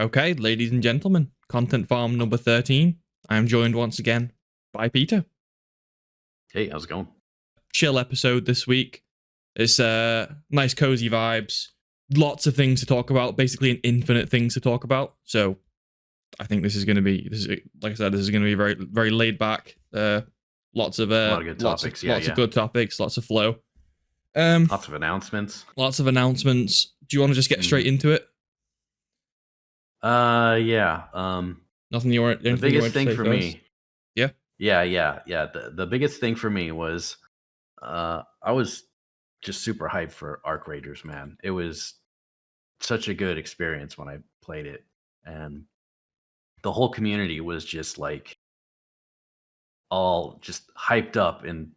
Okay, ladies and gentlemen, Content Farm number 13. I am joined once again by Peter. Hey, how's it going? Chill episode this week. It's nice cozy vibes. Lots of things to talk about, basically an infinite things to talk about. So I think this is going to be, like I said, this is going to be very, very laid back. Lots of a lot of good topics. Lots of good topics, lots of flow. Lots of announcements. Lots of announcements. Do you want to just get straight into it? Yeah. Nothing you weren't. The biggest thing for me. Yeah. The biggest thing for me was, I was just super hyped for Arc Raiders, man. It was such a good experience when I played it, and the whole community was just like all just hyped up and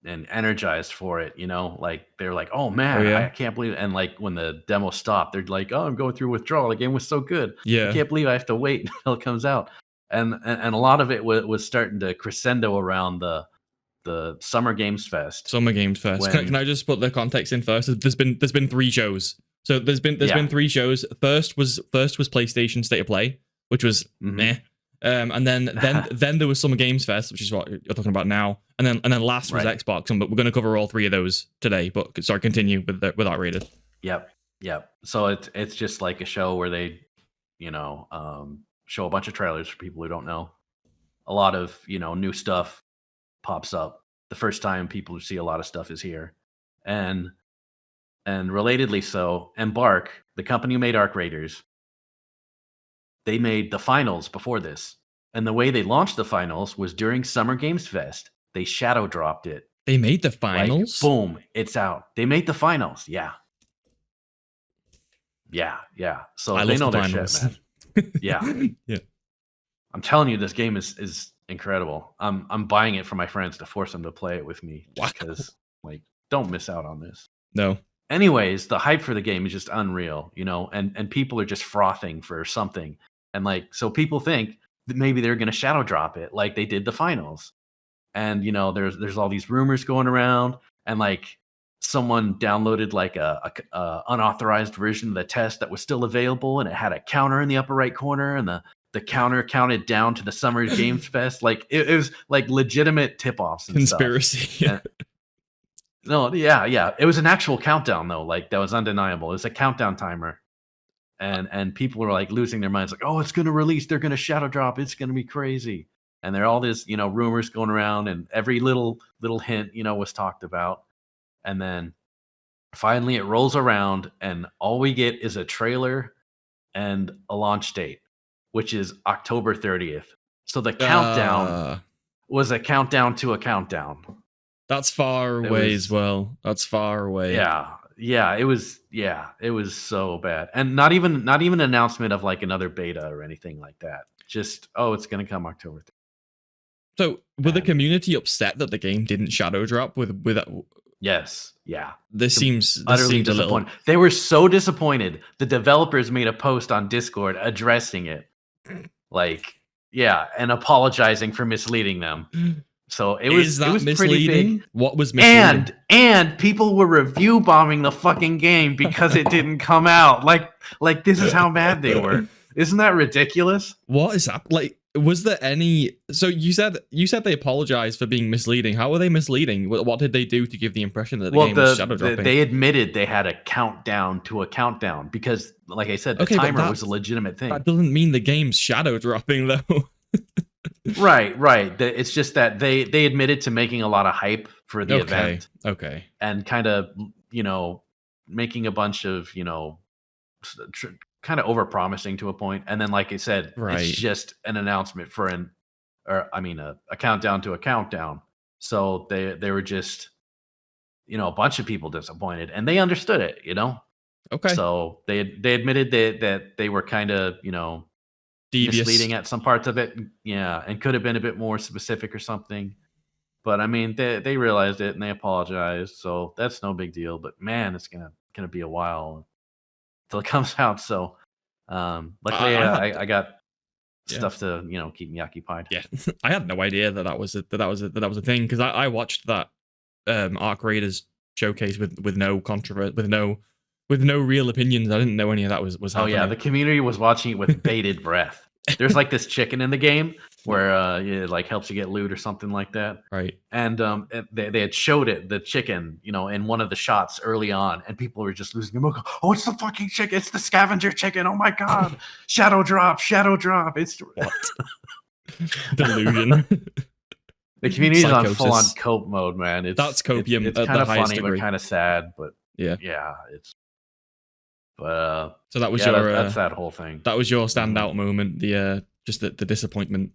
energized for it, like they're like, oh man, I can't believe it. And like when the demo stopped, they're like, oh, I'm going through withdrawal, the game was so good, I can't believe I have to wait until it comes out. And a lot of it was starting to crescendo around the Summer Games Fest. Can I just put the context in first? There's been 3 shows. So there's been 3 shows. First was PlayStation State of Play, which was meh. And then there was Summer Games Fest, which is what you're talking about now. And then last was Xbox, but we're going to cover all 3 of those today. But sorry, continue with Outrated. Yep. So it's just like a show where they, show a bunch of trailers for people who don't know. A lot of new stuff pops up. The first time people see a lot of stuff is here, and relatedly so, Embark, the company who made Arc Raiders, they made the finals before this. And the way they launched the finals was during Summer Games Fest. They shadow dropped it. They made the finals? Like, boom, it's out. They made the finals, yeah. So they know their shit, man. Yeah. I'm telling you, this game is incredible. I'm buying it for my friends to force them to play it with me. Because, don't miss out on this. No. Anyways, the hype for the game is just unreal, and people are just frothing for something. And so people think that maybe they're going to shadow drop it like they did the finals. And, there's all these rumors going around, and someone downloaded a unauthorized version of the test that was still available, and it had a counter in the upper right corner, and the counter counted down to the Summer Games Fest. It was legitimate tip-offs and conspiracy. Stuff. No, yeah. It was an actual countdown though. That was undeniable. It was a countdown timer. And people were losing their minds, oh, it's gonna release, they're gonna shadow drop, it's gonna be crazy. And there are all these, rumors going around, and every little hint, was talked about. And then finally it rolls around, and all we get is a trailer and a launch date, which is October 30th. So the countdown was a countdown to a countdown. That's far away as well. That's far away. Yeah. It was so bad, and not even an announcement of another beta or anything like that. Just it's gonna come October 30th. So were the community upset that the game didn't shadow drop with that? Yes. Yeah. This seems utterly disappointed. They were so disappointed. The developers made a post on Discord addressing it, and apologizing for misleading them. So it was misleading? Pretty big. What was misleading? And people were review bombing the fucking game because it didn't come out. This is how bad they were. Isn't that ridiculous? What is that? Was there any? So you said they apologized for being misleading. How were they misleading? What did they do to give the impression that the game was shadow dropping? They admitted they had a countdown to a countdown because, like I said, the timer was a legitimate thing. That doesn't mean the game's shadow dropping, though. Right. It's just that they admitted to making a lot of hype for the event. Okay. And kind of, making a bunch of, kind of over-promising to a point. And then, like I said, it's just an announcement for a countdown to a countdown. So they were just, a bunch of people disappointed, and they understood it, Okay. So they admitted that they were kind of, devious, misleading at some parts of it. Yeah. And could have been a bit more specific or something. But they realized it and they apologized. So that's no big deal. But man, it's going to be a while till it comes out. So, luckily I got stuff to, keep me occupied. Yeah. I had no idea that was a thing. Cause I watched that, Arc Raiders showcase with no controversy, with no with no real opinions. I didn't know any of that was Oh happening. yeah, the community was watching it with bated breath. There's like this chicken in the game where it like helps you get loot or something like that. Right. And they had showed the chicken, in one of the shots early on, and people were just losing their mind. Oh, it's the fucking chicken! It's the scavenger chicken! Oh my god! Shadow drop! It's what? Delusion. The community's on full on cope mode, man. That's copium. It's kind of funny, but kind of sad. But yeah, it's. But so that was that's that whole thing. That was your standout moment. The just the disappointment.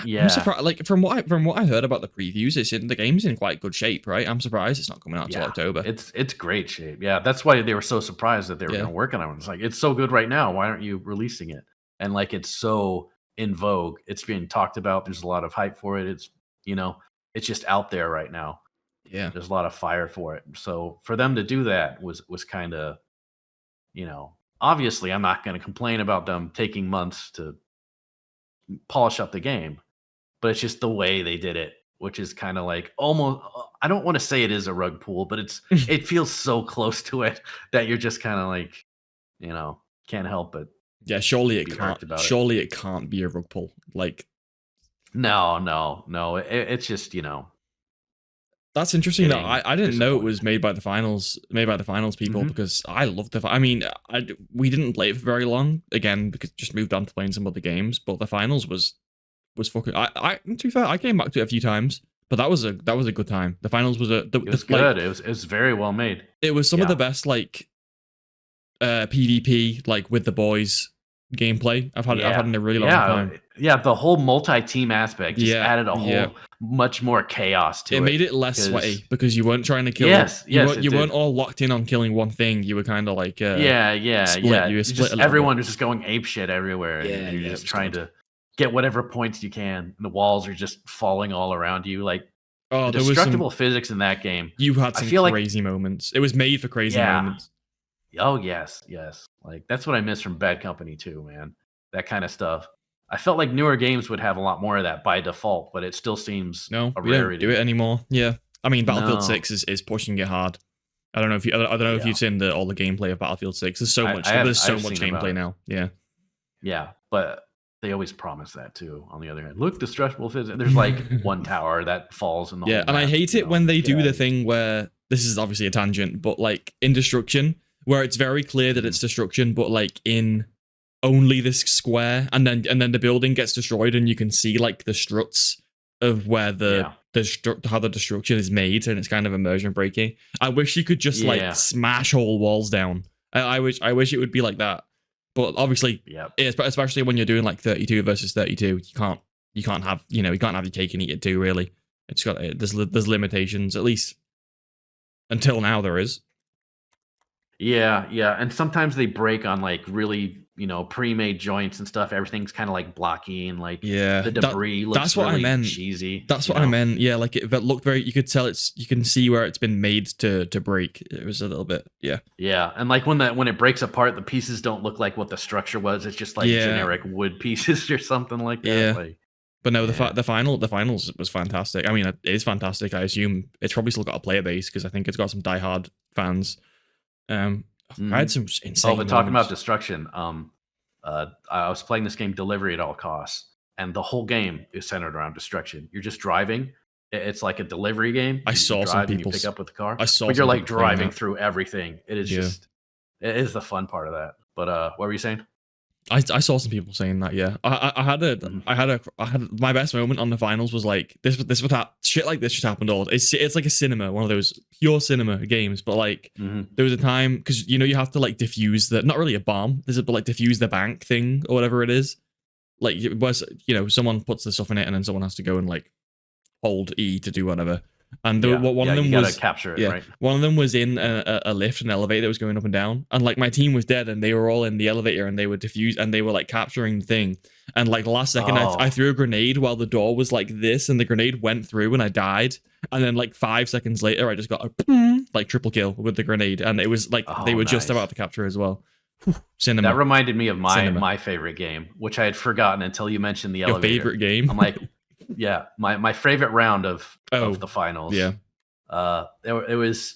Yeah. I'm surprised. Like from what I heard about the previews, the game's in quite good shape, right? I'm surprised it's not coming out till October. It's great shape. Yeah, that's why they were so surprised that they were going to work on it. It's like, it's so good right now. Why aren't you releasing it? And like, it's so in vogue. It's being talked about. There's a lot of hype for it. It's it's just out there right now. Yeah, there's a lot of fire for it. So for them to do that was kind of, obviously I'm not going to complain about them taking months to polish up the game, but it's just the way they did it, which is kind of like almost, I don't want to say it is a rug pull, but it feels so close to it that you're just kind of like, can't help but surely it can't be a rug pull. Like no, it's just that's interesting. That I didn't know it was made by the finals people, because I love we didn't play it for very long, again because just moved on to playing some other games, but the finals was fucking. To be fair, I came back to it a few times, but that was a good time. The finals was it was good. It was very well made. It was some of the best PvP with the boys gameplay I've had in a really long time. Yeah, the whole multi-team aspect just added a whole much more chaos to it. It made it less sweaty because you weren't trying to kill. You weren't all locked in on killing one thing. You were kind of like split. You were split. Everyone was just going ape shit everywhere. And you're just trying to get whatever points you can. And the walls are just falling all around you. Like the destructible physics in that game. You had some crazy moments. It was made for crazy moments. Oh yes. Like that's what I miss from Bad Company too, man. That kind of stuff. I felt like newer games would have a lot more of that by default, but it still seems a rarity. We don't do it anymore. Yeah, I mean Battlefield 6 is pushing it hard. I don't know if you've seen all the gameplay of Battlefield 6. There's so much. There's so much gameplay now. Yeah, but they always promise that too. On the other hand, look, destructible physics. There's like one tower that falls in the whole and I hate it when they do the thing where this is obviously a tangent, but like in Destruction, where it's very clear that it's destruction, but like in only this square, and then the building gets destroyed, and you can see like the struts of where how the destruction is made, and it's kind of immersion breaking. I wish you could just like smash whole walls down. I wish it would be like that, but obviously, especially when you're doing like 32 versus 32, you can't have your cake and eat it too. Really, it's got there's limitations, at least until now there is. Yeah, and sometimes they break on like really, pre-made joints and stuff. Everything's kind of like blocky and like the debris looks really cheesy. That's what I meant. Yeah, like it looked very. You could tell you can see where it's been made to break. It was a little bit. Yeah, and like when it breaks apart, the pieces don't look like what the structure was. It's just like generic wood pieces or something like that. Yeah. Like, but no, the finals was fantastic. I mean, it is fantastic. I assume it's probably still got a player base because I think it's got some diehard fans. I had some insane. But talking about destruction, I was playing this game Delivery at All Costs, and the whole game is centered around destruction. You're just driving. It's like a delivery game. I saw some people pick up with the car. But you're like driving through everything. It is it is the fun part of that. But what were you saying? I saw some people saying that. Yeah, I had my best moment on the finals was like this shit like this just happened all. It's like a cinema, one of those pure cinema games. But like there was a time because you have to like defuse not really a bomb, but like defuse the bank thing or whatever it is. Like it was someone puts the stuff in it and then someone has to go and like hold E to do whatever. And one of them was capture it, right? One of them was in a lift, an elevator that was going up and down, and like my team was dead, and they were all in the elevator, and they were defused, and they were like capturing the thing. And like the last second, I threw a grenade while the door was like this, and the grenade went through, and I died. And then like 5 seconds later, I just got a like triple kill with the grenade, and it was like they were just about to capture as well. Cinema. That reminded me of my favorite game, which I had forgotten until you mentioned the elevator. Your favorite game? I'm like. My favorite round of the finals. Yeah. It was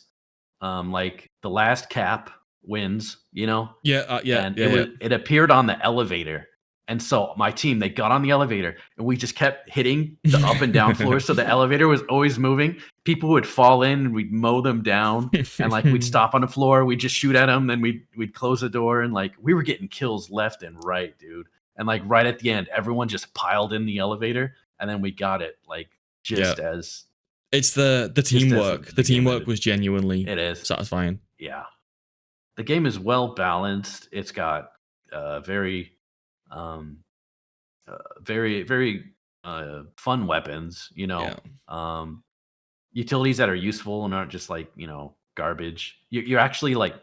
like the last cap wins, you know, Yeah, and it appeared on the elevator. And so my team, they got on the elevator and we just kept hitting the up and down floors. So the elevator was always moving. People would fall in and we'd mow them down, and like we'd stop on the floor, we'd just shoot at them, then we'd close the door, and like we were getting kills left and right, dude. And like right at the end, everyone just piled in the elevator, and then we got it like just as it's the teamwork. The teamwork was genuinely satisfying. Yeah. The game is well balanced. It's got very fun weapons, you know. Utilities that are useful and aren't just like, you know, garbage. You're actually like,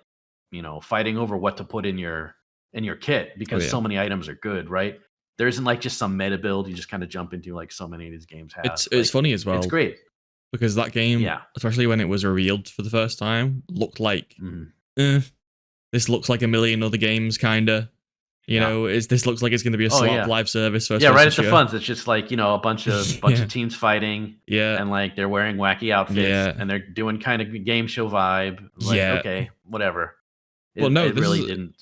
you know, fighting over what to put in your kit, because so many items are good, right? There isn't like just some meta build you just kind of jump into like so many of these games have. It's funny as well. It's great. Because that game, especially when it was revealed for the first time, looked like this looks like a million other games, kinda. You know, this looks like it's going to be a swap live service. Right at the front, it's just like, you know, a bunch of teams fighting. And like they're wearing wacky outfits and they're doing kind of game show vibe. Like, okay, whatever. This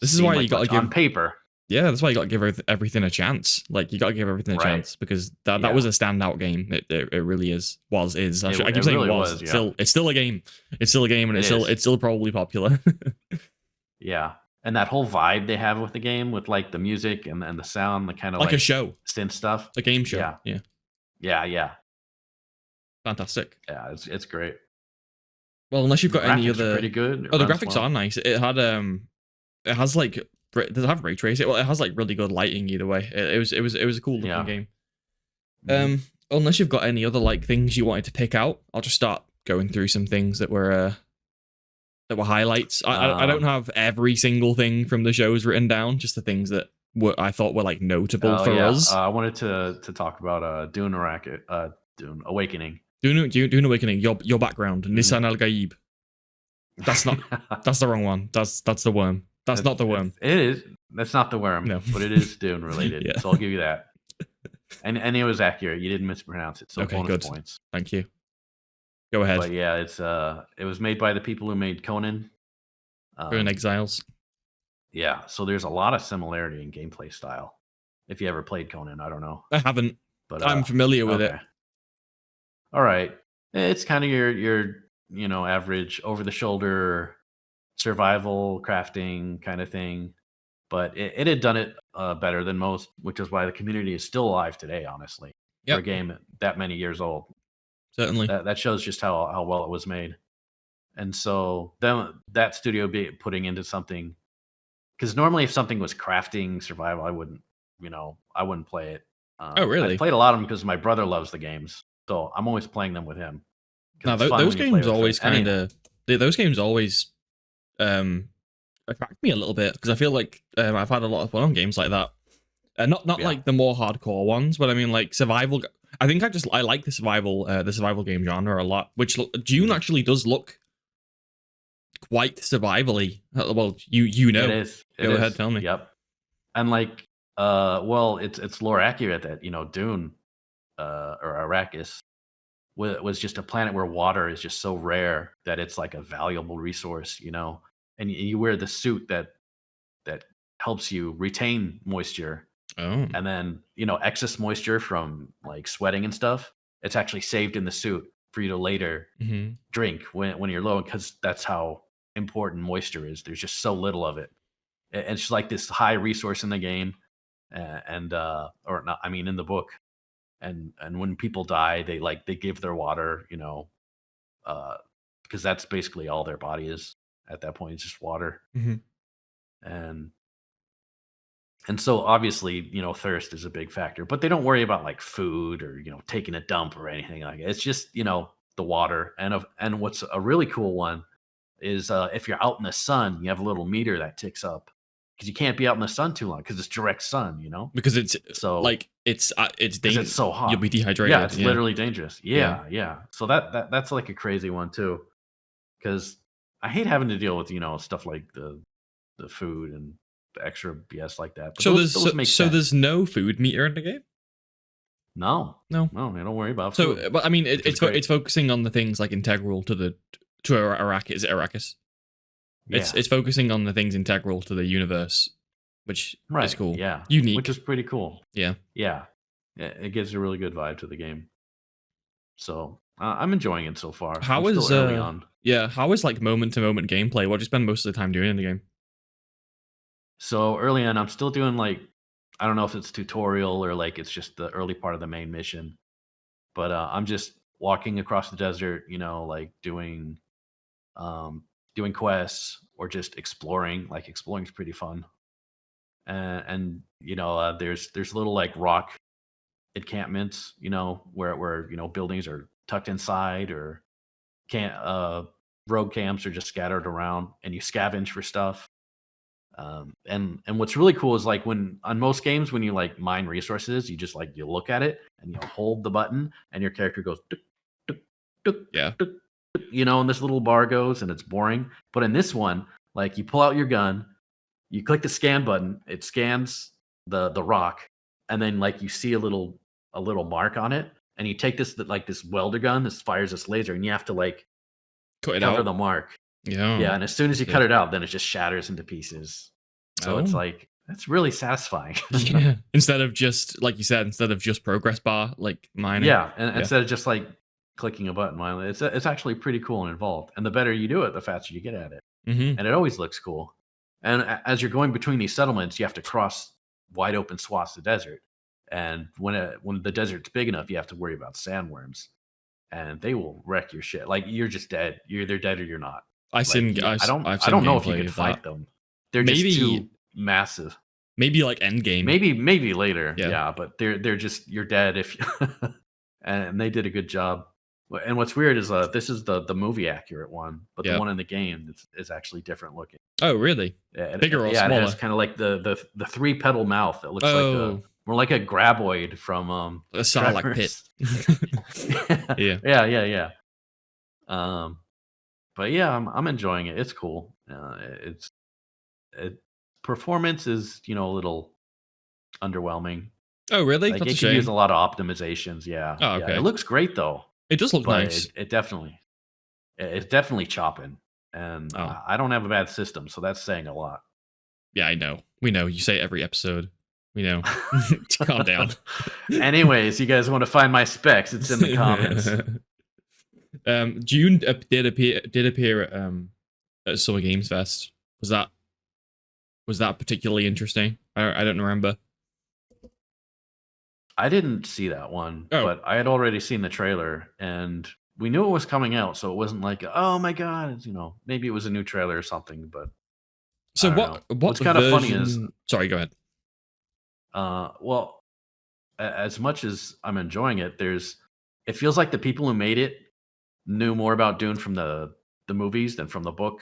is why you got to give on paper. Yeah, that's why you got to give everything a chance. Like you got to give everything a chance, because that was a standout game. It really is. I keep saying was. It's still a game. It's still a game, and it's still probably popular. Yeah. And that whole vibe they have with the game, with like the music and the sound, the kind of like a show, synth stuff, a game show. Yeah. Fantastic. Yeah, it's great. Well, unless you've got any other, pretty good. Oh, the graphics are nice. It has like, does it have ray tracing? Well, it has like really good lighting. Either way, it was a cool looking game. Unless you've got any other like things you wanted to pick out, I'll just start going through some things that were highlights. I don't have every single thing from the shows written down, just the things that I thought were like notable for us. I wanted to talk about Dune Awakening. Dune Awakening. Your background, Nissan Al Gaib. That's not. That's the wrong one. That's the worm. That's not the worm. It is. That's not the worm. No, but it is Dune related. So I'll give you that. And it was accurate. You didn't mispronounce it. So okay, bonus good. Points. Thank you. Go ahead. But yeah, it was made by the people who made Conan. Conan Exiles. Yeah, so there's a lot of similarity in gameplay style. If you ever played Conan, I don't know. I haven't, but I'm familiar with it. All right, it's kind of your average over the shoulder survival crafting kind of thing, but it had done it better than most, which is why the community is still alive today. Honestly, for a game that many years old. Certainly. That shows just how well it was made. And so then that studio putting into something, because normally if something was crafting survival, I wouldn't play it. Oh, really? I played a lot of them because my brother loves the games. So I'm always playing them with him. No, those games always those games always attract me a little bit, because I feel like I've had a lot of fun on games like that. Not like the more hardcore ones, but I mean like survival. I think I like the survival game genre a lot. Which Dune actually does look quite survivally. Well, you know. It is. Go ahead, tell me. Yep. And like, it's lore accurate that Dune, or Arrakis, was just a planet where water is just so rare that it's like a valuable resource, and you wear the suit that helps you retain moisture. Oh. And then, excess moisture from like sweating and stuff, it's actually saved in the suit for you to later drink when you're low, because that's how important moisture is. There's just so little of it. It's just like this high resource in the game, in the book. And when people die, they give their water, because that's basically all their body is at that point. It's just water. And so obviously, thirst is a big factor, but they don't worry about like food or, taking a dump or anything like it. It's just, the water. And what's a really cool one is if you're out in the sun, you have a little meter that ticks up, because you can't be out in the sun too long because it's direct sun, Because it's so like it's dangerous. It's so hot. You'll be dehydrated. Yeah, it's literally dangerous. Yeah. So that's like a crazy one too, because I hate having to deal with stuff like the food and the extra BS like that. But there's no food meter in the game? No, don't worry about food. But I mean, it's focusing on the things like integral to the to Arrakis. Is it Arrakis? Yeah. It's focusing on the things integral to the universe, which is cool. Yeah. Unique. Which is pretty cool. Yeah. Yeah. It gives a really good vibe to the game. So I'm enjoying it so far. How I'm is still early on. Yeah, how is like moment to moment gameplay? What do you spend most of the time doing in the game? So early on, I'm still doing like, I don't know if it's tutorial or like it's just the early part of the main mission, but I'm just walking across the desert, like doing quests or just exploring. Like exploring is pretty fun, and there's little like rock encampments, where buildings are tucked inside, or can't rogue camps are just scattered around, and you scavenge for stuff. And what's really cool is like when on most games when you like mine resources, you just like you look at it and you hold the button and your character goes tuk, tuk, tuk, Yeah. tuk, tuk, and this little bar goes and it's boring. But in this one, like you pull out your gun, you click the scan button, it scans the rock, and then like you see a little mark on it, and you take this welder gun, this fires this laser, and you have to like Cut it cover out. the mark. Yeah. Yeah, and as soon as you cut it out, then it just shatters into pieces. So it's like that's really satisfying. Yeah. Instead of just like you said, instead of just progress bar like mining. Yeah, and instead of just like clicking a button, it's actually pretty cool and involved. And the better you do it, the faster you get at it. Mm-hmm. And it always looks cool. And as you're going between these settlements, you have to cross wide open swaths of desert. And when the desert's big enough, you have to worry about sandworms, and they will wreck your shit. Like you're just dead. You're either dead or you're not. I don't know if you can fight them. They're just too massive. Maybe like end game. Maybe later. Yeah, but they're just you're dead if and they did a good job. And what's weird is this is the movie accurate one, but the one in the game is actually different looking. Oh, really? Yeah, bigger or smaller? Yeah, it's kind of like the 3-petal mouth. It looks like more like a graboid from a Sarlacc pit. Yeah. But yeah, I'm enjoying it. It's cool. Performance is a little underwhelming. Oh, really? Like, That's it could use a lot of optimizations. Yeah. Oh, okay. Yeah, it looks great though. It does look nice. It's definitely chopping, and I don't have a bad system, so that's saying a lot. Yeah, I know. We know. You say every episode. We know. Calm down. Anyways, you guys want to find my specs? It's in the comments. Dune did appear at Summer Games Fest. Was that particularly interesting? I don't remember. I didn't see that one, but I had already seen the trailer, and we knew it was coming out, so it wasn't like, oh my god, maybe it was a new trailer or something. But so what's kind of funny is, sorry, go ahead. Well, as much as I'm enjoying it, it feels like the people who made it knew more about Dune from the movies than from the book,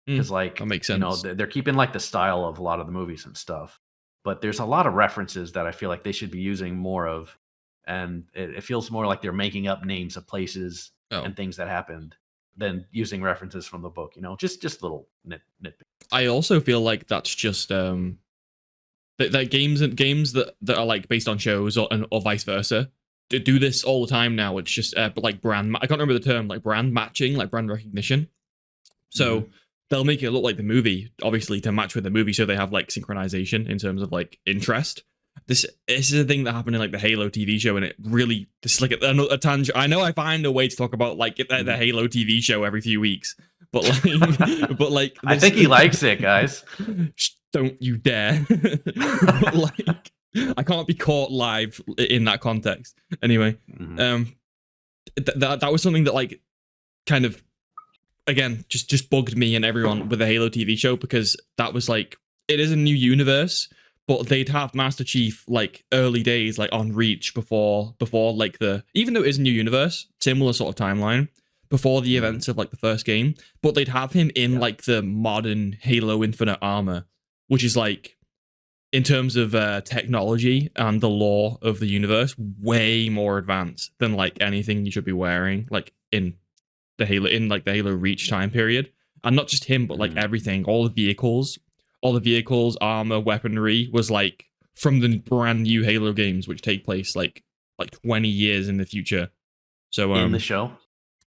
because like that makes sense. They're keeping like the style of a lot of the movies and stuff, but there's a lot of references that I feel like they should be using more of, and it feels more like they're making up names of places and things that happened than using references from the book. Just little nitpicks. I also feel like that's just that games that are like based on shows or vice versa do this all the time now. It's just like brand. I can't remember the term, like brand matching, like brand recognition. So they'll make it look like the movie, obviously, to match with the movie, so they have like synchronization in terms of like interest. This is a thing that happened in like the Halo TV show, and it really this is like a tangent. I know I find a way to talk about like the Halo TV show every few weeks, but like, I think he likes it, guys. Don't you dare! But like, I can't be caught live in that context. Anyway, that was something that like kind of again just bugged me and everyone with the Halo TV show, because that was like, it is a new universe, but they'd have Master Chief like early days like on Reach before like even though it is a new universe, similar sort of timeline, before the events of like the first game, but they'd have him in like the modern Halo Infinite armor, which is like, in terms of technology and the lore of the universe, way more advanced than like anything you should be wearing like in the Halo Reach time period. And not just him, but like everything, all the vehicles, armor, weaponry was like from the brand new Halo games, which take place like 20 years in the future. So in the show.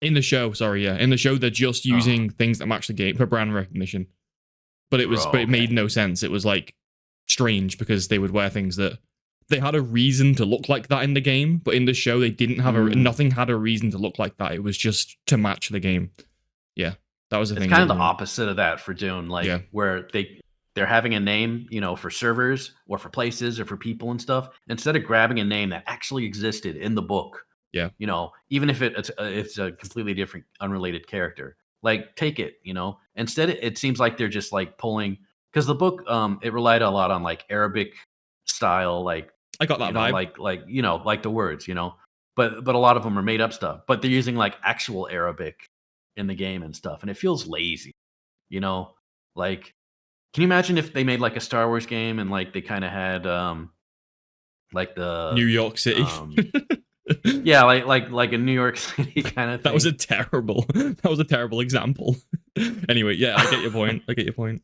In the show, sorry, yeah. In the show, they're just using things that match the game for brand recognition. But it made no sense. It was like strange because they would wear things that they had a reason to look like that in the game, but in the show they didn't have nothing had a reason to look like that. It was just to match the game. Yeah, that was the thing. It's kind of the opposite of that for Dune, like where they're having a name, for servers or for places or for people and stuff, instead of grabbing a name that actually existed in the book. Yeah. Even if it's a completely different, unrelated character, like take it. Instead, it seems like they're just like pulling, because the book it relied a lot on like Arabic style, like I got that vibe, like the words, but a lot of them are made up stuff. But they're using like actual Arabic in the game and stuff, and it feels lazy. Like, can you imagine if they made like a Star Wars game and like they kind of had like the New York City. Yeah, like a New York City kind of thing. That was a terrible example. Anyway, yeah, I get your point.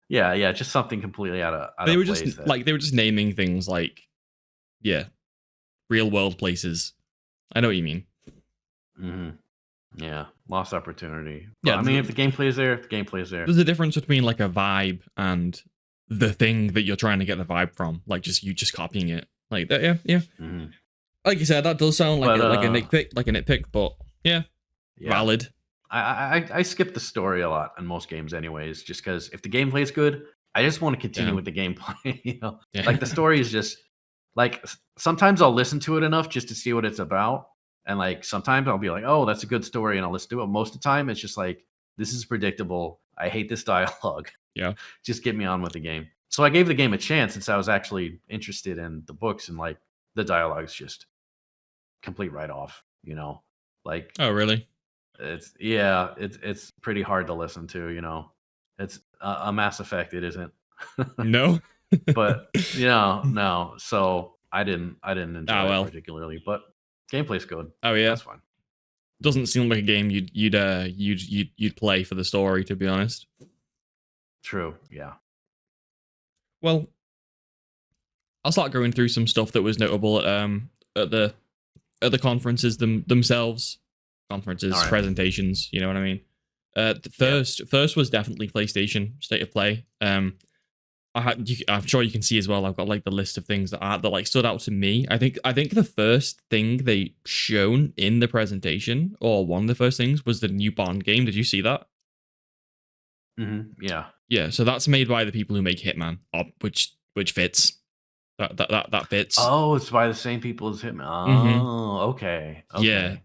Yeah, just something completely out of they were place. Just like they were just naming things like, real world places. I know what you mean. Mm-hmm. Yeah, lost opportunity. Yeah, I mean, if the gameplay is there, the gameplay is there. There's a difference between like a vibe and the thing that you're trying to get the vibe from. Like just copying it. Like that, yeah. Mm-hmm. Like you said, that does sound like a nitpick, but yeah, valid. I skip the story a lot in most games, anyways, just because if the gameplay is good, I just want to continue with the gameplay. Like the story is just like sometimes I'll listen to it enough just to see what it's about, and like sometimes I'll be like, oh, that's a good story, and I'll listen to it. Most of the time, it's just like this is predictable. I hate this dialogue. Yeah, just get me on with the game. So I gave the game a chance since I was actually interested in the books, and like the dialogue's just complete write-off. Like, oh really? It's pretty hard to listen to. It's a Mass Effect. It isn't. No. But no. So I didn't enjoy it particularly. But gameplay's good. Oh yeah, that's fine. Doesn't seem like a game you'd play for the story, to be honest. True. Yeah. Well, I'll start going through some stuff that was notable at the conferences themselves. Presentations, you know what I mean? First was definitely PlayStation State of Play. I'm sure you can see as well. I've got like the list of things that like stood out to me. I think the first thing they shown in the presentation, or one of the first things, was the new Bond game. Did you see that? Mm-hmm. Yeah. Yeah. So that's made by the people who make Hitman, which fits. That fits. Oh, it's by the same people as Hitman. Oh, okay. Yeah.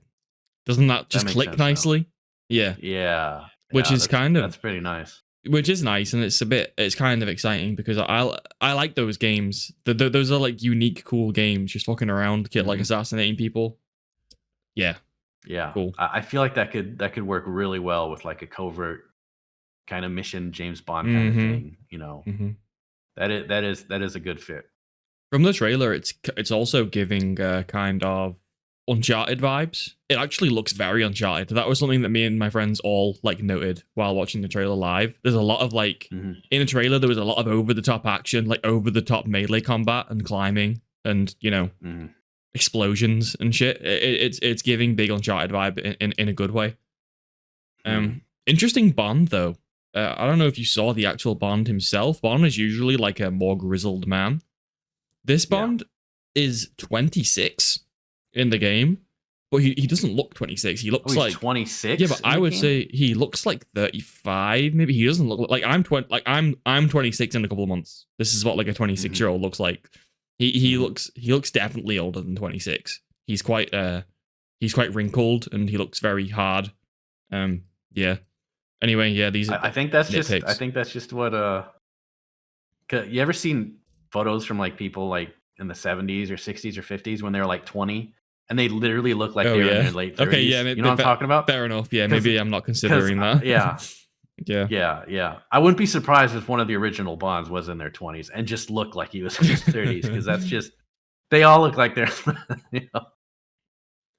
Doesn't that just click nicely? Now. Yeah. Yeah. Which is that's pretty nice. Which is nice, and it's kind of exciting because I like those games. Those are like unique, cool games. Just walking around, like assassinating people. Yeah. Yeah. Cool. I feel like that could work really well with like a covert kind of mission, James Bond kind of thing. That is a good fit. From the trailer, it's also giving kind of Uncharted vibes. It actually looks very Uncharted. That was something that me and my friends all like noted while watching the trailer live. There's a lot of like in the trailer there was a lot of over the top action, like over the top melee combat and climbing and explosions and shit. It's giving big Uncharted vibe in a good way. Interesting Bond though. I don't know if you saw the actual Bond himself. Bond is usually like a more grizzled man. This Bond is 26 in the game, but he doesn't look 26. He looks like 26. Yeah, but I would say he looks like 35. Maybe he doesn't look like I'm 26 in a couple of months. This is what like a 26-year-old looks like. He looks definitely older than 26. He's quite wrinkled and he looks very hard. Yeah. Anyway, yeah, these are I think that's nitpicks. just what you ever seen photos from like people like in the 70s or 60s or 50s when they were like 20 and they literally look like they were in their late 30s. Okay, yeah, you know what I'm talking about? Fair enough. Yeah, maybe I'm not considering that. Yeah. Yeah. I wouldn't be surprised if one of the original Bonds was in their 20s and just looked like he was in his 30s because that's just they all look like they're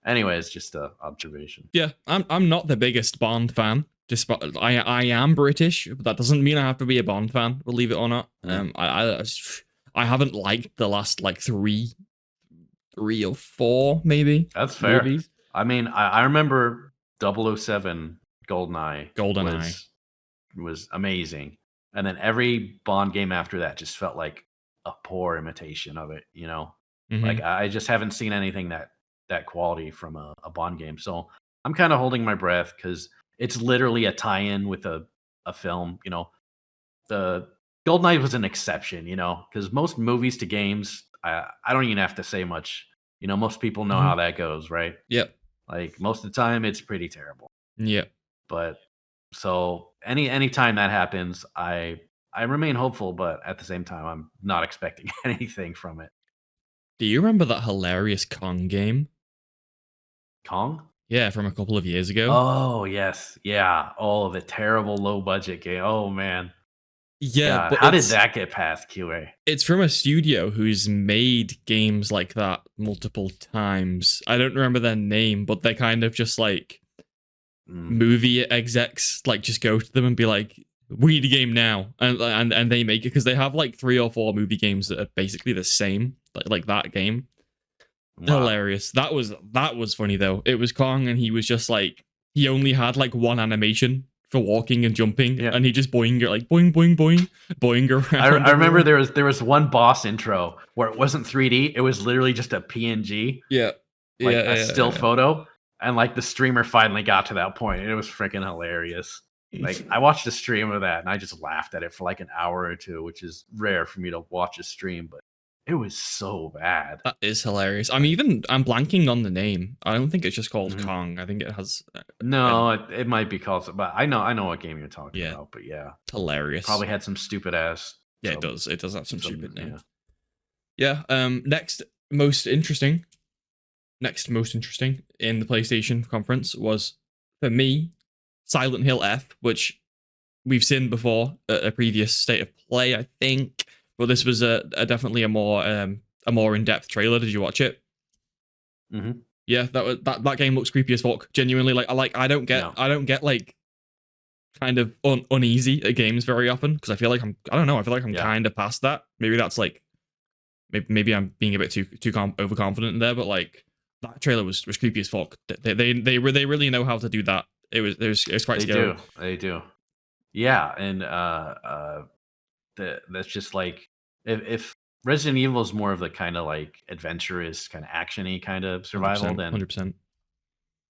Anyways, just an observation. Yeah, I'm not the biggest Bond fan. Despite I am British, but that doesn't mean I have to be a Bond fan. Believe it or not, I haven't liked the last like three or four maybe. That's fair. Movies. I mean, I remember 007 GoldenEye. was amazing, and then every Bond game after that just felt like a poor imitation of it. Like Hmm. I just haven't seen anything that quality from a Bond game. So I'm kind of holding my breath because it's literally a tie-in with a film. The GoldenEye was an exception. Because most movies to games, I don't even have to say much. Most people know Hmm. how that goes, right? Yep. Like most of the time, it's pretty terrible. Yep. But so any time that happens, I remain hopeful, but at the same time, I'm not expecting anything from it. Do you remember that hilarious Kong game? Kong? Yeah, from a couple of years ago. Oh yes, yeah. Oh, the terrible low budget game. Oh man, Yeah, God, but how did that get past QA? it's from a studio who's made games like that multiple times. I don't remember their name, but they're kind of just like Mm, movie execs like just go to them and be like, "We need a game now," and they make it because they have like 3 or 4 movie games that are basically the same, like that game. wow. Hilarious. That was funny though. It was Kong, and he was just like he only had like one animation for walking and jumping, Yeah, and he just boing like boing boing boing boing around I remember everywhere. there was one boss intro where it wasn't 3D. It was literally just a PNG, Yeah, like yeah, a still yeah, photo, and like the streamer finally got to that point, and it was freaking hilarious. yeah. Like I watched a stream of that, and I just laughed at it for like an hour or two, which is rare for me to watch a stream, but it was so bad. That is hilarious. Like, I'm blanking on the name. I don't think it's just called mhm. Kong. I think it has No, it might be called, but I know what game you're talking yeah, about. But yeah, hilarious. probably had some stupid ass Yeah, it does. It does have some some stupid name. yeah. Yeah. Most interesting. Next most interesting in the PlayStation conference was for me Silent Hill F, which we've seen before at a previous state of play, I think. But this was a definitely a more in depth trailer. Did you watch it? Hmm. Yeah, that game looks creepy as fuck. Genuinely, Yeah, I don't get like kind of uneasy at games very often because I don't know, I feel like I'm yeah. kind of past that. Maybe that's like maybe I'm being a bit too overconfident in there, but like that trailer was creepy as fuck. They really know how to do that. It was quite They scary. do, they do. Yeah, and that's just like if Resident Evil is more of the kind of like adventurous, kind of actiony kind of survival, 100%,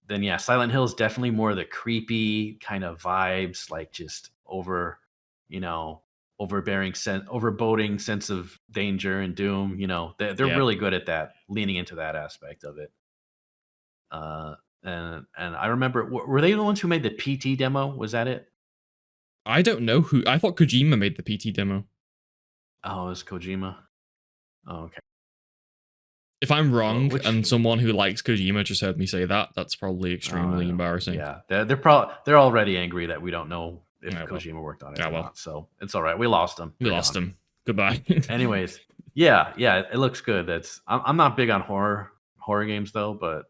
then 100%. yeah, Silent Hill is definitely more the creepy kind of vibes, like just you know, overboding sense of danger and doom. They're Yeah, really good at that, leaning into that aspect of it. Uh, and I remember, were they the ones who made the PT demo? Was that it? I don't know who. I thought Kojima made the PT demo. Oh, it was Kojima. Oh, okay. If I'm Well, wrong which and someone who likes Kojima just heard me say that, that's probably oh extremely yeah, embarrassing. yeah. They're already angry that we don't know if Yeah, well, Kojima worked on it yeah, or well, not. So it's all right. We lost him. we They're lost gone. him. Goodbye. Anyways, yeah, yeah, it looks good. I'm not big on horror games though, but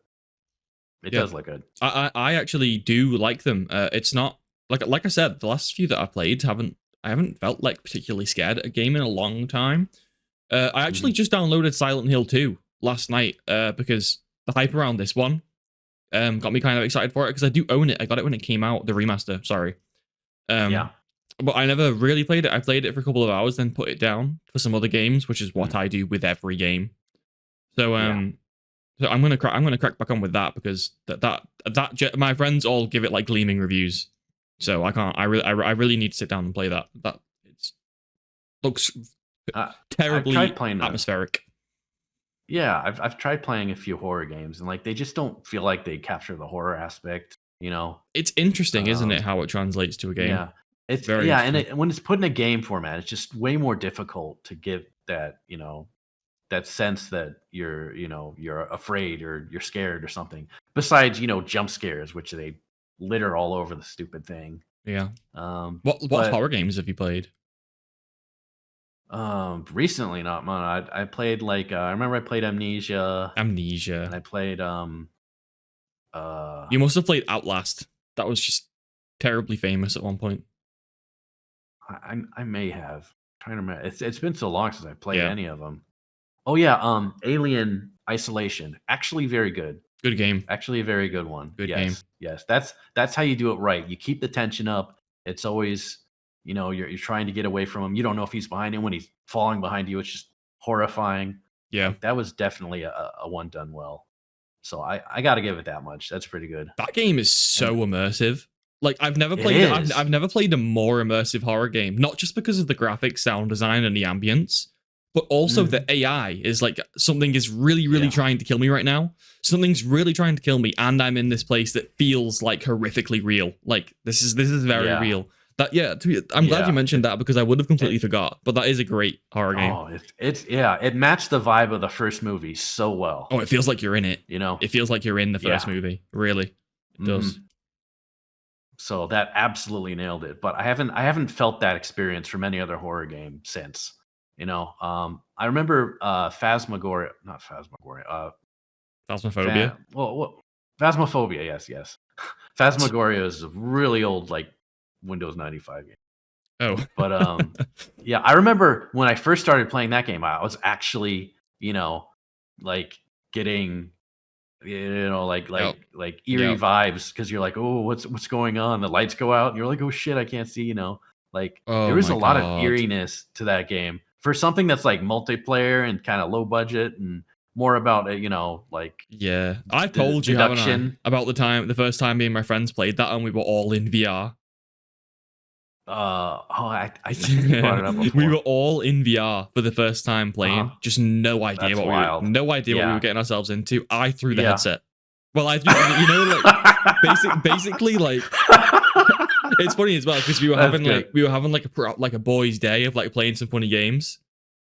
it Yeah, does look good. I actually do like them. It's not like I said, the last few that I played I haven't felt like particularly scared at a game in a long time. I actually Mhm. just downloaded Silent Hill 2 last night because the hype around this one got me kind of excited for it because I do own it. I got it when it came out, the remaster. Sorry. Yeah. Um, but I never really played it. I played it for a couple of hours, then put it down for some other games, which is what Mm. I do with every game. So Yeah. so I'm gonna crack back on with that because my friends all give it like gleaming reviews. So I can't. I really need to sit down and play that. That it looks I've tried terribly playing atmospheric. yeah, I've tried playing a few horror games and like they just don't feel like they capture the horror aspect. It's interesting, isn't it, Um, how it translates to a game? yeah. It's Very yeah, and interesting. when it's put in a game format, it's just way more difficult to give that, that sense that you're afraid or you're scared or something. Besides, jump scares, which they litter all over the stupid thing. Yeah. What But horror games have you played? recently, not much. I played like I remember I played Amnesia, and Amnesia. I played uh You must have played Outlast. That was just terribly famous at one point. I may have. Trying to remember. It's been so long since I played Yeah. any of them. Oh yeah, Alien Isolation. Actually very good. Good game. Actually, a very good one. Good game. Yes. That's how you do it right. You keep the tension up. It's always, you're trying to get away from him. You don't know if he's behind him. When he's falling behind you, it's just horrifying. Yeah. Like, that was definitely a one done well. So I got to give it that much. That's pretty good. That game is so immersive. Like I've never played I've never played a more immersive horror game, not just because of the graphics, sound design, and the ambience, but also the AI is like something is really trying to kill me right now. Something's really trying to kill me, and I'm in this place that feels like horrifically real. Like this is very real. I'm glad you mentioned that because I would have completely forgot. But that is a great horror game. Oh, it matched the vibe of the first movie so well. Oh, it feels like you're in it. It feels like you're in the first movie. Really, it does. So that absolutely nailed it. But I haven't felt that experience from any other horror game since. I remember Phasmagoria, not Phasmagoria. Phasmophobia. Phasmophobia. Yes. Phasmagoria is a really old like Windows 95 game. Oh, but I remember when I first started playing that game, I was actually like getting like eerie vibes because you're like, oh, what's going on? The lights go out and you're like, oh shit, I can't see. Like there was a lot of eeriness to that game for something that's like multiplayer and kind of low budget and more about it, like I told you about the first time me and my friends played that and we were all in VR. I think you brought it up before. We were all in VR for the first time playing. Just no idea what we were getting ourselves into. I threw the headset. Well, I threw, like basically like it's funny as well because we were having like a boys' day of like playing some funny games.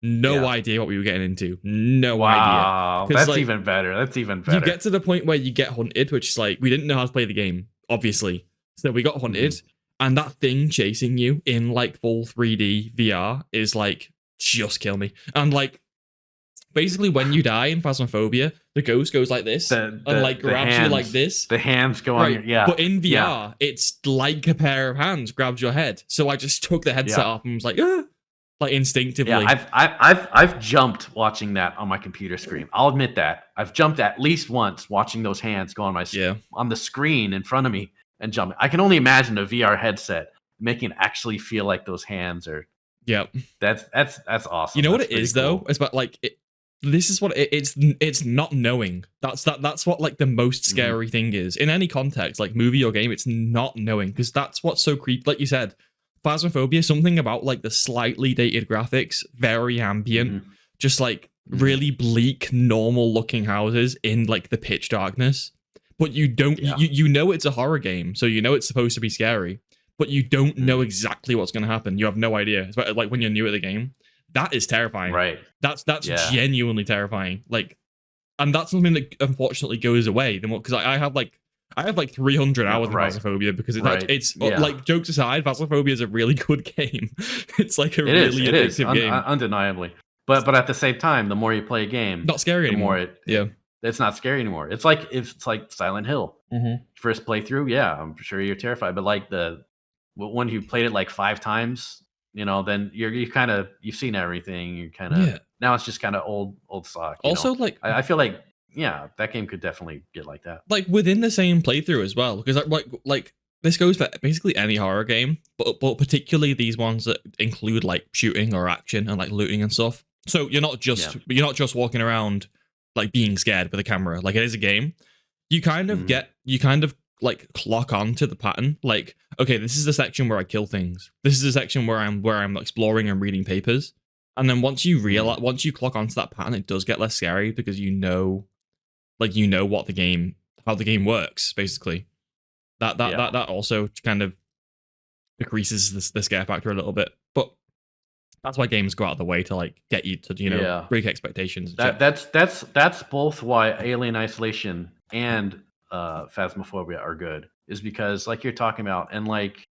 No idea what we were getting into. No idea. That's like, even better. That's even better. You get to the point where you get hunted, which is like we didn't know how to play the game, obviously. So we got hunted. And that thing chasing you in like full 3D VR is like, just kill me. And like, basically when you die in Phasmophobia, the ghost goes like this and like grabs you like this. The hands go on your, But in VR, it's like a pair of hands grabs your head. So I just took the headset off and was like, like instinctively. Yeah, I've jumped watching that on my computer screen. I'll admit that. I've jumped at least once watching those hands go on my on the screen in front of me. And jumping. I can only imagine a VR headset making it actually feel like those hands are. Yep. That's awesome. You know what it is though? It's about like this is what it's not knowing. That's what like the most scary thing is in any context, like movie or game. It's not knowing because that's what's so creepy. Like you said, Phasmophobia. Something about like the slightly dated graphics, very ambient, just like really bleak, normal looking houses in like the pitch darkness. But you don't, you know it's a horror game, so you know it's supposed to be scary, but you don't know exactly what's going to happen. You have no idea. It's like when you're new at the game. That is terrifying. Right. That's genuinely terrifying. Like, and that's something that unfortunately goes away. Because I have like 300 hours of Phasmophobia because it's like jokes aside, Phasmophobia is a really good game. It's like a really addictive game. Undeniably. But at the same time, the more you play a game, not scary anymore. It's not scary anymore. It's like Silent Hill. First playthrough, I'm sure you're terrified. But like when you played it like 5 times, then you've seen everything. You're kind of now it's just kind of old stock. Also, like I feel like that game could definitely get like that. Like within the same playthrough as well, because like this goes for basically any horror game, but particularly these ones that include like shooting or action and like looting and stuff. So you're not just walking around like being scared with a camera. Like it is a game. You kind of like clock on to the pattern. Like, okay, this is the section where I kill things. This is the section where I'm exploring and reading papers. And then once you clock onto that pattern, it does get less scary because you know what how the game works. Basically, that also kind of decreases the scare factor a little bit. But that's why games go out of the way to like get you to break expectations. That's both why Alien Isolation and Phasmophobia are good, is because like you're talking about, and like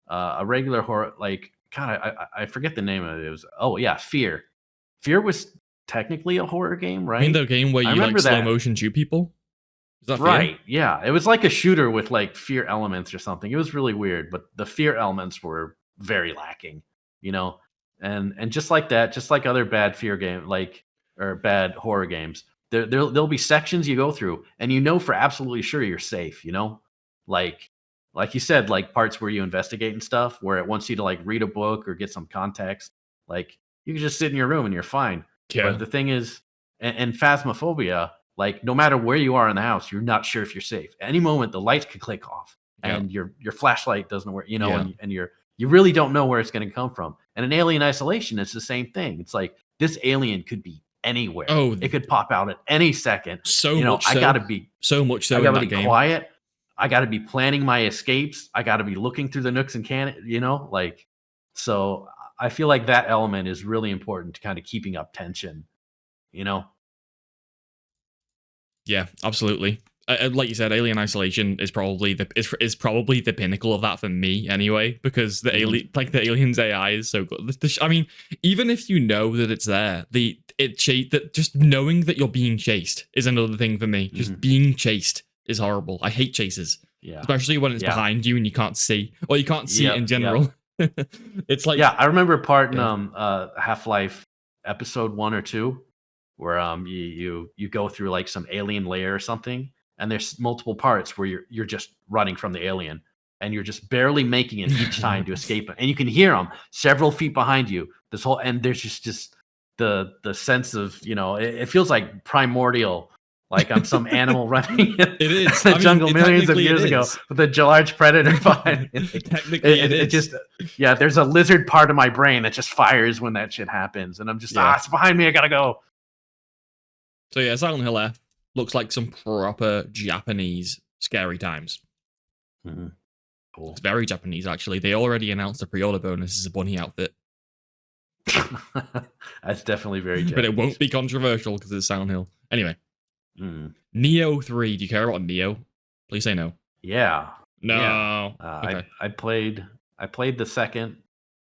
a regular horror, like I forget the name of it. It was Fear. Fear was technically a horror game, right? I mean the game where you like slow motion shoot people. Is that Fear? Right? Yeah, it was like a shooter with like fear elements or something. It was really weird, but the fear elements were very lacking. And just like that, just like other bad fear game, or bad horror games, there'll be sections you go through, and you know for absolutely sure you're safe. You know, like like you said, like parts where you investigate and stuff, where it wants you to like read a book or get some context. Like you can just sit in your room and you're fine. Yeah. But the thing is, and Phasmophobia, like no matter where you are in the house, you're not sure if you're safe. At any moment, the lights could click off, Yeah. and your flashlight doesn't work. You know, Yeah. and you really don't know where it's going to come from. And in Alien Isolation, it's the same thing. It's like this alien could be anywhere. Oh, it could pop out at any second. so You know, much so. I gotta be so much so I in gotta that be game. quiet. I gotta be planning my escapes. I gotta be looking through the nooks and you know, like so I feel like that element is really important to kind of keeping up tension, you know? Yeah, absolutely. Like you said, Alien Isolation is probably is probably the pinnacle of that for me anyway, because the alien the alien's AI is so good. I mean, even if you know that it's there, that just knowing that you're being chased is another thing for me. Just being chased is horrible. I hate chases, especially when it's behind you and you can't see, or you can't see it in general. It's like I remember part in Half-Life episode 1 or 2 where you go through like some alien layer or something, and there's multiple parts where you're just running from the alien and you're just barely making it each time to escape it, and you can hear them several feet behind you. And there's just the sense of, you know, it feels like primordial, like I'm some animal running in the jungle millions of years ago with a large predator behind me. Technically, it just there's a lizard part of my brain that just fires when that shit happens, and I'm just it's behind me, I gotta go. So yeah, Silent Hill F looks like some proper Japanese scary times. Cool. It's very Japanese, actually. They already announced the pre-order bonus is a bunny outfit. That's definitely very Japanese. But it won't be controversial because it's Silent Hill. Anyway. Neo 3. Do you care about Neo? Please say no. Yeah. No. Yeah. Okay. I played the second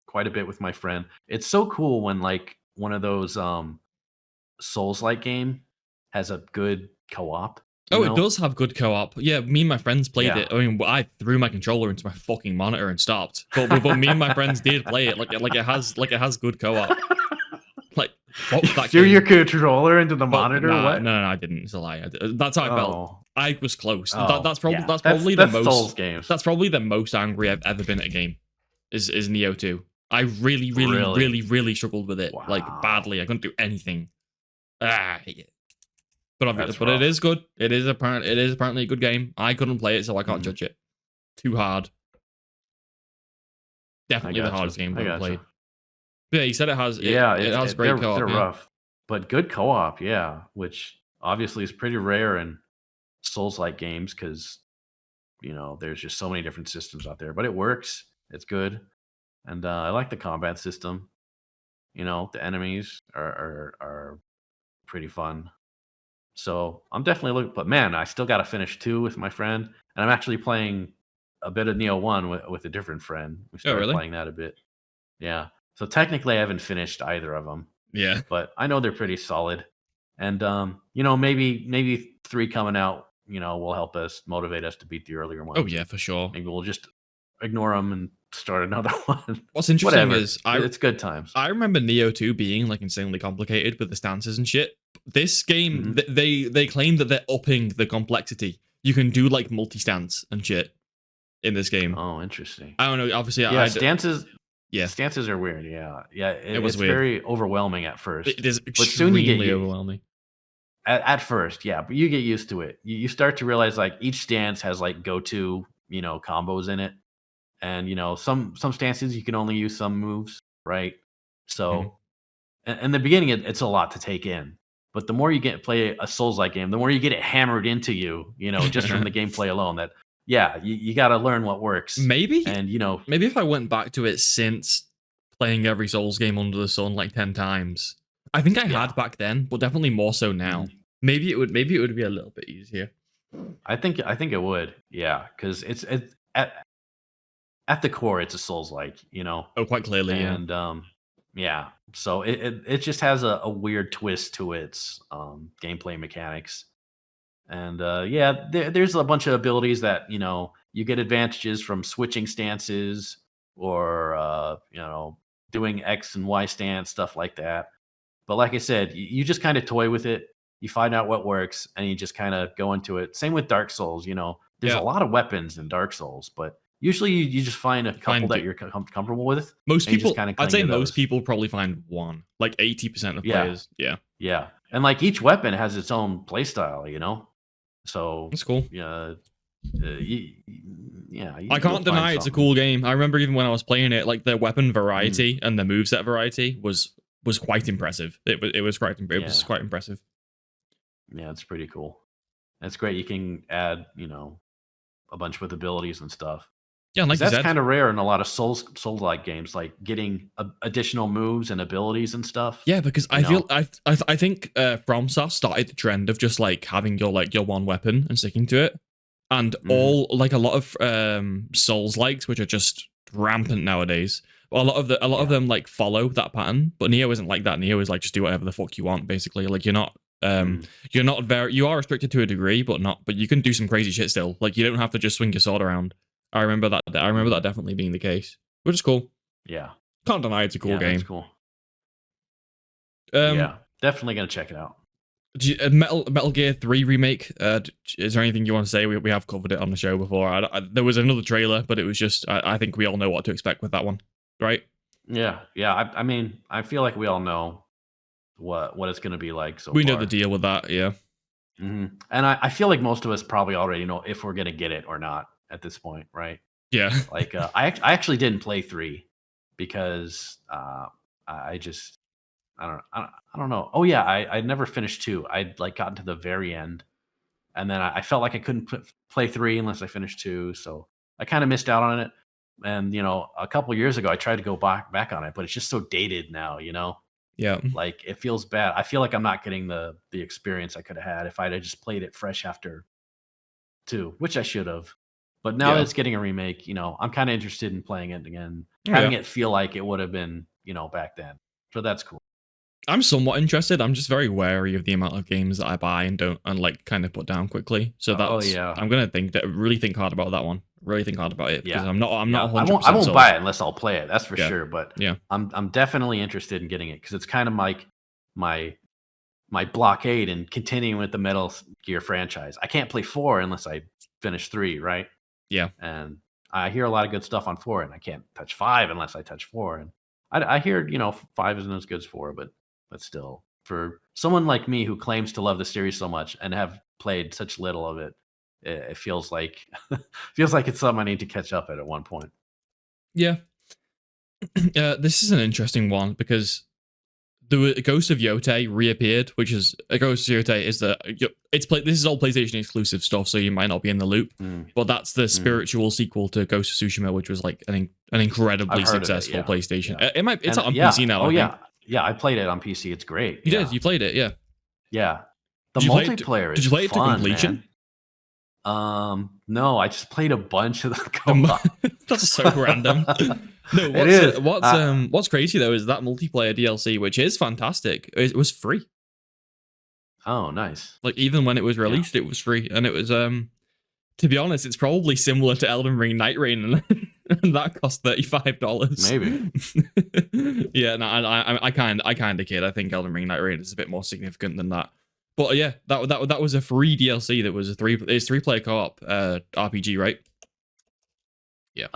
quite a bit with my friend. It's so cool when like one of those Souls-like game has a good co-op. It does have good co-op. Yeah, me and my friends played it. I mean, I threw my controller into my fucking monitor and stopped. But me and my friends did play it. Like it has good co-op. Like, what was that? Threw your controller into the monitor? What? No, I didn't. It's a lie. That's how I felt. I was close. That's probably the most Souls games. That's probably the most angry I've ever been at a game. Is Neo 2. I really struggled with it. Wow. Like badly. I couldn't do anything. I hate it. But it is good. It is apparently a good game. I couldn't play it, so I can't judge it. Too hard. Definitely the hardest game I've ever played. But yeah, you said it has. It has great co-op. They're rough, but good co-op. Yeah, which obviously is pretty rare in Souls-like games because you know there's just so many different systems out there. But it works. It's good, and I like the combat system. You know, the enemies are pretty fun. So I'm definitely looking, but man, I still got to finish 2 with my friend, and I'm actually playing a bit of Neo 1 with a different friend. We started playing that a bit. Yeah. So technically, I haven't finished either of them. Yeah. But I know they're pretty solid, and you know, maybe 3 coming out, you know, will help us motivate us to beat the earlier ones. Oh yeah, for sure. Maybe we'll just ignore them and start another one. What's interesting is it's good times. I remember Neo 2 being like insanely complicated with the stances and shit. This game, they claim that they're upping the complexity. You can do like multi-stance and shit in this game. Oh, interesting. I don't know. Obviously, stances. Yeah, stances are weird. Yeah. It was weird. Very overwhelming at first. It is extremely overwhelming. At first, yeah, but you get used to it. You start to realize like each stance has like go-to, you know, combos in it, and you know some stances you can only use some moves, right? So, in the beginning, it's a lot to take in. But the more you play a Souls-like game, the more you get it hammered into you, you know, just from the gameplay alone. That you got to learn what works. Maybe, and you know, maybe if I went back to it since playing every Souls game under the sun like 10 times, I think I had back then, but definitely more so now. Maybe it would be a little bit easier. I think it would, yeah, because it's at the core, it's a Souls-like, you know. Oh, quite clearly, and yeah. So it just has a weird twist to its gameplay mechanics, and there's a bunch of abilities that you know you get advantages from switching stances or you know doing X and Y stance stuff like that. But like I said, you just kind of toy with it. you find out what works, and you just kind of go into it. Same with Dark Souls. There's a lot of weapons in Dark Souls, but usually you just find a couple that you're comfortable with. Most people, I'd say most people probably find one. Like 80% of players. Yeah, and like each weapon has its own playstyle. So that's cool. Yeah. I can't deny it's a cool game. I remember even when I was playing it, like the weapon variety and the moveset variety was quite impressive. It was quite impressive. Yeah, it's pretty cool. That's great. You can add, a bunch with abilities and stuff. Yeah, like that's kind of rare in a lot of Souls-like games, like getting additional moves and abilities and stuff. Yeah, because I think FromSoft started the trend of just like having your one weapon and sticking to it, and all like a lot of Souls-likes, which are just rampant nowadays. A lot of them like follow that pattern, but Neo isn't like that. Neo is like just do whatever the fuck you want, basically. Like you are restricted to a degree, but you can do some crazy shit still. Like you don't have to just swing your sword around. I remember that definitely being the case, which is cool. Yeah, can't deny it's a cool game. It's cool. Yeah, definitely gonna check it out. Metal Gear 3 remake. Is there anything you want to say? We have covered it on the show before. There was another trailer, but it was just I think we all know what to expect with that one, right? Yeah. I mean, I feel like we all know what it's gonna be like. So we know the deal with that. Yeah. Mm-hmm. And I feel like most of us probably already know if we're gonna get it or not at this point, right? Yeah. Like I actually didn't play 3 because I don't know. Oh yeah, I never finished 2. I'd like gotten to the very end, and then I felt like I couldn't play 3 unless I finished 2. So I kind of missed out on it. And a couple years ago, I tried to go back on it, but it's just so dated now. Yeah. Like it feels bad. I feel like I'm not getting the experience I could have had if I'd have just played it fresh after 2, which I should have. But now that it's getting a remake, I'm kind of interested in playing it again, having it feel like it would have been, back then. So that's cool. I'm somewhat interested. I'm just very wary of the amount of games that I buy and don't like kind of put down quickly. So that's I'm gonna really think hard about that one. Really think hard about it because I'm not 100%. I won't buy it unless I'll play it. That's for sure. But yeah, I'm definitely interested in getting it because it's kind of like my blockade and continuing with the Metal Gear franchise. I can't play 4 unless I finish 3, right? Yeah. And I hear a lot of good stuff on 4, and I can't touch 5 unless I touch 4. And I hear 5 isn't as good as 4, but still, for someone like me who claims to love the series so much and have played such little of it, it feels like it's something I need to catch up at one point. Yeah. This is an interesting one because the Ghost of Yote reappeared, which is a Ghost of Yote is this is all PlayStation exclusive stuff, so you might not be in the loop. But that's the spiritual sequel to Ghost of Tsushima, which was like an incredibly successful PlayStation. Yeah. It's on PC now. Oh yeah, I played it on PC. It's great. You did. You played it. Yeah. Yeah. The multiplayer. Did you play it to completion? Man. No, I just played a bunch of the co-op. That's so random. No, it is. What's crazy though is that multiplayer DLC, which is fantastic. It was free. Oh, nice. Like even when it was released, it was free, and it was to be honest, it's probably similar to Elden Ring Night Rain, and that cost $35. Maybe. Yeah, no, I kind of kid. I think Elden Ring Night Rain is a bit more significant than that. But yeah, that was a free DLC. That was it's 3-player co-op RPG, right? Yeah.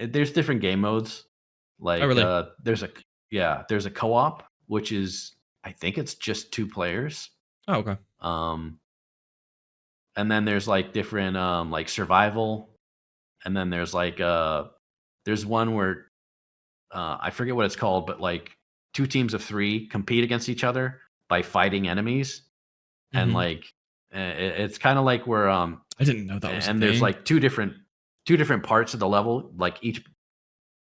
There's different game modes. Like there's a co-op, which is I think it's just 2 players. Oh, okay. And then there's like different like survival, and then there's like there's one where I forget what it's called, but like 2 teams of 3 compete against each other by fighting enemies, and like it's kind of like where I didn't know that was. And there's like two different parts of the level, like each.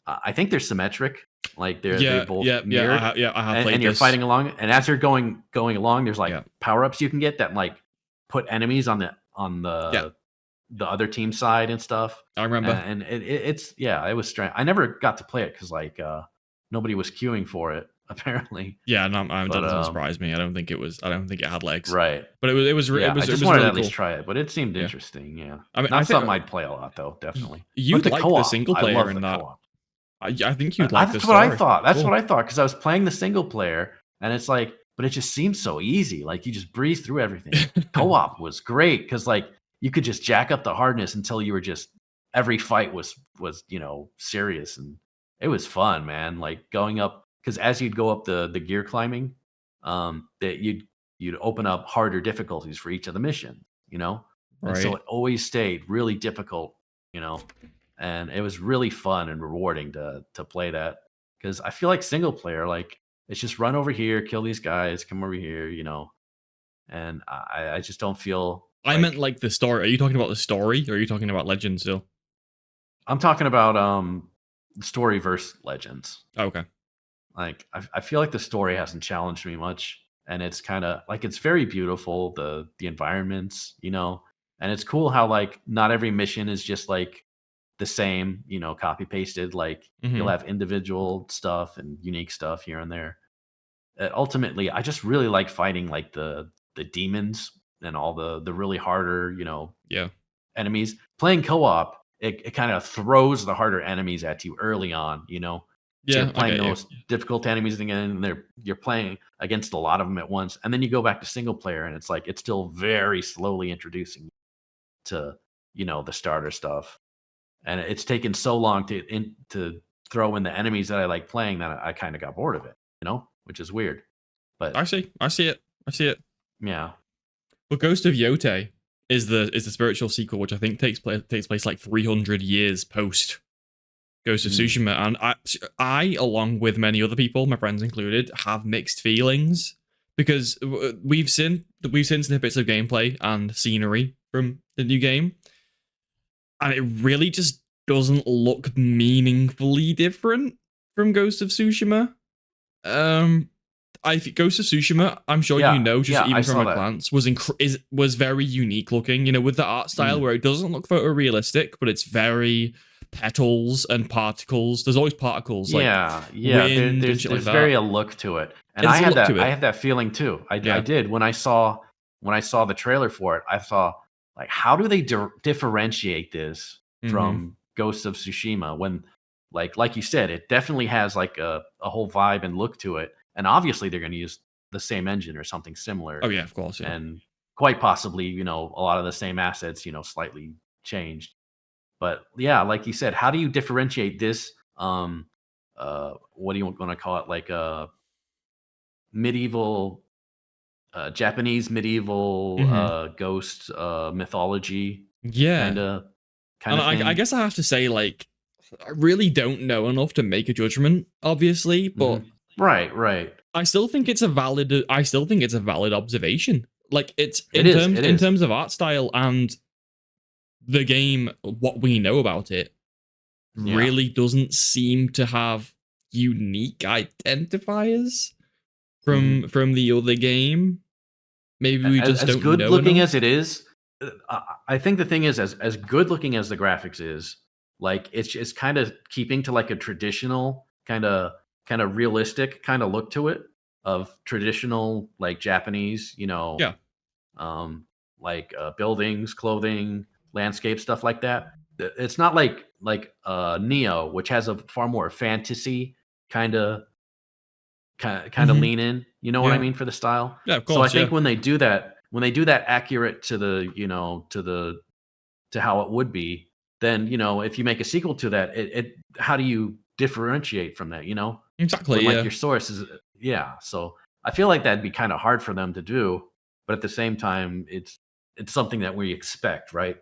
I think they're symmetric, like they're both mirrored. I have played and you're fighting along, and as you're going along, there's like power ups you can get that like put enemies on the other team side and stuff. I remember, and it was strange. I never got to play it because like nobody was queuing for it apparently. Yeah, no, that doesn't surprise me. I don't think it had legs. Right, but it was. I just wanted to at least try it, but it seemed interesting. Yeah, I mean, not something I'd play a lot though. Definitely, you like the single player in that. I think you'd like. That's what I thought. That's what I thought because I was playing the single player, and it's like but it just seemed so easy. Like you just breeze through everything. Co-op was great because like you could just jack up the hardness until you were just every fight was serious, and it was fun, man. Like going up because as you'd go up the gear climbing, that you'd open up harder difficulties for each of the missions, and so Right. it always stayed really difficult, you know, and it was really fun and rewarding to play that because I feel like single player, like it's just run over here, kill these guys, come over here, and I just don't feel I meant like like the story. Are you talking about the story, or are you talking about Legends still? I'm talking about story versus Legends. Oh, okay. Like I feel like the story hasn't challenged me much, and it's kind of like it's very beautiful, the environments, and it's cool how like not every mission is just like the same, copy pasted. Like you'll Hmm. have individual stuff and unique stuff here and there. Ultimately, I just really like fighting like the demons and all the really harder, Yeah. enemies. Playing co-op, it kind of throws the harder enemies at you early on, So you're Yeah, I playing get the you. most difficult enemies again, and you're playing against a lot of them at once. And then you go back to single player, and it's like it's still very slowly introducing you to, the starter stuff. And it's taken so long to throw in the enemies that I like playing that I kind of got bored of it, which is weird. But I see. I see it. I see it. yeah. But Ghost of Yote is the spiritual sequel, which I think takes place like 300 years post Ghost of Mm, Tsushima, and I along with many other people, my friends included, have mixed feelings because we've seen snippets of gameplay and scenery from the new game, and it really just doesn't look meaningfully different from Ghost of Tsushima. Um, I think Ghost of Tsushima, I'm sure you yeah, know, just yeah, I even from saw a that. glance, was very unique looking. With the art style Mm. where it doesn't look photorealistic, but it's very petals and particles. There's always particles like Yeah, yeah. wind and shit like There's that. very a look to it, and There's a look to I it. had that feeling too. I Yeah. did when I saw the trailer for it. I thought like, how do they differentiate this Mm-hmm. from Ghosts of Tsushima? When like you said, it definitely has like a whole vibe and look to it, and obviously they're going to use the same engine or something Oh similar, yeah, of course, yeah. and quite possibly a lot of the same assets, slightly changed. But yeah, like you said, how do you differentiate this? What do you want to call it? Like medieval, Japanese medieval Mm-hmm. ghost mythology kind Yeah, of kind and of I thing. guess I have to say, like, I really don't know enough to make a judgment, obviously, Hmm. but Right, right. I still think it's a valid observation. Like, it's It in is. terms It in is. terms of art style and the game, what we know about it Yeah. really doesn't seem to have unique identifiers Hmm. from the other game. Maybe we just As don't good know looking as enough. it is, I think the thing is, as good looking as the graphics is, like it's just kind of keeping to like a traditional kind of realistic kind of look to it of traditional like Japanese, Yeah. um, like buildings, clothing, landscape, stuff like that. It's not like Neo, which has a far more fantasy kind of kind of Hmm. lean in, you know what I Yeah. mean, for the style. Yeah, of So I course, think yeah. when they do that accurate to the, to how it would be, then, if you make a sequel to that, it how do you differentiate from that, Exactly, when like yeah. your source is yeah. So I feel like that'd be kind of hard for them to do, but at the same time, it's something that we expect, right?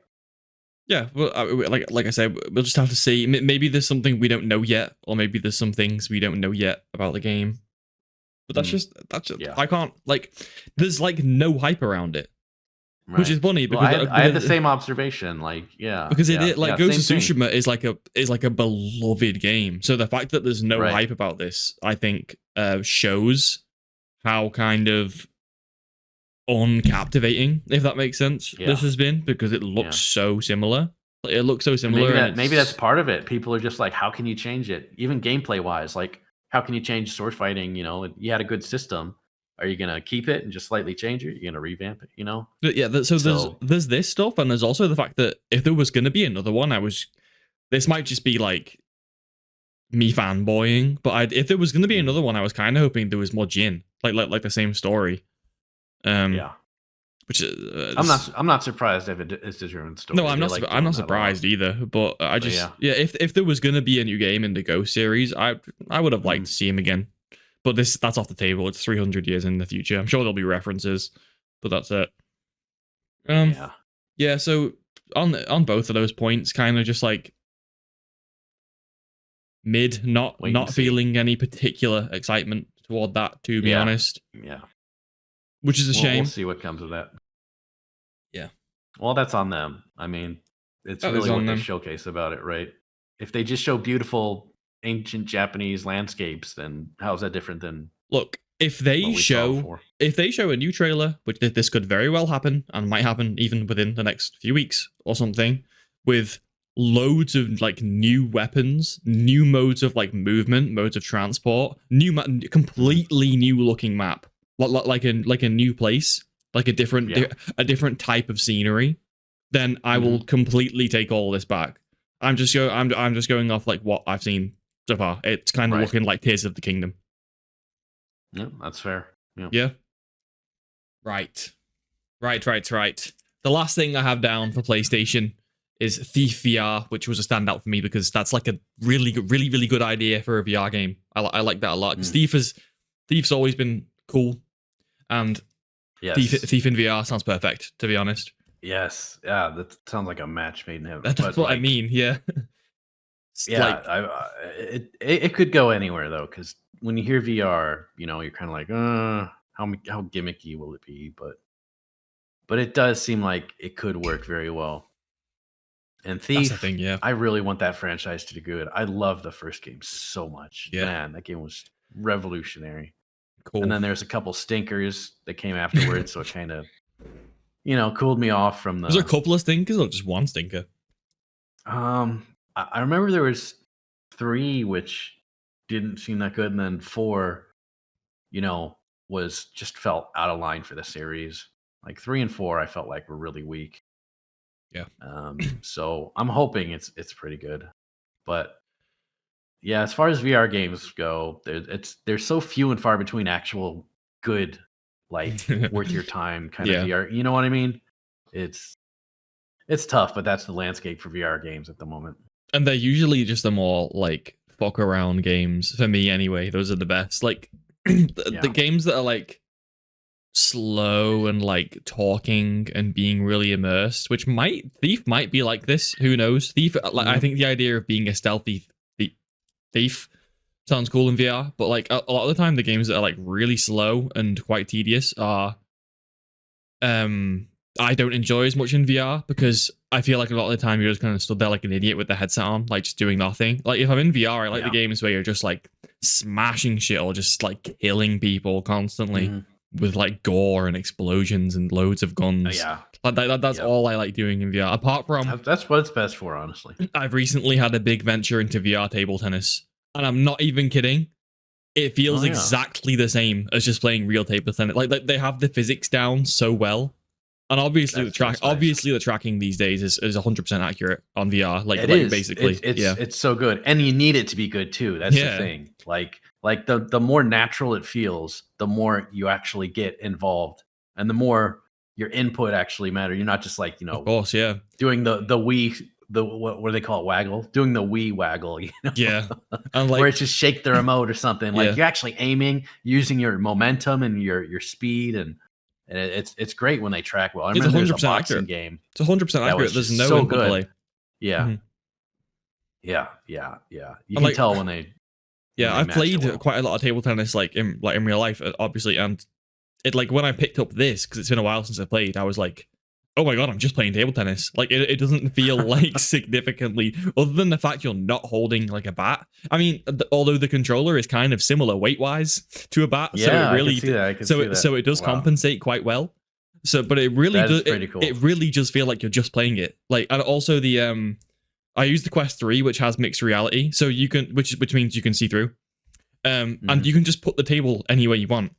Yeah, well, like I said, we'll just have to see. Maybe there's something we don't know yet, or maybe there's some things we don't know yet about the game. But Mm, that's just yeah, I can't like. There's like no hype around it, which right. is funny Well, because I had the same observation. Like, yeah, because yeah, like yeah, Ghost same of thing. Tsushima is like a beloved game. So the fact that there's no Right. hype about this, I think, shows how kind of uncaptivating, if that makes sense, this Yeah, has been because it looks yeah. so similar. Like, it looks so And similar, and maybe that's it's part of it. People are just like, how can you change it? Even gameplay wise, like how can you change sword fighting? You had a good system. Are you gonna keep it and just slightly change it? You're gonna revamp it? but yeah. So So there's this stuff, and there's also the fact that if there was going to be another one, this might just be like me fanboying, but if there was going to be mm, another one, I was kind of hoping there was more Jin. like the same story. Yeah. Which I'm not surprised if it's a different story. No, I'm not surprised either. But if there was gonna be a new game in the Ghost series, I would have liked to see him again. But that's off the table. It's 300 years in the future. I'm sure there'll be references, but that's it. Yeah. So on both of those points, kind of just like mid, not feeling any particular excitement toward that, to be honest. Yeah. Which is a shame. We'll see what comes of that. Yeah. Well, that's on them. I mean, it's really what they showcase about it, right? If they just show beautiful ancient Japanese landscapes, then how's that different than look, if they show a new trailer, which this could very well happen and might happen even within the next few weeks or something, with loads of like new weapons, new modes of like movement, modes of transport, completely new looking map, like a new place, like a different type of scenery, then I will completely take all this back. I'm just going off like what I've seen so far. It's kind of looking like Tears of the Kingdom. Yeah, that's fair. Yeah. Right. The last thing I have down for PlayStation is Thief VR, which was a standout for me because that's like a really good idea for a VR game. I like that a lot. Because Thief's always been cool, and Thief in VR sounds perfect, to be honest. Yes, yeah, that sounds like a match made in heaven. That's what I mean. Yeah. It could go anywhere though, because when you hear VR, you're kind of like, how gimmicky will it be? But it does seem like it could work very well. And Thief, that's the thing, yeah. I really want that franchise to do good. I love the first game so much. Yeah. Man, that game was revolutionary. Cool. And then there's a couple stinkers that came afterwards, so it kind of, cooled me off from the. Was there a couple of stinkers or just one stinker? I remember there was 3 which didn't seem that good, and then 4, was just felt out of line for the series. Like 3 and 4, I felt like were really weak. Yeah. So I'm hoping it's pretty good, but yeah, as far as VR games go, there's so few and far between actual good, like worth your time kind of VR. You know what I mean? It's tough, but that's the landscape for VR games at the moment. And they're usually just the more like fuck around games for me anyway. Those are the best. Like the games that are like slow and like talking and being really immersed, which Thief might be like this. Who knows? Thief, I think the idea of being a stealthy thief sounds cool in VR, but like a lot of the time, the games that are like really slow and quite tedious are, I don't enjoy as much in VR because I feel like a lot of the time you're just kind of stood there like an idiot with the headset on, like just doing nothing. Like if I'm in VR, I like the games where you're just like smashing shit or just like killing people constantly. With like gore and explosions and loads of guns. That's all I like doing in VR. Apart from that's what it's best for, honestly. I've recently had a big venture into VR table tennis, and I'm not even kidding. It feels exactly the same as just playing real table tennis. Like they have the physics down so well, and obviously the tracking these days is 100% accurate on VR. Like basically, it's so good, and you need it to be good too. That's the thing. Like the more natural it feels, the more you actually get involved, and the more your input actually matter. You're not just like of course, doing the Wii, what do they call it, waggle, doing the Wii waggle, and like, where it's just shake the remote or something. Like you're actually aiming, using your momentum and your speed, and it's great when they track well. I remember there's a boxing accurate game. It's 100% accurate. There's no input delay. Yeah. You can tell when they. Yeah, I've played quite a lot of table tennis, like in real life, obviously, and it like when I picked up this because it's been a while since I played, I was like, oh my god, I'm just playing table tennis. Like it doesn't feel like significantly, other than the fact you're not holding like a bat. I mean, although the controller is kind of similar weight wise to a bat, so it really so it does compensate quite well. So, but it really does. It really just feel like you're just playing it. Like, and also the I use the Quest 3, which has mixed reality, so you can, which means you can see through, and you can just put the table anywhere you want.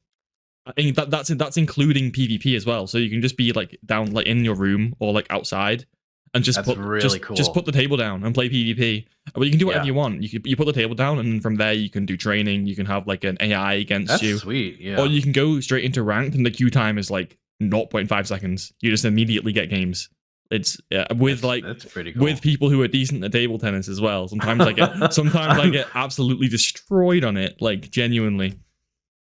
I think that's including PvP as well, so you can just be like down like in your room or like outside, and just That's really cool. Just put the table down and play PvP. Well, you can do whatever you want. You put the table down, and from there you can do training. You can have like an AI against you. That's sweet. Yeah. Or you can go straight into ranked, and the queue time is like 0.5 seconds. You just immediately get games. It's that's pretty cool. With people who are decent at table tennis as well. Sometimes I get absolutely destroyed on it. Like genuinely,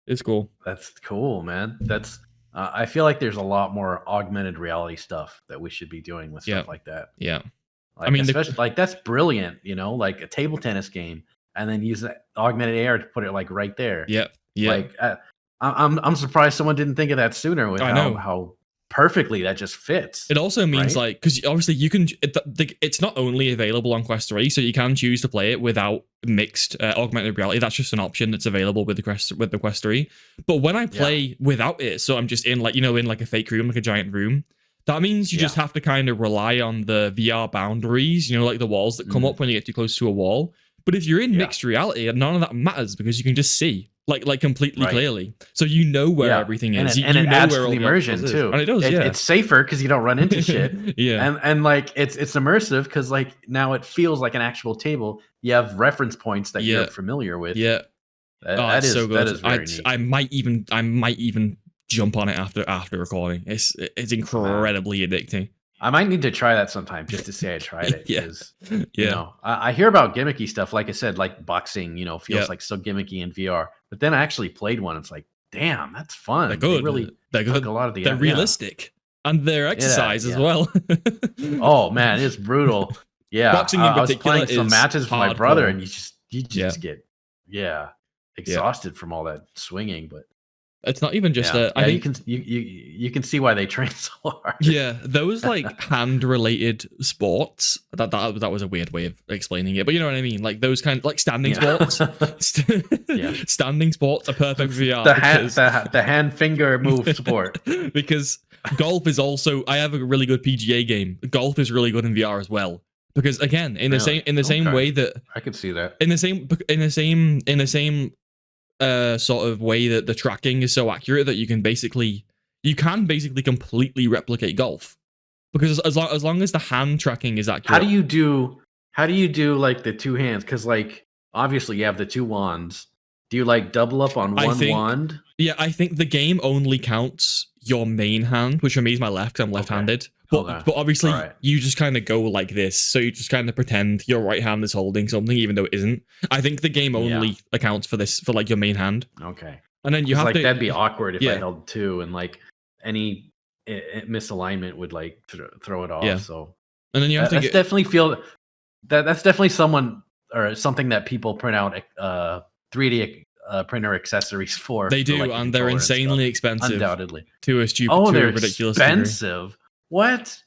it's cool. That's cool, man. That's I feel like there's a lot more augmented reality stuff that we should be doing with stuff like that. Yeah. Like, I mean, especially like that's brilliant. You know, like a table tennis game, and then use augmented AR to put it like right there. Yeah. Yeah. Like I'm surprised someone didn't think of that sooner. With how perfectly that just fits. It also means like, because obviously you can, it's not only available on Quest 3, so you can choose to play it without mixed augmented reality. That's just an option that's available with the Quest 3. But when I play without it, so I'm just in like, in like a fake room, like a giant room, that means you just have to kind of rely on the VR boundaries, like the walls that come up when you get too close to a wall. But if you're in mixed reality, none of that matters because you can just see. Like completely clearly, so you know where everything is, and it adds to the immersion too. And it does, it's safer because you don't run into shit. and like it's immersive because like now it feels like an actual table. You have reference points that you're familiar with. Yeah, that is so good. That is very neat. I might even jump on it after recording. It's incredibly addicting. I might need to try that sometime just to say I tried it. Because, I hear about gimmicky stuff. Like I said, like boxing, feels like so gimmicky in VR. But then I actually played one. It's like, damn, that's fun. They're good. They're good. A lot of they're realistic. And they're exercise as well. Oh, man, it's brutal. Yeah. Boxing in particular, I was playing some matches with my brother, and you just get exhausted from all that swinging. But it's not even just I think you can see why they train so hard. Yeah, those like hand related sports. That was a weird way of explaining it, but you know what I mean. Like those kind, like standing sports. Standing sports are perfect for VR. The hand finger move sport. Because golf is also. I have a really good PGA game. Golf is really good in VR as well. Because again, in the same way that I could see that in the same sort of way that the tracking is so accurate that you can basically completely replicate golf, because as long as the hand tracking is accurate. How do you do like the two hands? Because like obviously you have the two wands. Do you like double up on one wand? Yeah, I think the game only counts your main hand, which for me is my left. I'm left-handed. But obviously you just kind of go like this, so you just kind of pretend your right hand is holding something even though it isn't. I think the game only accounts for this, for like your main hand. Okay. And then you have to, that'd be awkward if I held two and like any misalignment would like throw it off. Yeah. So and then you have to definitely feel that's definitely someone or something that people print out 3D printer accessories for. They do, like, and they're insanely expensive. Undoubtedly. To a stupid, they're ridiculous expensive. Degree. What?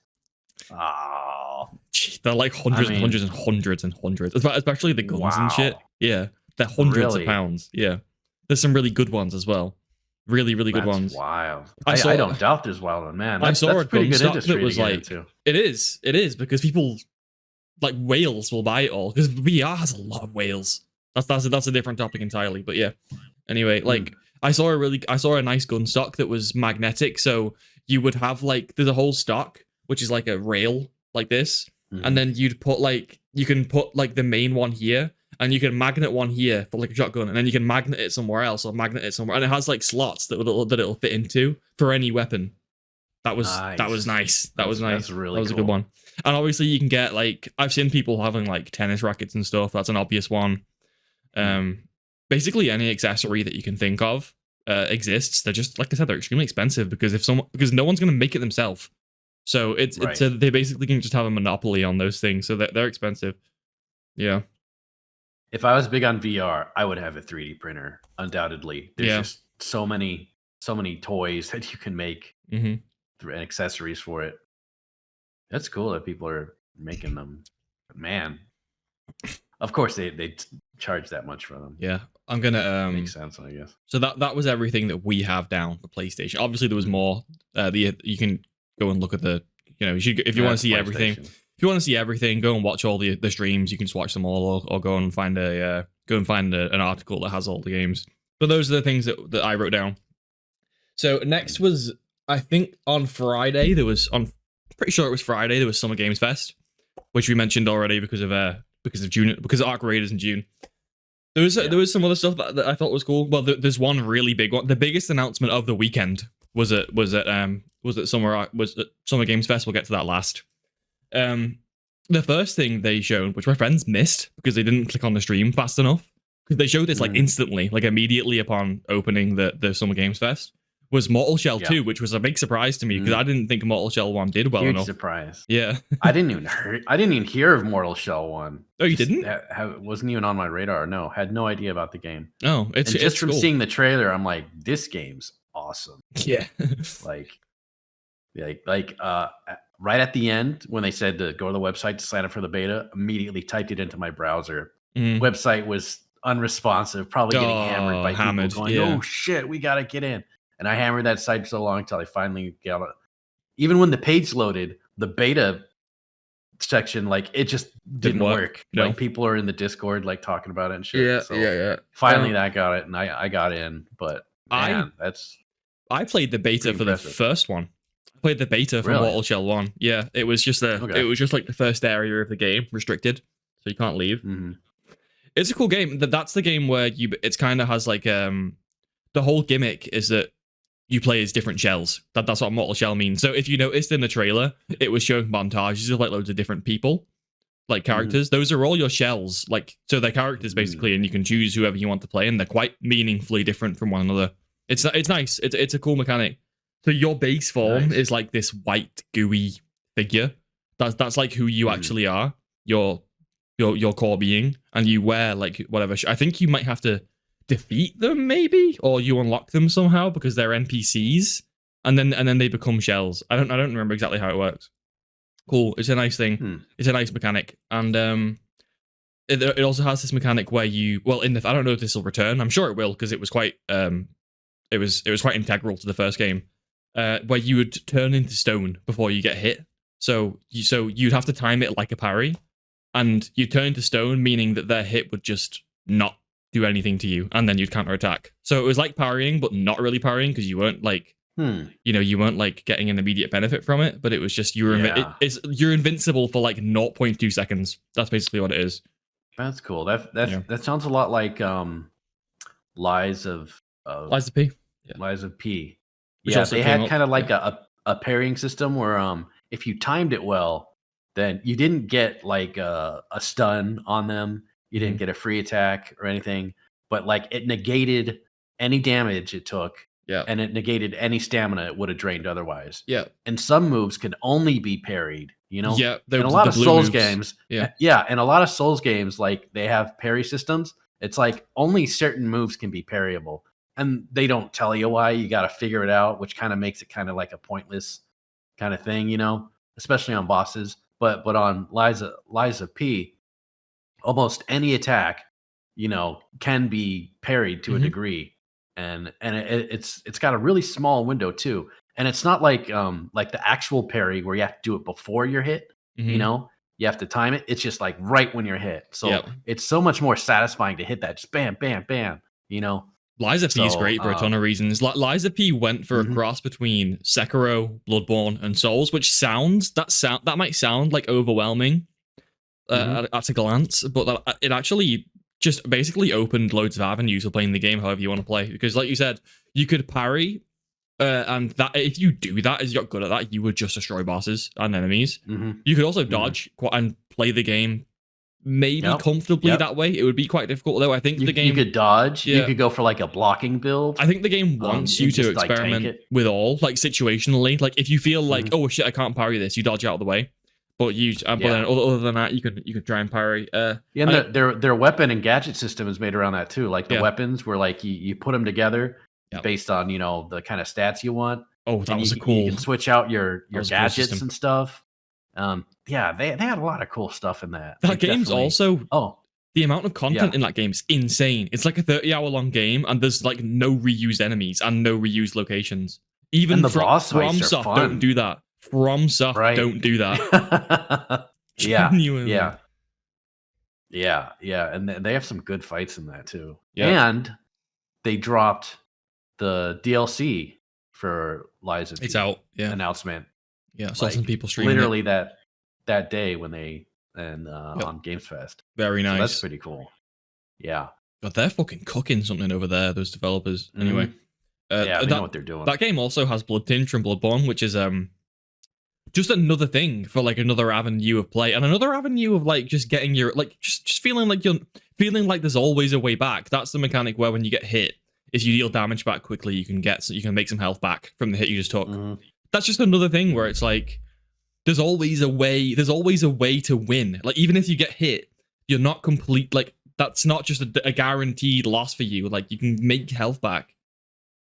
Oh, they're like hundreds and hundreds and hundreds and hundreds, especially the guns and shit. Yeah, they're hundreds of pounds. Yeah, there's some really good ones as well. Really, really good ones. Wild. I don't doubt there's wild one, man. I saw a gun stock that was like, it is because people like whales will buy it all because VR has a lot of whales. That's a different topic entirely. But yeah, anyway, like I saw a nice gun stock that was magnetic, so you would have like there's a whole stock which is like a rail like this, and then you can put like the main one here, and you can magnet one here for like a shotgun, and then you can magnet it somewhere else or magnet it somewhere, and it has like slots that it'll fit into for any weapon. That was nice. That was nice. That's really that was a good one. And obviously you can get like I've seen people having like tennis rackets and stuff. That's an obvious one. Basically any accessory that you can think of exists. They're just, like I said, they're extremely expensive because no one's going to make it themselves. So they basically can just have a monopoly on those things. So they're expensive. Yeah. If I was big on VR, I would have a 3D printer. Undoubtedly, there's just so many toys that you can make and accessories for it. That's cool that people are making them. But man, of course they charge that much for them. Yeah, I'm gonna makes sense, I guess. So that was everything that we have down for PlayStation. Obviously, there was more. You can go and look at the. You should if you want to see everything. If you want to see everything, go and watch all the streams. You can just watch them all, or go and find an article that has all the games. But those are the things that I wrote down. So next was, I think on Friday there was pretty sure it was Friday. There was Summer Games Fest, which we mentioned already because of June, because of Arc Raiders in June. There was some other stuff that I thought was cool. Well, there's one really big one. The biggest announcement of the weekend was at Summer Games Fest. We'll get to that last. The first thing they showed, which my friends missed because they didn't click on the stream fast enough, because they showed this like instantly, like immediately upon opening the Summer Games Fest, was Mortal Shell 2, which was a big surprise to me because I didn't think Mortal Shell 1 did well enough. Huge surprise. Yeah. I didn't even hear of Mortal Shell 1. Oh, you didn't? Wasn't even on my radar. No, had no idea about the game. Oh, it's just from cool. seeing the trailer, I'm like, this game's awesome. Yeah. like right at the end when they said to go to the website to sign up for the beta, immediately typed it into my browser. Website was unresponsive, probably getting hammered by people going, oh shit, we gotta get in. And I hammered that site so long until I finally got it. Even when the page loaded, the beta section, like it just didn't work. No. Like people are in the Discord like talking about it and shit. Yeah. Finally I got it and I got in. But man, I played the beta for the first one. I played the beta for Mortal Shell 1. Yeah, it was just it was just like the first area of the game, restricted, so you can't leave. Mm-hmm. It's a cool game. That's the game where it's kind of has like the whole gimmick is that you play as different shells. That's what Mortal Shell means. So if you noticed in the trailer, it was showing montages of like loads of different people, like characters. Those are all your shells. Like, so they're characters basically, and you can choose whoever you want to play, and they're quite meaningfully different from one another. It's nice. It's a cool mechanic. So your base form is like this white gooey figure. That's like who you actually are. Your core being, and you wear like whatever. I think you might have to defeat them maybe, or you unlock them somehow because they're NPCs, and then they become shells. I don't remember exactly how it works. Cool. It's a nice thing. It's a nice mechanic, and it also has this mechanic where I don't know if this will return. I'm sure it will because it was quite it was quite integral to the first game, where you would turn into stone before you get hit. So you'd have to time it like a parry, and you turn into stone, meaning that their hit would just not do anything to you, and then you'd counterattack. So it was like parrying, but not really parrying because you weren't like, you weren't like getting an immediate benefit from it. But it was just you're invincible for like 0.2 seconds. That's basically what it is. That's cool. That sounds a lot like Lies of P. Yeah. Lies of P. Yeah, they had kind of like a parrying system where if you timed it well, then you didn't get like a stun on them. You didn't get a free attack or anything, but like it negated any damage it took. Yeah. And it negated any stamina it would have drained otherwise. Yeah. And some moves can only be parried, you know? Yeah. In a lot of Souls games. Yeah. Yeah. In a lot of Souls games, like they have parry systems. It's like only certain moves can be parryable. And they don't tell you why. You got to figure it out, which kind of makes it kind of like a pointless kind of thing, you know? Especially on bosses. But on Lies of P, almost any attack, you know, can be parried to a degree, and it's got a really small window too. And it's not like the actual parry where you have to do it before you're hit. You know, you have to time it. It's just like right when you're hit. So it's so much more satisfying to hit that. Just bam, bam, bam. You know, Lies of P is great for a ton of reasons. Lies of P went for a cross between Sekiro, Bloodborne, and Souls, which that might sound like overwhelming at a glance, but it actually just basically opened loads of avenues for playing the game however you want to play. Because, like you said, you could parry, and that if you do that, as you got good at that, you would just destroy bosses and enemies. You could also dodge and play the game maybe comfortably that way. It would be quite difficult, though. I think the game... You could dodge. You could go for like a blocking build. I think the game wants you to experiment with all, like situationally. Like if you feel like, oh shit, I can't parry this, you dodge out of the way. But then other than that, you could try and parry. And their weapon and gadget system is made around that too. Like the weapons were like you put them together based on the kind of stats you want. Oh, that was cool. You can switch out your gadgets and stuff. They had a lot of cool stuff in that. That game's also the amount of content in that game is insane. It's like a 30-hour long game, and there's like no reused enemies and no reused locations. Even the boss fights are fun. Don't do that. FromSoft don't do that. Genuinely. Yeah. And they have some good fights in that too. Yeah. And they dropped the DLC for Lies of P. It's out. Yeah. Announcement. Yeah, I saw like some people streaming literally that day when they on Games Fest. Very nice. So that's pretty cool. Yeah. But they're fucking cooking something over there, those developers. Anyway. Yeah, they know what they're doing. That game also has Blood Tinge from Bloodborne, which is just another thing for like another avenue of play and another avenue of like just getting your like just feeling like you're feeling like there's always a way back. That's the mechanic where when you get hit, if you deal damage back quickly, you can make some health back from the hit you just took. That's just another thing where it's like there's always a way to win. Like even if you get hit, you're not complete. Like that's not just a guaranteed loss for you. Like you can make health back.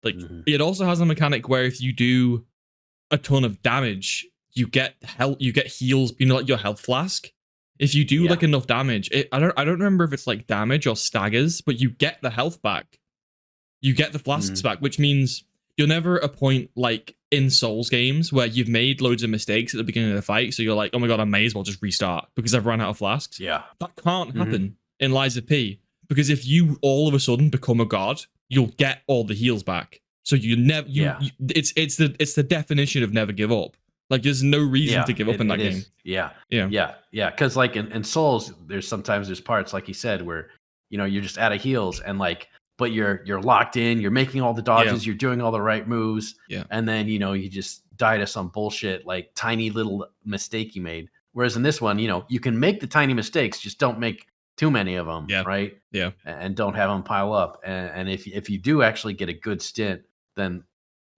Like it also has a mechanic where if you do a ton of damage, you get heals, like your health flask. If you do like enough damage, I don't remember if it's like damage or staggers, but you get the health back. You get the flasks back, which means you're never at a point like in Souls games where you've made loads of mistakes at the beginning of the fight, so you're like, oh my god, I may as well just restart because I've run out of flasks. Yeah. That can't happen in Lies of P, because if you all of a sudden become a god, you'll get all the heals back. So you never it's the definition of never give up. Like there's no reason to give up in that game. Yeah. Because like in Souls, there's parts like you said where you're just out of heals and like, but you're locked in, you're making all the dodges, you're doing all the right moves, and then you just die to some bullshit like tiny little mistake you made. Whereas in this one, you can make the tiny mistakes, just don't make too many of them, right? Yeah, and don't have them pile up. And if you do actually get a good stint, then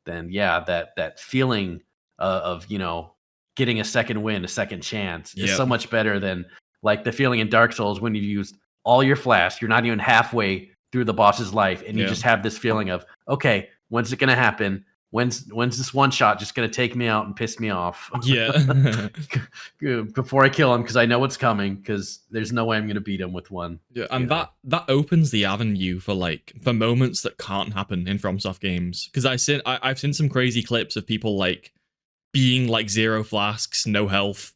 that feeling of getting a second win, a second chance is so much better than like the feeling in Dark Souls when you used all your flash. You're not even halfway through the boss's life, and you just have this feeling of, okay, when's it gonna happen? When's this one shot just gonna take me out and piss me off? Yeah. Before I kill him, because I know it's coming, because there's no way I'm gonna beat him with one. Yeah, and that opens the avenue for moments that can't happen in FromSoft games. Because I've seen some crazy clips of people like being like 0 flasks, no health.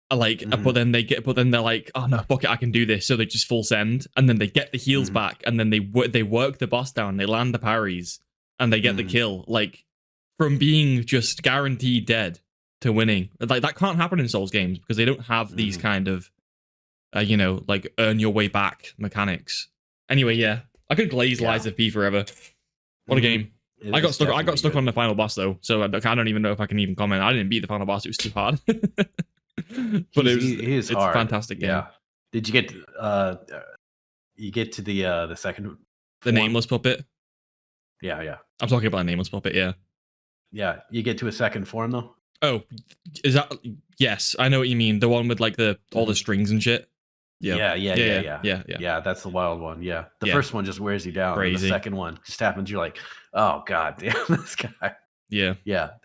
But then they're like, oh no, fuck it, I can do this. So they just full send, and then they get the heals back, and then they work the boss down, they land the parries, and they get the kill. Like from being just guaranteed dead to winning. Like that can't happen in Souls games because they don't have these kind of, like earn your way back mechanics. Anyway, yeah, I could glaze Lies of P forever. What a game! I got stuck on the final boss though, so I don't even know if I can even comment. I didn't beat the final boss; it was too hard. But it's hard. A fantastic game. Yeah. Did you get to the second? The nameless puppet. Yeah. I'm talking about a nameless puppet. Yeah. Yeah, you get to a second form though. Oh, is that? Yes, I know what you mean. The one with like all the strings and shit. Yeah. Yeah, that's the wild one. Yeah, the first one just wears you down. Crazy. And the second one just happens. You're like, oh god damn, this guy. Yeah.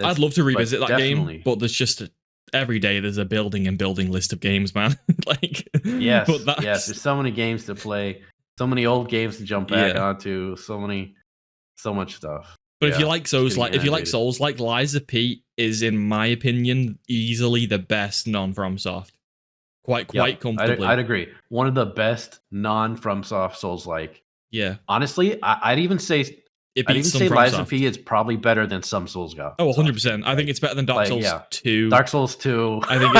I'd love to revisit that game, but there's just every day there's a building list of games, man. Yes. There's so many games to play, so many old games to jump back onto, so much stuff. But if you like Souls, Lies of P is, in my opinion, easily the best non-FromSoft. Quite comfortably. I'd agree. One of the best non-FromSoft Souls-like. Yeah. Honestly, I'd even say Lies of P is probably better than some Souls got. Oh, 100%. I think it's better than Dark Souls 2. Dark Souls 2. I think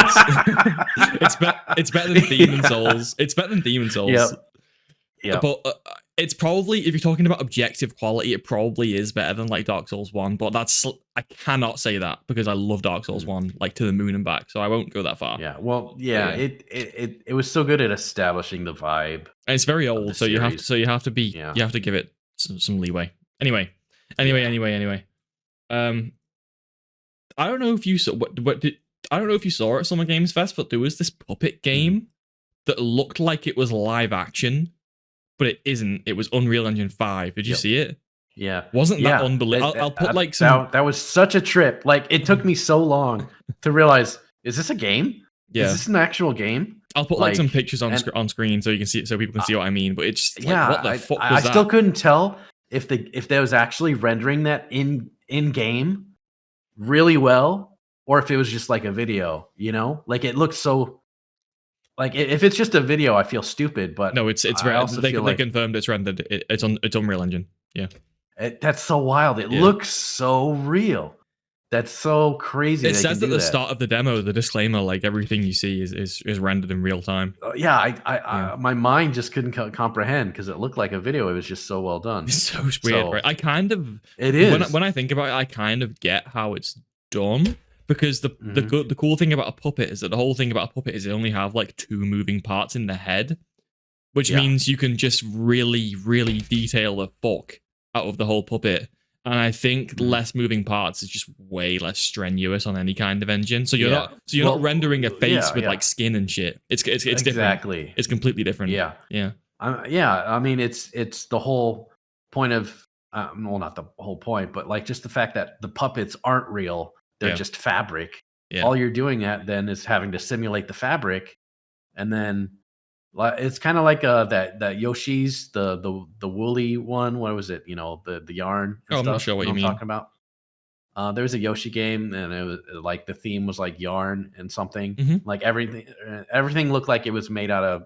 it's better than Demon Souls. It's better than Demon Souls. Yeah. But it's probably, if you're talking about objective quality, it probably is better than like Dark Souls 1. But I cannot say that because I love Dark Souls 1 like to the moon and back. So I won't go that far. Yeah. Well, it was so good at establishing the vibe. And it's very old, so you have to give it some leeway. Anyway. I don't know if you saw I don't know if you saw it at Summer Games Fest, but there was this puppet game that looked like it was live action, but it isn't. It was Unreal Engine 5. Did you see it? Yeah. Wasn't that unbelievable? I'll put like some. That was such a trip. Like it took me so long to realize, is this a game? Yeah. Is this an actual game? I'll put like some pictures on screen so you can see it, so people can see what I mean. But it's like, what the fuck was that? I still couldn't tell if there was actually rendering that in game really well, or if it was just like a video. Like it looks so. Like if it's just a video, I feel stupid. But no, it's they confirmed it's rendered. It's Unreal Engine. Yeah, that's so wild. It looks so real That's so crazy. It says at the start of the demo, the disclaimer, like everything you see is rendered in real time. Yeah, I my mind just couldn't comprehend because it looked like a video. It was just so well done. It's so weird, right? I kind of it is when I think about it, I kind of get how it's done because the cool thing about a puppet is that the whole thing about a puppet is they only have like 2 moving parts in the head, which means you can just really, really detail the fuck out of the whole puppet. And I think less moving parts is just way less strenuous on any kind of engine. So you're not rendering a face with like skin and shit. It's exactly different. It's completely different. Yeah. I mean, it's the whole point of well, not the whole point, but like just the fact that the puppets aren't real. They're just fabric. All you're doing then is having to simulate the fabric, and then it's kind of like that Yoshi's the woolly one. What was it? You know, the yarn. And I'm stuff, not sure what you I'm mean. talking about. There was a Yoshi game, and it was like the theme was like yarn and something. Like everything looked like it was made out of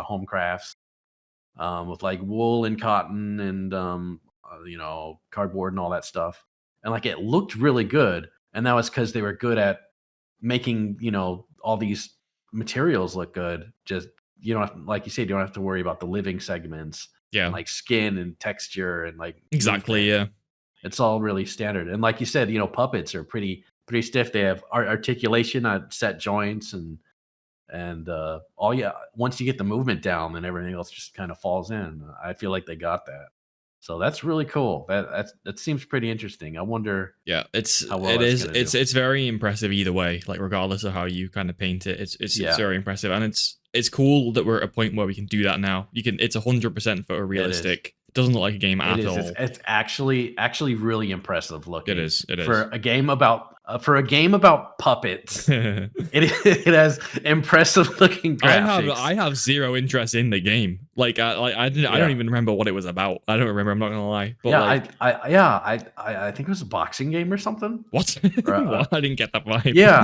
home crafts, with like wool and cotton and cardboard and all that stuff. And like it looked really good, and that was because they were good at making all these materials look good. Just like you said, you don't have to worry about the living segments, and like skin and texture and like exactly movement. It's all really standard. And like you said, puppets are pretty stiff. They have articulation on set joints and once you get the movement down, then everything else just kind of falls in. I feel like they got that. So that's really cool. That seems pretty interesting. I wonder. Yeah, it's very impressive either way. Like regardless of how you kind of paint it, it's very impressive, and it's cool that we're at a point where we can do that now. It's 100% photorealistic. It doesn't look like a game at all. It's actually really impressive looking. It is for a game about puppets. it has impressive looking graphics. I have zero interest in the game. Like I don't even remember what it was about. I don't remember. I'm not gonna lie. But I think it was a boxing game or something. What? What? I didn't get that vibe. Yeah,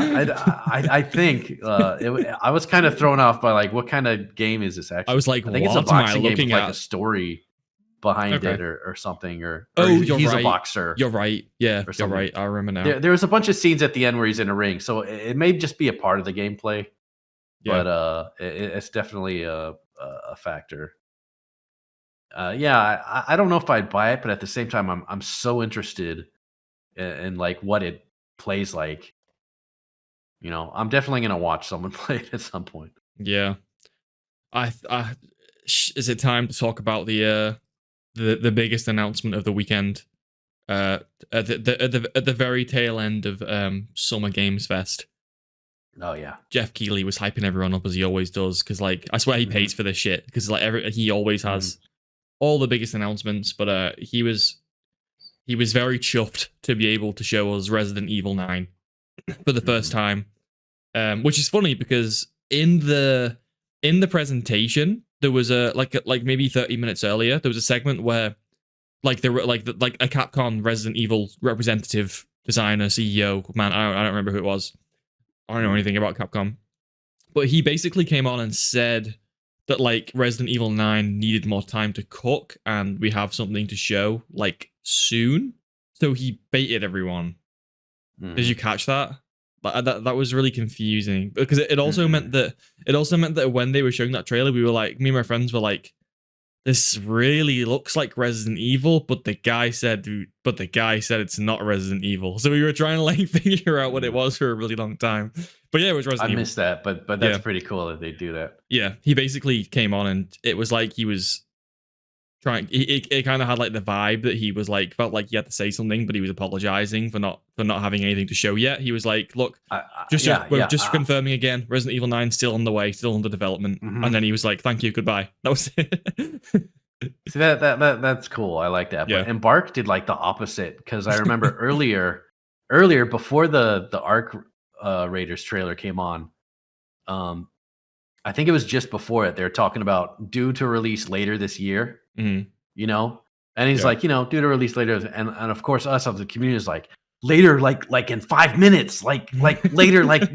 I think I was kind of thrown off by like what kind of game is this actually? I was like, I think what it's a boxing am I looking game with, at? like a story behind it or something or you're he's right. a boxer. You're right. Yeah, you're right. I remember now. There was a bunch of scenes at the end where he's in a ring, so it may just be a part of the gameplay, but it's definitely a factor. I don't know if I'd buy it, but at the same time, I'm so interested in like what it plays like. I'm definitely gonna watch someone play it at some point. Yeah, is it time to talk about the biggest announcement of the weekend? At the very tail end of Summer Games Fest. Oh yeah, Jeff Keighley was hyping everyone up as he always does, because like I swear he pays for this shit, because like he always has all the biggest announcements. But he was very chuffed to be able to show us Resident Evil 9 for the first time, which is funny because in the presentation there was like maybe 30 minutes earlier there was a segment where like there were like a Capcom Resident Evil representative, designer, CEO, man, I don't remember who it was. I don't know anything about Capcom, but he basically came on and said that like Resident Evil 9 needed more time to cook and we have something to show like soon. So he baited everyone. Did you catch that? That was really confusing because it also meant that when they were showing that trailer, we were like, me and my friends were like, this really looks like Resident Evil, but the guy said it's not Resident Evil. So we were trying to like figure out what it was for a really long time. But yeah, it was Resident Evil. I missed that, but that's pretty cool that they do that. Yeah, he basically came on and it was like he was trying. It kind of had like the vibe that he was like felt like he had to say something, but he was apologizing for not having anything to show yet. He was like, "Look, just confirming again, Resident Evil 9 still on the way, still under development." And then he was like, "Thank you, goodbye." That was it. See that's cool. I like that. But Embark did like the opposite because I remember earlier before the Arc Raiders trailer came on, I think it was just before it. They were talking about due to release later this year. And he's like, due to release later, and of course us of the community is like later, like in 5 minutes, like later, like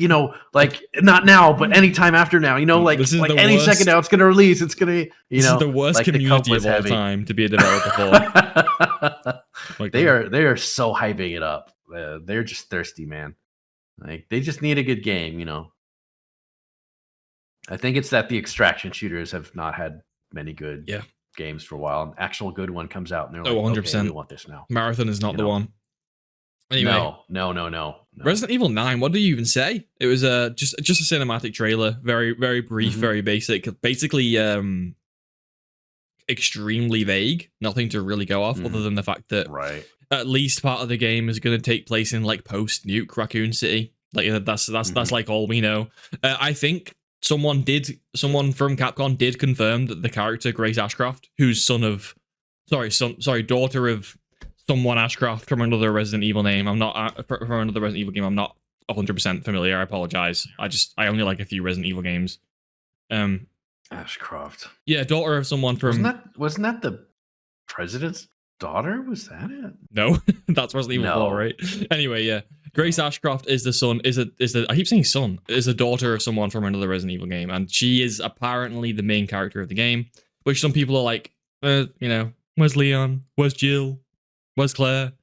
not now, but anytime after now, like any second now it's gonna release. It's gonna, this is the worst community of all time to be a developer for. Like they are so hyping it up. they're just thirsty, man. Like they just need a good game, I think it's that the extraction shooters have not had many good Yeah. games for a while. An actual good one comes out, and they're Oh, like, 100%. okay, we want this now. Marathon is not the one. Anyway, no. Resident Evil 9. What do you even say? It was just a cinematic trailer, very very brief, very basic. Basically, extremely vague. Nothing to really go off, other than the fact that at least part of the game is going to take place in like post Nuke Raccoon City. Like that's like all we know. I think someone from Capcom did confirm that the character Grace Ashcroft, who's daughter of someone Ashcroft from another Resident Evil name. I'm not from another Resident Evil game. I'm not 100% familiar. I apologize. I only like a few Resident Evil games. Ashcroft. Yeah, daughter of someone from. Wasn't that the president's daughter? Was that it? No, that's Resident Evil 4, right? Anyway, yeah. Grace Ashcroft is the son. I keep saying son. Is the daughter of someone from another Resident Evil game, and she is apparently the main character of the game. Which some people are like, where's Leon? Where's Jill? Where's Claire?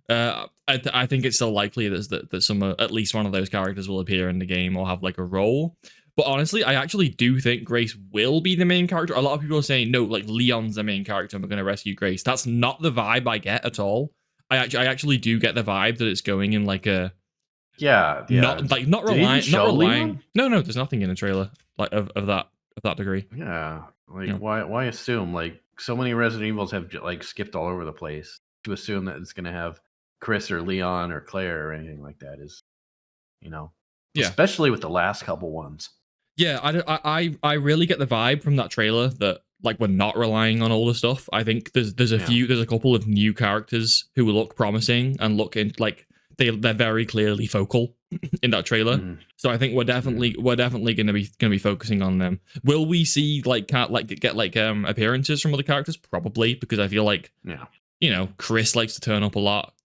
I think it's still likely that some at least one of those characters will appear in the game or have like a role. But honestly, I actually do think Grace will be the main character. A lot of people are saying no, like Leon's the main character and we're going to rescue Grace. That's not the vibe I get at all. I actually do get the vibe that it's going in like a not relying. No, there's nothing in the trailer like of that degree. Yeah, like why assume like so many Resident Evils have like skipped all over the place to assume that it's going to have Chris or Leon or Claire or anything like that is, especially with the last couple ones. Yeah, I really get the vibe from that trailer that like we're not relying on older stuff. I think there's a couple of new characters who will look promising and look in like they're very clearly focal in that trailer. So I think we're definitely gonna be focusing on them. Will we see get appearances from other characters? Probably, because I feel like Chris likes to turn up a lot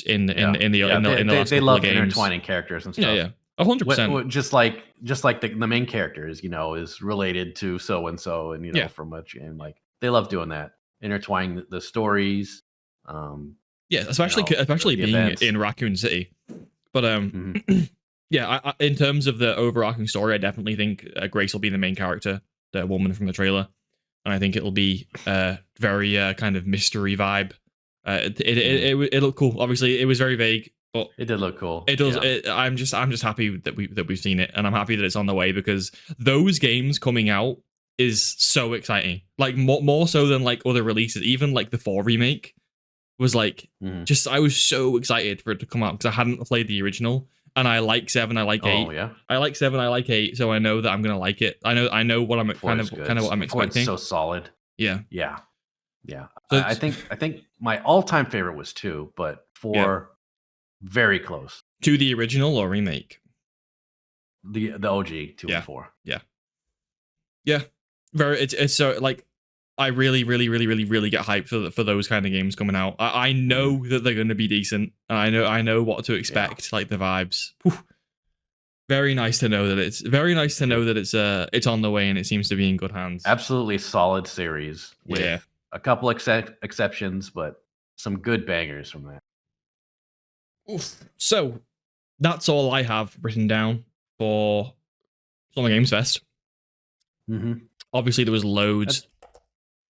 in the last couple love of games. Intertwining characters and stuff. Yeah. 100%. Just like the main characters, is related to so and so, and from much, and like they love doing that, intertwining the stories. Especially being events in Raccoon City. But yeah, in terms of the overarching story, I definitely think Grace will be the main character, the woman from the trailer, and I think it'll be very kind of mystery vibe. It looked cool. Obviously, it was very vague. But it did look cool. It does. Yeah. I'm just happy that we've seen it, and I'm happy that it's on the way because those games coming out is so exciting. Like more so than like other releases. Even like the 4 remake was like I was so excited for it to come out because I hadn't played the original, and I like 7. I like 8. Oh yeah. I like 7. I like 8. So I know that I'm gonna like it. I know what I'm kind of what I'm expecting. It's so solid. Yeah. So I think my all-time favorite was 2, but 4. Yeah. Very close to the original or remake. The OG 2 and 4. Yeah. Very. It's so like I really get hyped for those kind of games coming out. I know that they're going to be decent. And I know what to expect. Like the vibes. Whew. Very nice to know that it's on the way and it seems to be in good hands. Absolutely solid series. With a couple exceptions, but some good bangers from that. Oof. So that's all I have written down for Summer Games Fest. Obviously, there was loads.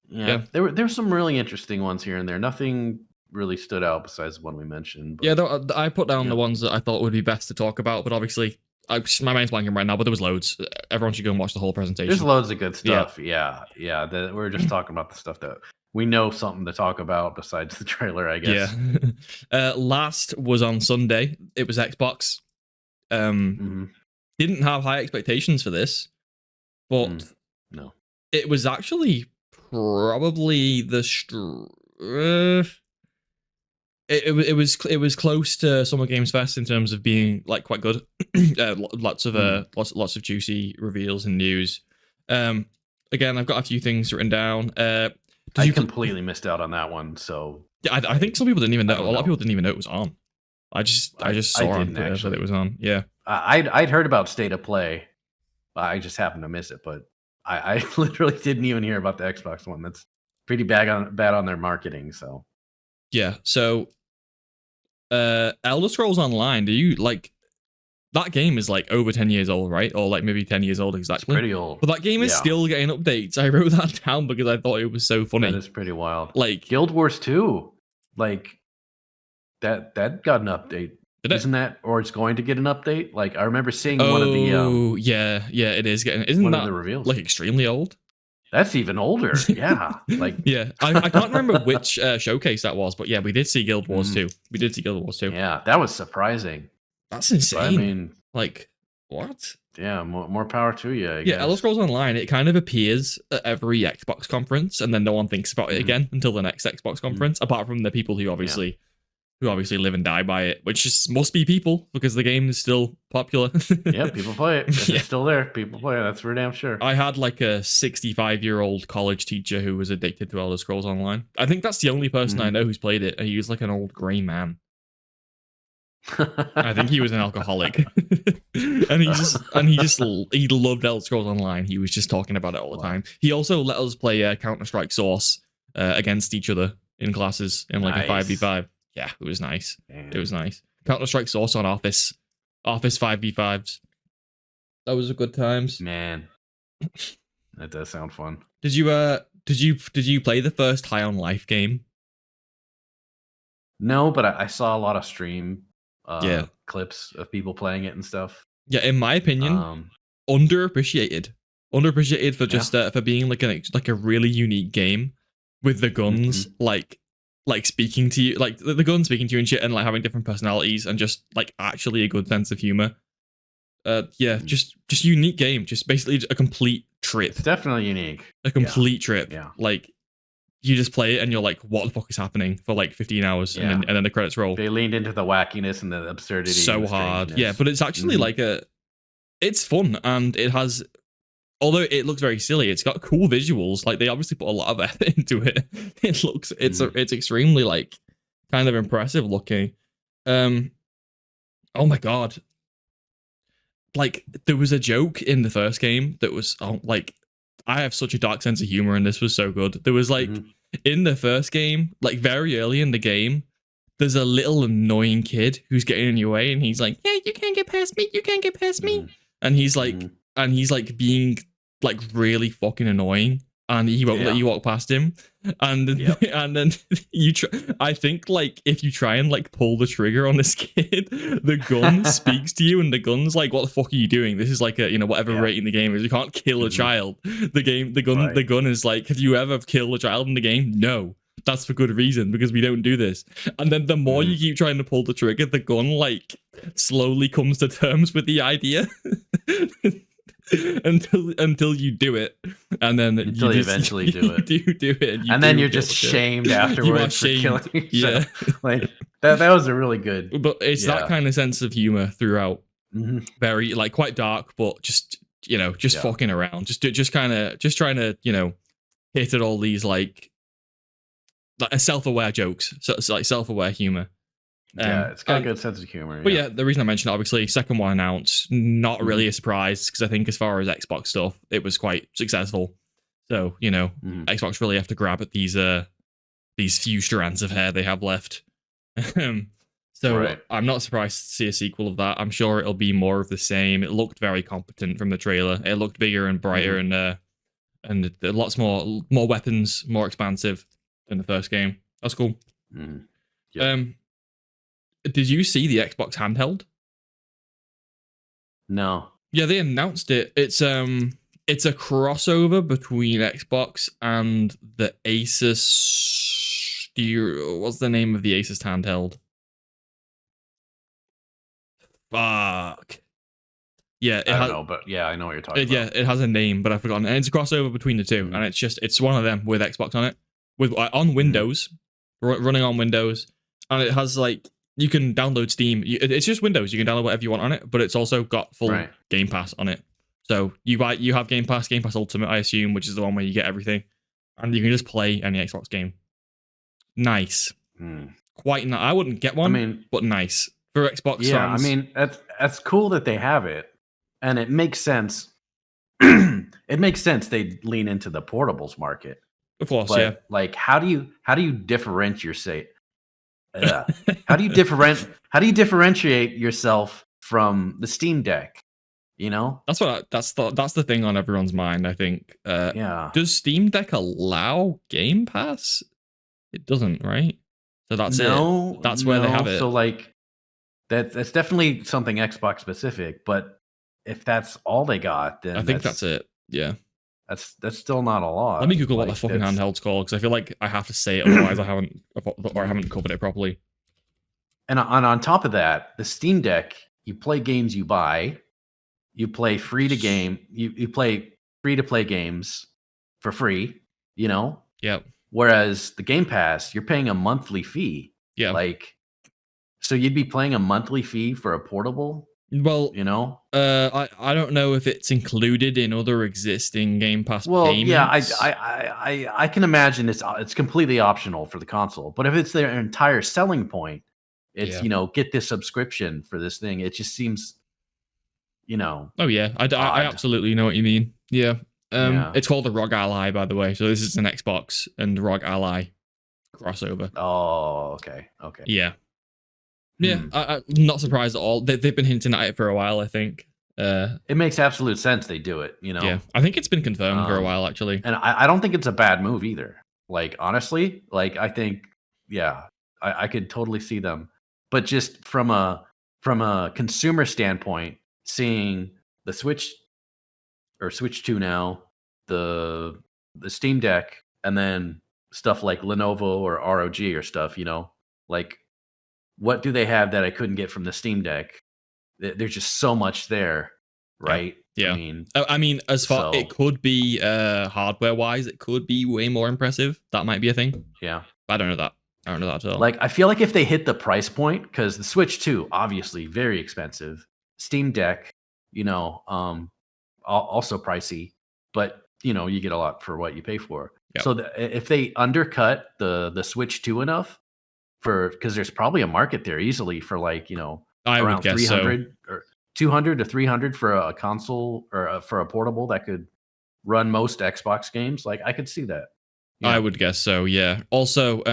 There were some really interesting ones here and there. Nothing really stood out besides the one we mentioned. But I put down the ones that I thought would be best to talk about. But obviously, my mind's blanking right now. But there was loads. Everyone should go and watch the whole presentation. There's loads of good stuff. Yeah. We're just talking about the stuff that we know something to talk about besides the trailer, I guess. Yeah. Last was on Sunday. It was Xbox. Didn't have high expectations for this, but no, it was actually probably it was close to Summer Games Fest in terms of being like quite good. Lots of juicy reveals and news. Again, I've got a few things written down. I completely missed out on that one. So yeah, I think some people didn't even know. A lot of people didn't even know it was on. I just saw on Twitter that it was on. Yeah, I'd heard about State of Play. I just happened to miss it, but I literally didn't even hear about the Xbox one. That's pretty bad on their marketing. So yeah. So Elder Scrolls Online, do you like that game is like over 10 years old, right? Or like maybe 10 years old exactly. It's pretty old. But that game is still getting updates. I wrote that down because I thought it was so funny. That is pretty wild. Like Guild Wars 2, like that got an update. Isn't that, or it's going to get an update? Like I remember seeing one of the yeah, it is getting. Isn't that the reveals like extremely old? That's even older. Yeah, like yeah. I can't remember which showcase that was, but yeah, we did see Guild Wars 2. We did see Guild Wars 2. Yeah, that was surprising. That's insane. But, I mean, like what? Yeah, more power to you. I guess. Elder Scrolls Online, it kind of appears at every Xbox conference, and then no one thinks about it again until the next Xbox conference. Apart from the people who obviously live and die by it, which just must be people because the game is still popular. Yeah, people play it. It's still there. People play it. That's for damn sure. I had like a 65-year-old college teacher who was addicted to Elder Scrolls Online. I think that's the only person I know who's played it, and he was like an old grey man. I think he was an alcoholic, and he loved Elder Scrolls Online. He was just talking about it all the time. He also let us play Counter-Strike Source against each other in classes in like a 5v5. Yeah, it was nice. Damn. It was nice. Counter-Strike Source on Office 5v5s. That was a good times. Man, that does sound fun. Did you play the first High on Life game? No, but I saw a lot of stream clips of people playing it and stuff. Yeah, in my opinion, underappreciated for just for being like a really unique game with the guns like speaking to you, like the gun speaking to you and shit, and like having different personalities and just like actually a good sense of humor. Just unique game. Just basically a complete trip. It's definitely unique. A complete trip. Yeah. Like you just play it and you're like, what the fuck is happening for like 15 hours and then the credits roll. They leaned into the wackiness and the absurdity. So hard. Yeah, but it's actually like it's fun, and it has, although it looks very silly, it's got cool visuals. Like they obviously put a lot of effort into it. It's extremely like kind of impressive looking. Oh my god. Like there was a joke in the first game that was like, I have such a dark sense of humor, and this was so good. There was like in the first game, like very early in the game, there's a little annoying kid who's getting in your way, and he's like, "Yeah, you can't get past me. You can't get past me." And he's like being like really fucking annoying, and he won't let you walk past him. And and then I think like if you try and like pull the trigger on this kid, the gun speaks to you, and the gun's like, "What the fuck are you doing? This is like a whatever rating the game is. You can't kill a child." The gun is like, "Have you ever killed a child in the game?" No. That's for good reason, because we don't do this. And then the more you keep trying to pull the trigger, the gun like slowly comes to terms with the idea. until you do it, and then until you eventually do it. do it, and then you're just shamed afterwards for killing. Yeah, like that was a really good. But it's that kind of sense of humor throughout. Very like quite dark, but just fucking around, just trying to hit at all these like self-aware jokes, so it's like self-aware humor. It's got a good sense of humor. But the reason I mentioned it, obviously, second one announced, not really a surprise, because I think as far as Xbox stuff, it was quite successful. So, Xbox really have to grab at these few strands of hair they have left. I'm not surprised to see a sequel of that. I'm sure it'll be more of the same. It looked very competent from the trailer. It looked bigger and brighter and lots more weapons, more expansive than the first game. That's cool. Did you see the Xbox handheld? No. Yeah, they announced it. It's a crossover between Xbox and the Asus. What's the name of the Asus handheld? Fuck. Yeah, I don't know, but I know what you're talking about. Yeah, it has a name, but I've forgotten. And it's a crossover between the two, and it's one of them with Xbox on it, on Windows, running on Windows, and it has like. You can download Steam. It's just Windows. You can download whatever you want on it, but it's also got full Game Pass on it. So you have Game Pass Ultimate, I assume, which is the one where you get everything, and you can just play any Xbox game. Nice, quite nice. I wouldn't get one, but nice for Xbox fans. I mean that's cool that they have it, and it makes sense. It makes sense they lean into the portables market, of course. But, like, how do you differentiate? How do you differentiate yourself from the Steam Deck? You know, that's the thing on everyone's mind. I think. yeah. Does Steam Deck allow Game Pass? It doesn't, right? So that's No, it. That's where they have it. So like that's definitely something Xbox specific. But if that's all they got, then I think that's it. Yeah. That's still not a lot. Let me Google what Like, the fucking handheld's called, because I feel like I have to say it, otherwise I haven't covered it properly. And on top of that, the Steam Deck, you play games you buy, you play free to play games for free, you know? Yep. Whereas the Game Pass, you're paying a monthly fee. Yeah. Like, so you'd be paying a monthly fee for a portable? Well, you know? I don't know if it's included in other existing Game Pass payments. Yeah, I can imagine it's completely optional for the console. But if it's their entire selling point, it's get this subscription for this thing. It just seems, Oh yeah, I absolutely know what you mean. Yeah. It's called the ROG Ally, by the way. So this is an Xbox and ROG Ally crossover. Oh, okay. Yeah. Yeah, I'm not surprised at all. They've been hinting at it for a while, I think. It makes absolute sense they do it, Yeah, I think it's been confirmed for a while, actually. And I don't think it's a bad move either. Like, honestly, like, I think, yeah, I could totally see them. But just from a consumer standpoint, seeing the Switch or Switch 2 now, the Steam Deck, and then stuff like Lenovo or ROG or stuff, like, what do they have that I couldn't get from the Steam Deck? There's just so much there, right? Yeah. I mean, as far it could be hardware wise, it could be way more impressive. That might be a thing. Yeah. I don't know that. I don't know that at all. Like, I feel like if they hit the price point, because the Switch 2, obviously very expensive. Steam Deck, also pricey, but you get a lot for what you pay for. Yep. So if they undercut the Switch 2 enough, because there's probably a market there easily for like around 300 or 200 to 300 for a console or for a portable that could run most Xbox games. Like, I could see that. Yeah. I would guess so. Yeah. Also,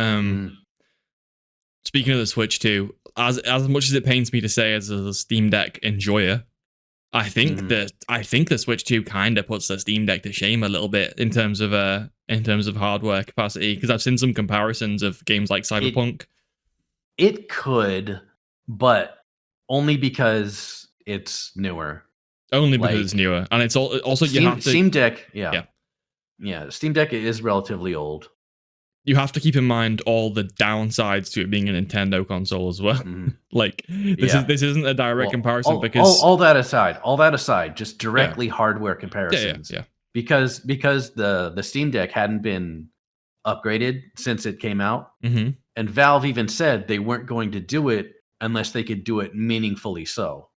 speaking of the Switch 2, as much as it pains me to say as a Steam Deck enjoyer, I think the Switch 2 kind of puts the Steam Deck to shame a little bit in terms of hardware capacity, because I've seen some comparisons of games like Cyberpunk. It could, but only because it's newer. Only because it's newer, and it's also you have to Steam Deck. Yeah. Steam Deck is relatively old. You have to keep in mind all the downsides to it being a Nintendo console as well. Like, this isn't a direct comparison, because all that aside, just directly hardware comparisons. Yeah. Because the Steam Deck hadn't been upgraded since it came out, and Valve even said they weren't going to do it unless they could do it meaningfully. So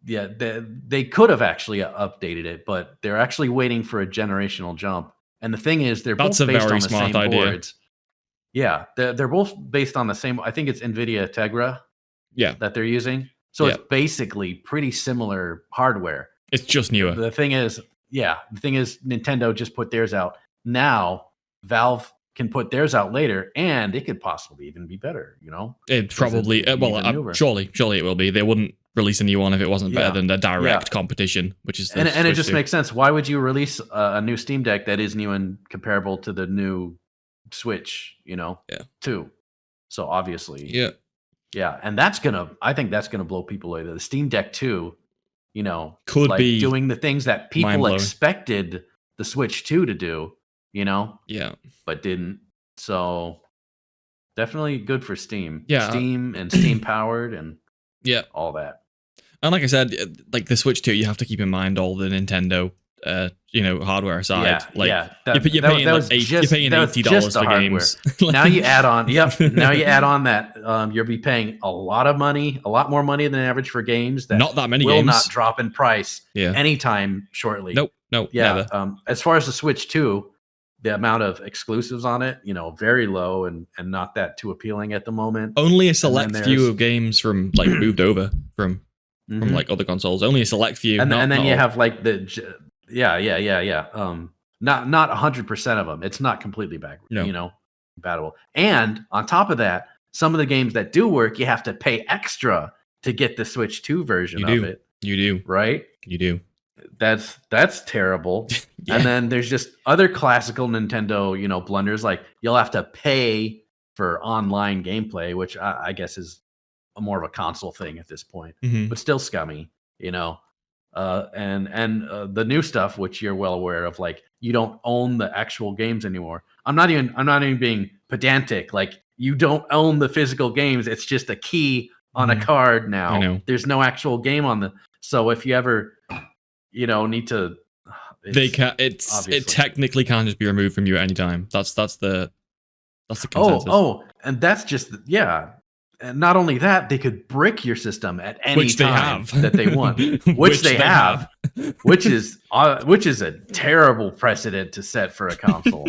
they could have actually updated it, but they're actually waiting for a generational jump. And the thing is, they're both based on the same boards. Yeah, they're both based on the same. I think it's NVIDIA Tegra. Yeah, that they're using. So it's basically pretty similar hardware. It's just newer. The thing is, Nintendo just put theirs out. Now Valve can put theirs out later, and it could possibly even be better. It probably surely it will be. They wouldn't release a new one if it wasn't better than the direct competition, which is and it just makes sense. Why would you release a new Steam Deck that is new and comparable to the new Switch? 2. So obviously, and I think that's gonna blow people away. The Steam Deck 2, could like be doing the things that people expected the Switch 2 to do. But didn't. So definitely good for Steam. Steam and Steam powered and all that. And like I said, like the Switch 2, you have to keep in mind all the Nintendo hardware side. You're paying $80 for games. Now you add on that you'll be paying a lot more money than average for games that not that many will games. not drop in price anytime shortly. Nope, never. As far as the Switch 2, the amount of exclusives on it, very low and not that too appealing at the moment. Only a select few of games from like moved over from like other consoles. Only a select few. And then you have like not 100% of them. It's not completely backward. compatible. And on top of that, some of the games that do work, you have to pay extra to get the Switch 2 version of it. You do. Right? You do. That's terrible. Yeah. And then there's just other classical Nintendo, you know, blunders, like you'll have to pay for online gameplay, which I guess is more of a console thing at this point, but still scummy, you know. And the new stuff, which you're well aware of, like you don't own the actual games anymore. I'm not even being pedantic. Like you don't own the physical games. It's just a key on a card now. I know. There's no actual game on the. So if you ever, you know, need to, it technically can't just be removed from you at any time. That's the consensus. And that's just and not only that, they could brick your system at any time that they want, which they have, which is a terrible precedent to set for a console.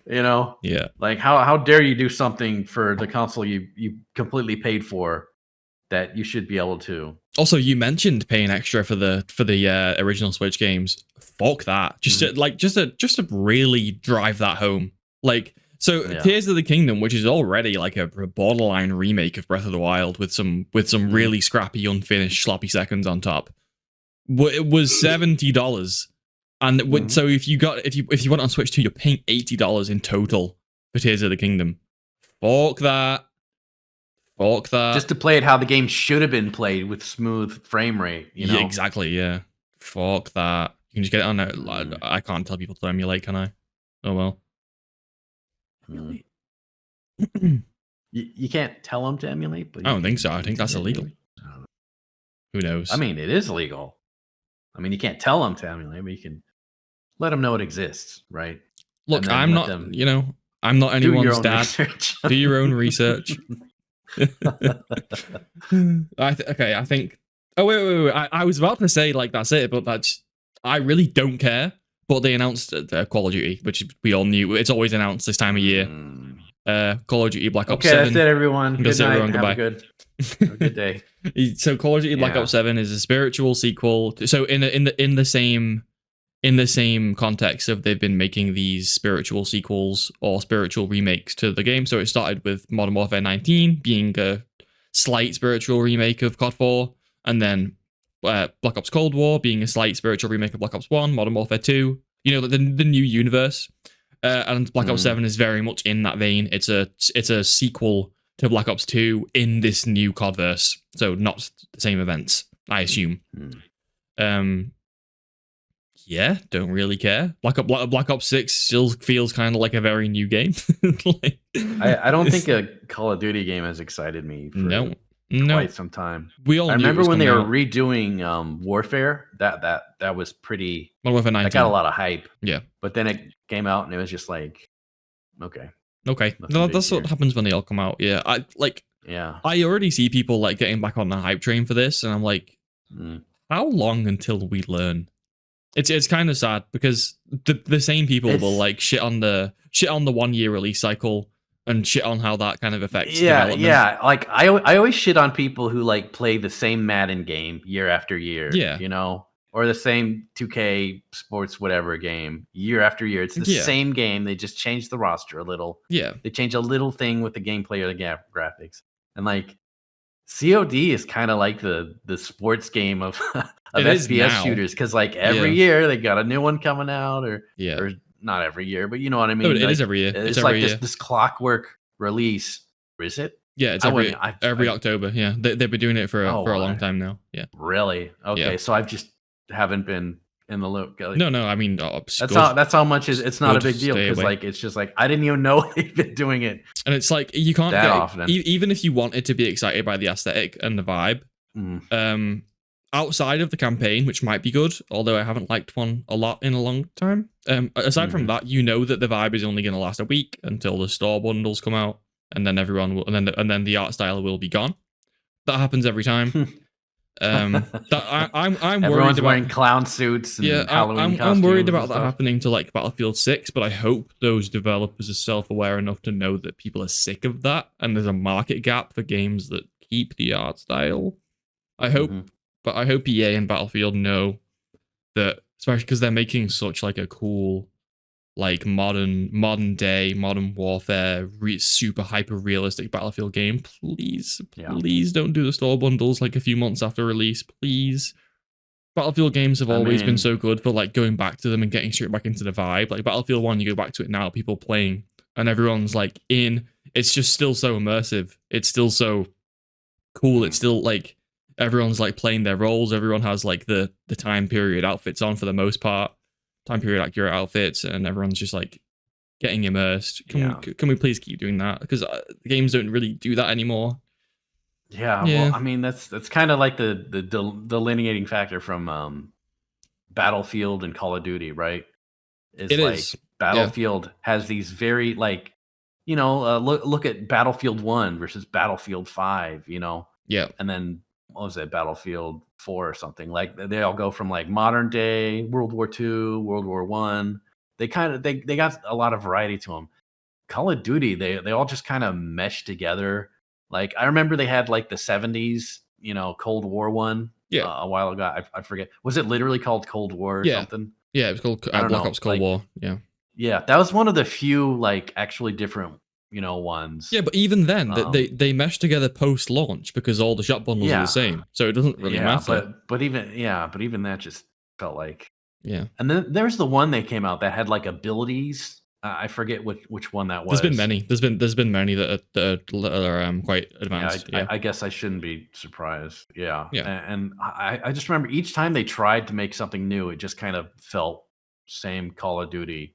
You know, like how dare you do something for the console you completely paid for that you should be able to. Also, you mentioned paying extra for the original Switch games. Fuck that. Just to really drive that home. Like, so Tears of the Kingdom, which is already like a borderline remake of Breath of the Wild with some really scrappy, unfinished, sloppy seconds on top, it was $70. And so if you want it on Switch 2, you're paying $80 in total for Tears of the Kingdom. Fuck that. Just to play it how the game should have been played with smooth frame rate, you know? Yeah, exactly, yeah. Fuck that. You can just get it on there. I can't tell people to emulate, can I? Oh, well. You can't tell them to emulate, but I don't think so. I think that's illegal. Who knows? I mean, it is legal. I mean, you can't tell them to emulate, but you can let them know it exists, right? Look, I'm not anyone's dad. Do your own research. I think. Oh wait. I was about to say like that's it, but I really don't care. But they announced Call of Duty, which we all knew. It's always announced this time of year. Call of Duty Black Ops 7. Okay, that's it, everyone. Good night. Everyone, goodbye. Have a good day. So Call of Duty Black Ops 7 is a spiritual sequel. So in the same context of they've been making these spiritual sequels or spiritual remakes to the game. So it started with Modern Warfare 19 being a slight spiritual remake of COD 4, and then Black Ops Cold War being a slight spiritual remake of Black Ops 1, Modern Warfare 2, you know, the new universe. And Black Ops 7 is very much in that vein. It's a sequel to Black Ops 2 in this new CODverse. So not the same events, I assume. Yeah, don't really care. Black Ops 6 still feels kind of like a very new game. I don't think a Call of Duty game has excited me for quite some time. I remember when they were redoing Warfare. That was pretty. Modern Warfare 19. That got a lot of hype. Yeah, but then it came out and it was just like, okay. That's what happens when they all come out. Yeah, I already see people like getting back on the hype train for this, and I'm like, how long until we learn? It's kind of sad because the same people will like shit on the 1 year release cycle and shit on how that kind of affects development. Yeah. Like I always shit on people who like play the same Madden game year after year. Yeah, you know, or the same 2K sports whatever game year after year. It's the same game. They just change the roster a little. Yeah, they change a little thing with the gameplay or the graphics, and like COD is kind of like the sports game of FPS shooters, because like every year they got a new one coming out, or not every year, but you know what I mean. It is every year. It's like this clockwork release. Is it? Yeah, it's every October. Yeah, they've been doing it for a long time now. Yeah. Really? Okay, yeah. So I've just haven't been in the loop. Like, no. I mean, that's how much it's not a big deal, because like it's just like I didn't even know they've been doing it. And it's like you can't get often. Even if you wanted to be excited by the aesthetic and the vibe. Outside of the campaign, which might be good, although I haven't liked one a lot in a long time. Aside from that, you know that the vibe is only going to last a week until the store bundles come out, and then everyone will, and then the art style will be gone. That happens every time. I'm Everyone's worried wearing clown suits and Halloween costumes. I'm worried about that happening to like Battlefield 6, but I hope those developers are self-aware enough to know that people are sick of that, and there's a market gap for games that keep the art style. I hope. But I hope EA and Battlefield know that, especially because they're making such like a cool like modern warfare, super hyper realistic Battlefield game. Please don't do the store bundles like a few months after release, please. Battlefield games have always been so good for like going back to them and getting straight back into the vibe. Like Battlefield 1, you go back to it now, people playing and everyone's like in. It's just still so immersive. It's still so cool. It's still like everyone's like playing their roles. Everyone has like the time period outfits on for the most part, time period accurate outfits, and everyone's just like getting immersed. Can we please keep doing that? Because games don't really do that anymore. Yeah, well, I mean that's kind of like the delineating factor from Battlefield and Call of Duty, right? It Like is. Battlefield has these very like, look at Battlefield 1 versus Battlefield 5, Yeah. and then what was it, Battlefield 4 or something? Like they all go from like modern day World War II, World War One. They kind of they got a lot of variety to them. Call of Duty, they all just kind of mesh together. Like I remember they had like the 70s, Cold War one. A while ago. I forget. Was it literally called Cold War or something? Yeah, it was called Black Ops Cold War. Yeah. Yeah, that was one of the few like actually different, ones. Yeah, but even then, they mesh together post launch because all the shop bundles are the same, so it doesn't really matter. But even that just felt like. Yeah. And then there's the one that came out that had like abilities. I forget which one that was. There's been many. There's been many that are quite advanced. I guess I shouldn't be surprised. Yeah. Yeah. And I just remember each time they tried to make something new, it just kind of felt same Call of Duty,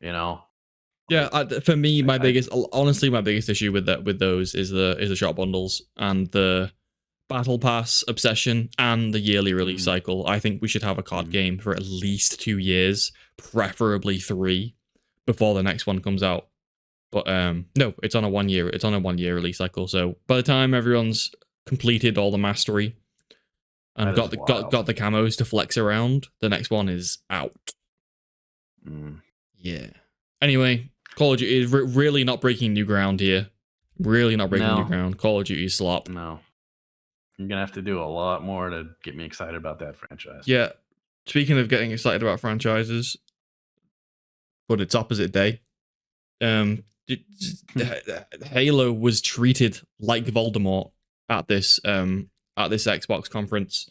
Yeah, for me, my biggest issue with those is the shop bundles and the battle pass obsession and the yearly release cycle. I think we should have a COD game for at least 2 years, preferably 3, before the next one comes out. But no, it's on a 1 year release cycle. So by the time everyone's completed all the mastery and got the camos to flex around, the next one is out. Yeah. Anyway, Call of Duty is really not breaking new ground here. Really not breaking new ground. Call of Duty slop. No. You're going to have to do a lot more to get me excited about that franchise. Yeah. Speaking of getting excited about franchises, but it's opposite day. Halo was treated like Voldemort at this Xbox conference.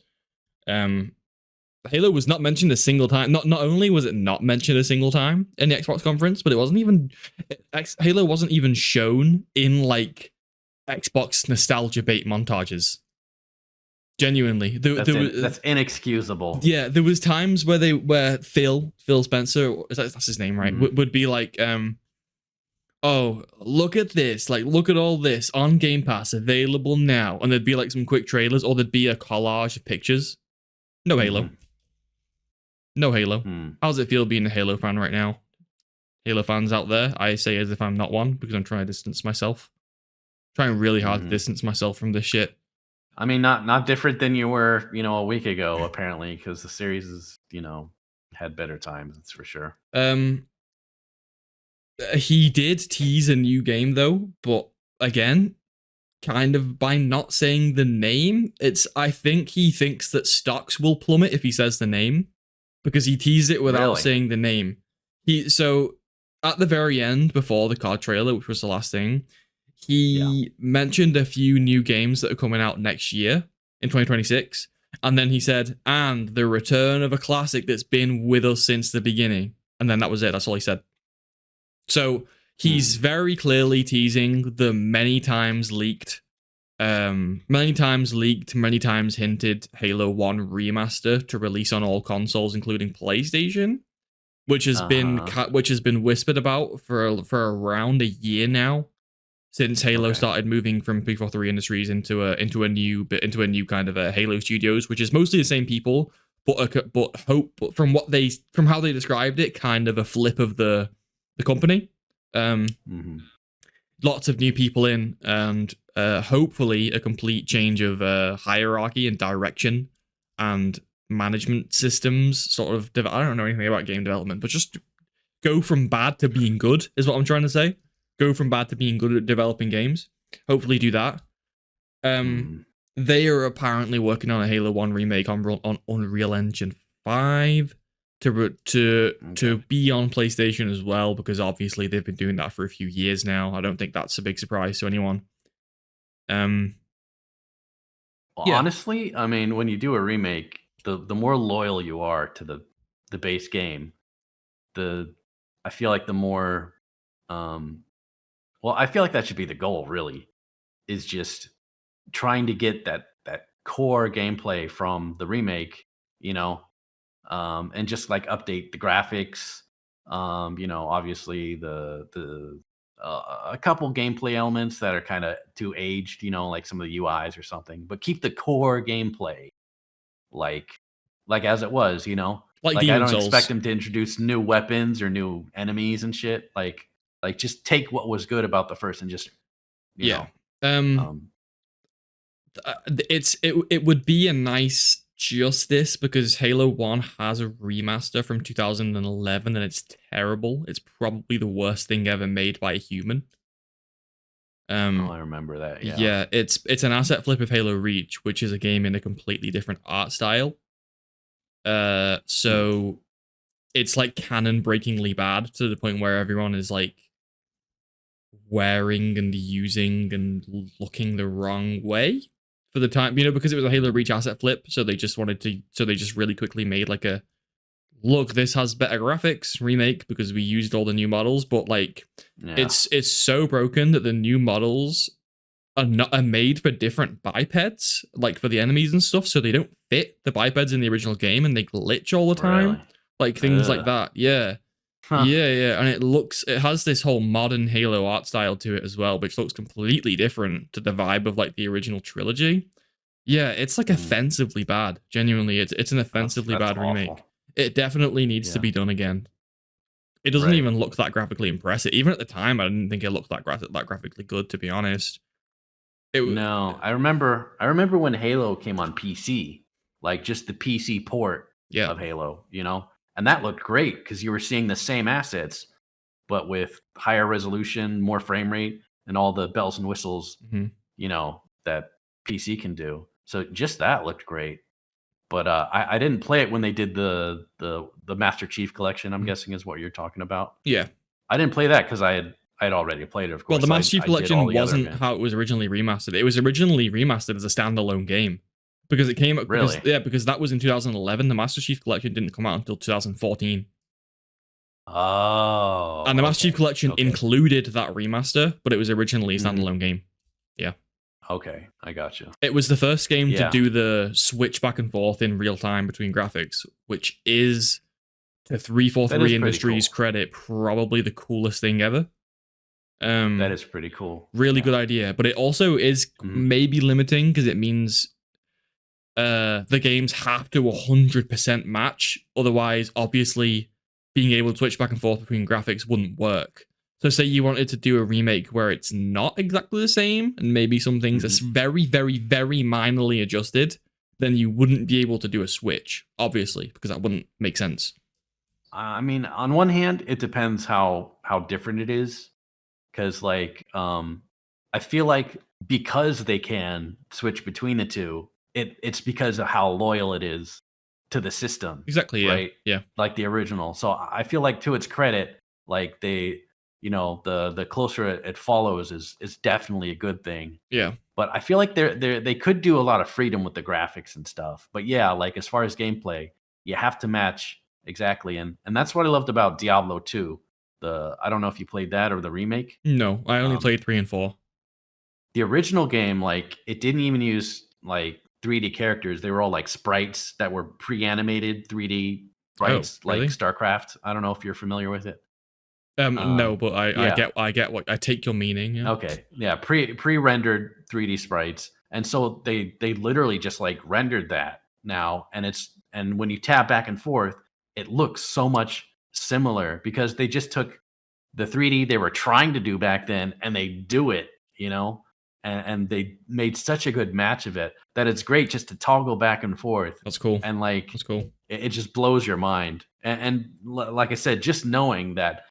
Halo was not mentioned a single time. Not only was it not mentioned a single time in the Xbox conference, but it wasn't even Halo wasn't even shown in like Xbox nostalgia bait montages. Genuinely, that's inexcusable. Yeah, there was times where Phil Spencer, that's his name, right? Would be like, oh, look at this, like look at all this on Game Pass available now, and there'd be like some quick trailers, or there'd be a collage of pictures. No Halo. No Halo. How does it feel being a Halo fan right now? Halo fans out there, I say as if I'm not one because I'm trying to distance myself. Trying really hard to distance myself from this shit. I mean, not different than you were, a week ago, apparently, because the series is, had better times, that's for sure. He did tease a new game though, but again, kind of by not saying the name, I think he thinks that stocks will plummet if he says the name, because he teased it without saying the name. So at the very end, before the COD trailer, which was the last thing, he mentioned a few new games that are coming out next year in 2026. And then he said, and the return of a classic that's been with us since the beginning. And then that was it. That's all he said. So he's very clearly teasing the many times hinted Halo 1 remaster to release on all consoles, including PlayStation, which has been whispered about for around a year now. Since Halo started moving from P43 Industries into a new kind of a Halo Studios, which is mostly the same people, but from how they described it, kind of a flip of the company. Lots of new people in, and hopefully a complete change of hierarchy and direction and management systems. Sort of, I don't know anything about game development, but just go from bad to being good is what I'm trying to say. Go from bad to being good at developing games. Hopefully do that. They are apparently working on a Halo 1 remake on Unreal Engine 5. to be on PlayStation as well, because obviously they've been doing that for a few years now. I don't think that's a big surprise to anyone. Well, Yeah. honestly, I mean, when you do a remake, the more loyal you are to the base game, I feel like the more well, I feel like that should be the goal, really, is just trying to get that core gameplay from the remake, you know, and just like update the graphics. Obviously the a couple gameplay elements that are kind of too aged, like some of the UIs or something, but keep the core gameplay like as it was. Like Like I Demon don't expect Souls. them to introduce new weapons or new enemies and shit. Like just take what was good about the first and just you Yeah. know Um, um it would be a nice justice, because Halo 1 has a remaster from 2011 and it's terrible. It's probably the worst thing ever made by a human. oh, I remember that. Yeah. Yeah, it's an asset flip of Halo Reach, which is a game in a completely different art style. Hmm. So it's like canon breakingly bad, to the point where everyone is like wearing and using and looking the wrong way for the time, because it was a Halo Reach asset flip. So they just really quickly made like a, look, this has better graphics remake because we used all the new models, but like Yeah. it's so broken that the new models are made for different bipeds, like for the enemies and stuff, so they don't fit the bipeds in the original game, and they glitch all the time, Really. like things like Ugh. that. Yeah. Huh. Yeah, and it has this whole modern Halo art style to it as well, which looks completely different to the vibe of like the original trilogy. Yeah, it's like Mm. offensively bad. Genuinely, it's an offensively That's bad remake. awful. It definitely needs to Yeah. be done again. It doesn't Right. even look that graphically impressive. Even at the time, I didn't think it looked that graphically good, to be honest. No, I remember when Halo came on PC, like just the PC port Yeah. of Halo, and that looked great because you were seeing the same assets, but with higher resolution, more frame rate, and all the bells and whistles, Mhm. that PC can do. So just that looked great. But I didn't play it when they did the Master Chief Collection. I'm Mhm. guessing is what you're talking about. Yeah. I didn't play that because I had already played it, of Well, course. the So Master Chief I did all Collection the other wasn't events. how it was originally remastered. It was originally remastered as a standalone game, because it came Really? because that was in 2011. The Master Chief Collection didn't come out until 2014, and Oh, the Master Chief okay. Collection Okay. included that remaster, but it was originally a Mhm. standalone game. Yeah. Okay, I got you. It was the first game to Yeah, do the switch back and forth in real time between graphics, which is, to that 343 is pretty Industries' cool. credit, probably the coolest thing ever. That Um, is pretty cool. Really Yeah. good idea, but it also is Mhm. maybe limiting, because it means the games have to 100% match. Otherwise, obviously, being able to switch back and forth between graphics wouldn't work. So, say you wanted to do a remake where it's not exactly the same, and maybe some things Mhm. are very, very, very minorly adjusted, then you wouldn't be able to do a switch, obviously, because that wouldn't make sense. I mean, on one hand, it depends how different it is, because I feel like because they can switch between the two, it's because of how loyal it is to the system, Exactly. Yeah. right? Yeah. Like the original. So I feel like, to its credit, like the closer it follows is definitely a good thing. Yeah. But I feel like they could do a lot of freedom with the graphics and stuff. But yeah, like as far as gameplay, you have to match exactly, and that's what I loved about Diablo 2. I don't know if you played that or the remake. No, I only Um, played 3 and 4. the original game, like it didn't even use like 3D characters. They were all like sprites that were pre-animated 3D Oh, sprites, like really? StarCraft. I don't know if you're familiar with it. No, but Yeah. I get what I take your meaning. Yeah. Okay. Yeah, pre-rendered 3D sprites. And so they literally just like rendered that now, and when you tap back and forth, it looks so much similar because they just took the 3D they were trying to do back then and they do it, and they made such a good match of it that it's great just to toggle back and forth, That's cool. and like That's cool. it just blows your mind. Like I said, just knowing that,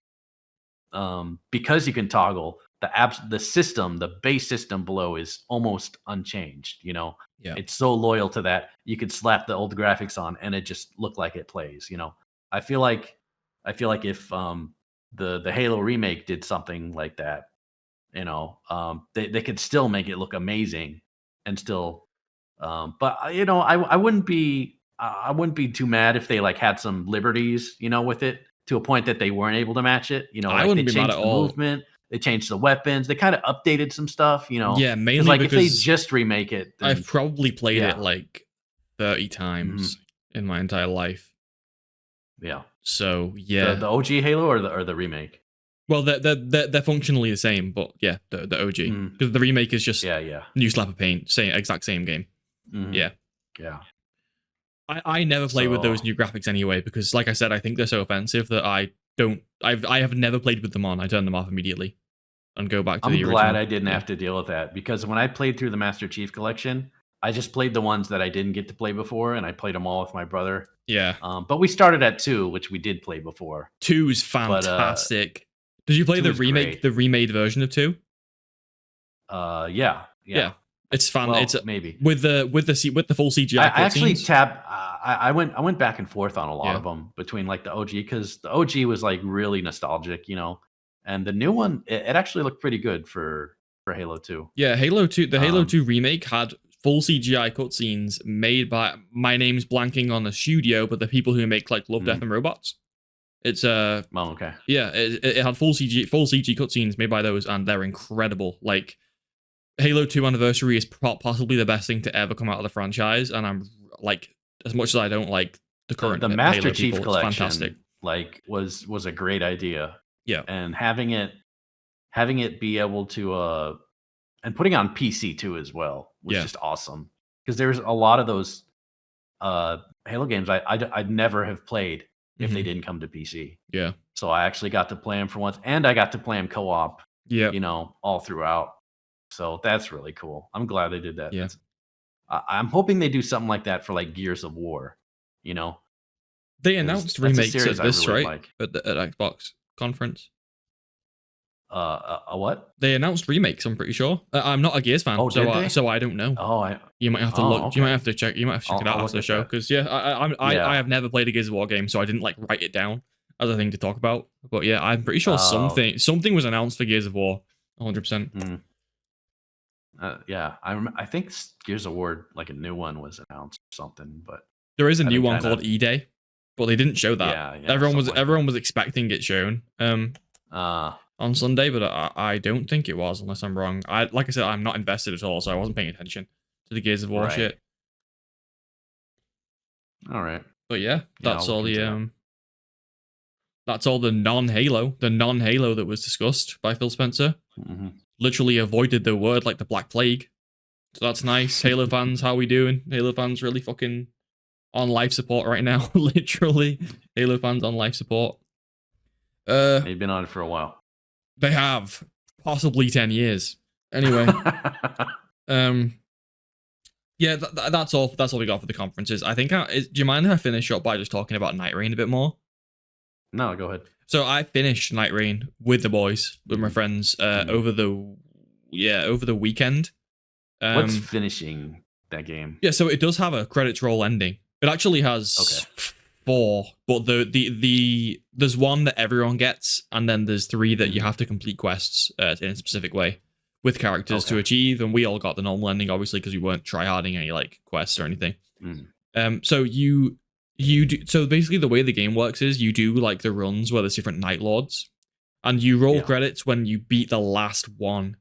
because you can toggle the base system below is almost unchanged. Yeah. It's so loyal to that. You could slap the old graphics on and it just look like it plays. I feel like if the Halo remake did something like that, they could still make it look amazing and still but I wouldn't be I wouldn't be too mad if they like had some liberties, with it to a point that they weren't able to match it. I Like they wouldn't be mad changed at the all. movement, they changed the weapons, they kind of updated some stuff, Yeah, because mainly like if they because just remake it, then I've probably played it yeah, like 30 mhm, times in my entire life. yeah. So The yeah. OG Halo or the remake? Well, they're functionally the same, but yeah, the OG, Mm, because the remake is just yeah, yeah. new slap of paint, exact same game. Hmm. Yeah. Yeah. I never play with So those new graphics anyway because, like I said, I think they're so offensive that I have never played with them on. I turn them off immediately and go back to I'm the glad original. I didn't Yeah, have to deal with that because when I played through the Master Chief Collection, I just played the ones that I didn't get to play before, and I played them all with my brother. yeah. But we started at 2, which we did play before. Two is But fantastic. Did you play 2 is great. the remade version of two? Yeah, yeah. Yeah, it's fun. It's Well, maybe. with the full CGI I actually cutscenes. I went back and forth on a lot Yeah, of them between like the OG because the OG was like really nostalgic, and the new one it actually looked pretty good for Halo 2. yeah. Halo 2, the Halo Um, 2 remake had full CGI cutscenes made by, my name's blanking on the studio, but the people who make like Love, Death, mhm. and Robots. It's Oh, okay. yeah, it had full CG cutscenes made by those, and they're incredible. Like Halo 2 Anniversary is possibly the best thing to ever come out of the franchise, and I'm like, as much as I don't like the current The Master Halo Chief people, it's fantastic. collection like was a great idea, Yeah, and having it be able to and putting it on PC too as well was yeah, just awesome because there's a lot of those Halo games I'd never have played if they hmm, didn't come to PC. yeah, So I actually got to play them for once, and I got to play them co-op, yeah, all throughout. So that's really cool. I'm glad they did that. yeah. I'm hoping they do something like that for like Gears of War, you know, They because announced that's a remakes series at I this, really right? like. At Xbox conference. A what? They announced remakes. I'm pretty sure. I'm not a Gears fan, Oh, did they? so I don't know. Oh, You might have to oh, look. You might okay. have to check. You might have to check it out I'll after look the at show that. because yeah, I Yeah. have never played a Gears of War game, so I didn't like write it down as a thing to talk about. But yeah, I'm pretty sure Oh, something was announced for Gears of War. 100%. mm, yeah. I think Gears of War, like a new one, was announced or something, but There is a I've new been one kind called of E-Day, but they didn't show that. yeah, something like Everyone that. was expecting it shown Uh, on Sunday, but I don't think it was unless I'm wrong. Like I said, I'm not invested at all, so I wasn't paying attention to the Gears of War right. shit. All right. But yeah, Yeah, I'll look into that. that's all the non-Halo that was discussed by Phil Spencer. Hmm. Literally avoided the word like the Black Plague. So that's nice. Halo fans, how we doing? Halo fans really fucking on life support right now. Literally. Halo fans on life support. They've been on it for a while. They have possibly 10 years. Anyway, yeah, that's all we got for the conferences. I think do you mind if I finish up by just talking about Night Rain a bit more? No, go ahead. So I finished Night Rain with the boys, with my friends, over the weekend. What's finishing that game? Yeah, so it does have a credits roll ending. It actually has 4, but there's one that everyone gets, and then there's 3 that you have to complete quests in a specific way with characters to achieve. And we all got the normal ending, obviously, because we weren't tryharding any like quests or anything. So you do, so basically the way the game works is you do like the runs where there's different Night Lords, and you roll credits when you beat the last one.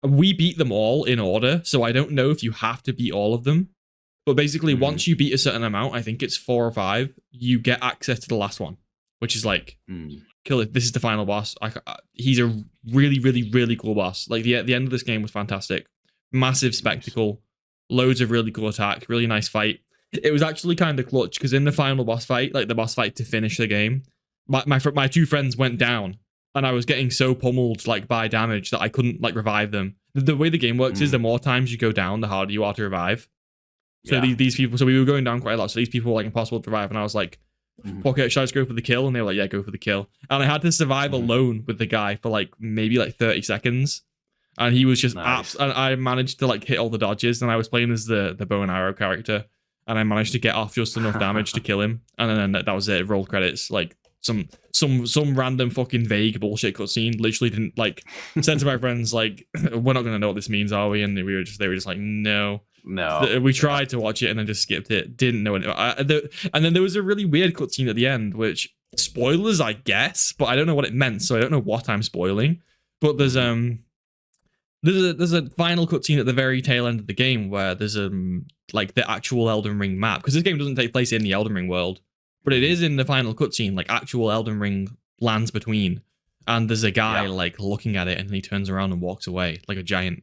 We beat them all in order, so I don't know if you have to beat all of them. But basically, once you beat a certain amount, I think it's 4 or 5, you get access to the last one, which is like, kill it. This is the final boss. He's a really, really, really cool boss. Like the end of this game was fantastic, massive spectacle, loads of really cool attack, really nice fight. It was actually kind of clutch because in the final boss fight, like the boss fight to finish the game, my 2 friends went down. And I was getting so pummeled like by damage that I couldn't like revive them. The way the game works is the more times you go down, the harder you are to revive. So these people, so we were going down quite a lot. So these people were like impossible to revive, and I was like, "Fuck it, should I just go for the kill?" And they were like, "Yeah, go for the kill." And I had to survive alone with the guy for like maybe like 30 seconds, and he was just nice. and I managed to like hit all the dodges, and I was playing as the bow and arrow character, and I managed to get off just enough damage to kill him, and then that was it. Roll credits. Like some random fucking vague bullshit cutscene. Literally didn't like said to my friends like, we're not gonna know what this means, are we? And they were just like, no. We tried to watch it and then just skipped it. Didn't know it. And then there was a really weird cutscene at the end, which spoilers, I guess, but I don't know what it meant, so I don't know what I'm spoiling. But there's a final cutscene at the very tail end of the game where there's like the actual Elden Ring map, because this game doesn't take place in the Elden Ring world, but it is in the final cutscene, like actual Elden Ring lands between. And there's a guy like looking at it, and he turns around and walks away like a giant.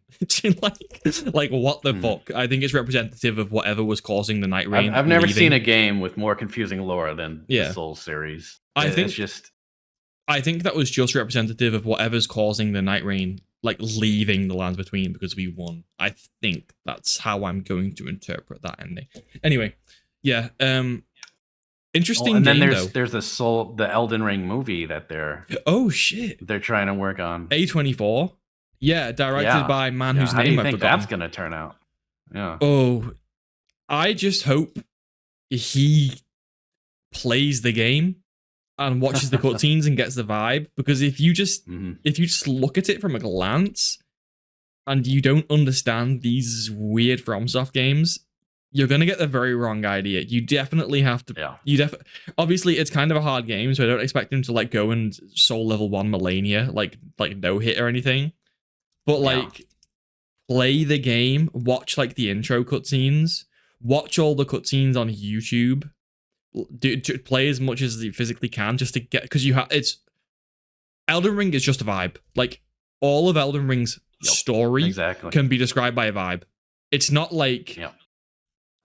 like what the fuck? I think it's representative of whatever was causing the Night Rain. I've never seen a game with more confusing lore than the Souls series. I think that was just representative of whatever's causing the Night Rain, like leaving the lands between because we won. I think that's how I'm going to interpret that ending. Anyway, yeah. Interesting. And then game, there's the Elden Ring movie that they're trying to work on. A24, directed by man whose name I've forgotten. How do you think that's gonna turn out? Yeah. Oh, I just hope he plays the game and watches the cutscenes and gets the vibe, because if you just look at it from a glance and you don't understand these weird FromSoft games, you're going to get the very wrong idea. You definitely have to... Obviously, it's kind of a hard game, so I don't expect him to like go and soul level 1 Melania, like no hit or anything. But like, play the game, watch like the intro cutscenes, watch all the cutscenes on YouTube, play as much as you physically can just to get... Because it's... Elden Ring is just a vibe. Like, all of Elden Ring's story can be described by a vibe. It's not like...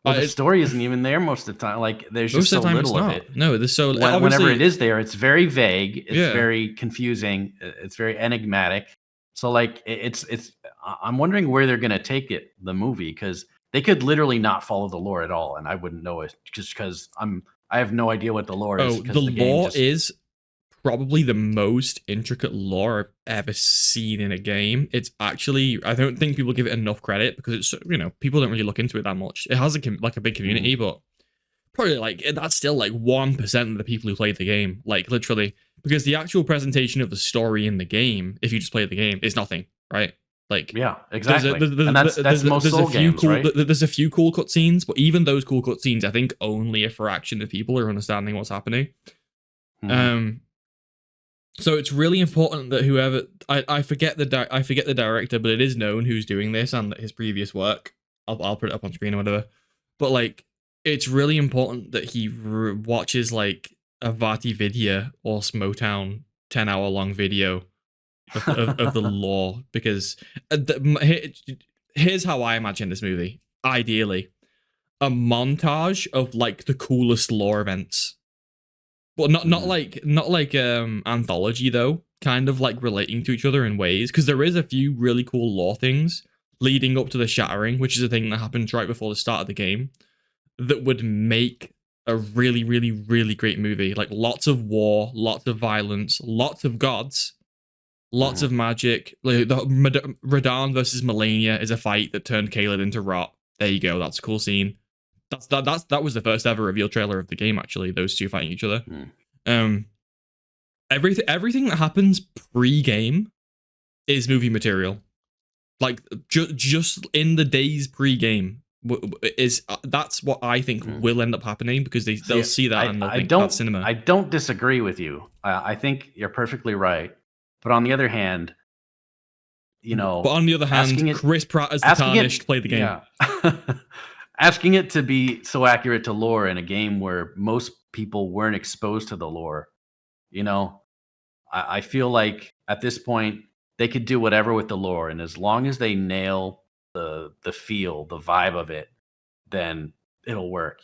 Well, the story isn't even there most of the time. Like, there's just so little of it. No, there's so... Whenever it is there, it's very vague. It's very confusing. It's very enigmatic. So, like, it's... I'm wondering where they're going to take it, the movie, because they could literally not follow the lore at all, and I wouldn't know it just because I have no idea what the lore is. The lore is probably the most intricate lore I've ever seen in a game. It's actually, I don't think people give it enough credit because it's, people don't really look into it that much. It has a big community, but probably like that's still like 1% of the people who played the game, like literally, because the actual presentation of the story in the game, if you just play the game, is nothing, right? Like, yeah, exactly. And that's most Soul games, right? There's a few cool cutscenes, but even those cool cutscenes, I think only a fraction of people are understanding what's happening. So it's really important that whoever I forget the director, but it is known who's doing this and his previous work. I'll put it up on screen or whatever. But like, it's really important that he watches like a Vati Vidya or Smotown 10-hour long video of the lore, because here's how I imagine this movie. Ideally, a montage of like the coolest lore events. But not like anthology though, kind of like relating to each other in ways, because there is a few really cool lore things leading up to the shattering, which is a thing that happens right before the start of the game, that would make a really, really, really great movie. Like lots of war, lots of violence, lots of gods, lots of magic. Like Radahn versus Melania is a fight that turned Caelid into rot. There you go. That's a cool scene. That was the first ever reveal trailer of the game, actually, those two fighting each other. Everything that happens pre-game is movie material. Like just in the days pre-game that's what I think will end up happening, because they'll see that and they'll think that's cinema. I don't disagree with you. I think you're perfectly right. But on the other hand, Chris Pratt as the Tarnished played the game. Yeah. Asking it to be so accurate to lore in a game where most people weren't exposed to the lore, I feel like at this point they could do whatever with the lore, and as long as they nail the feel, the vibe of it, then it'll work.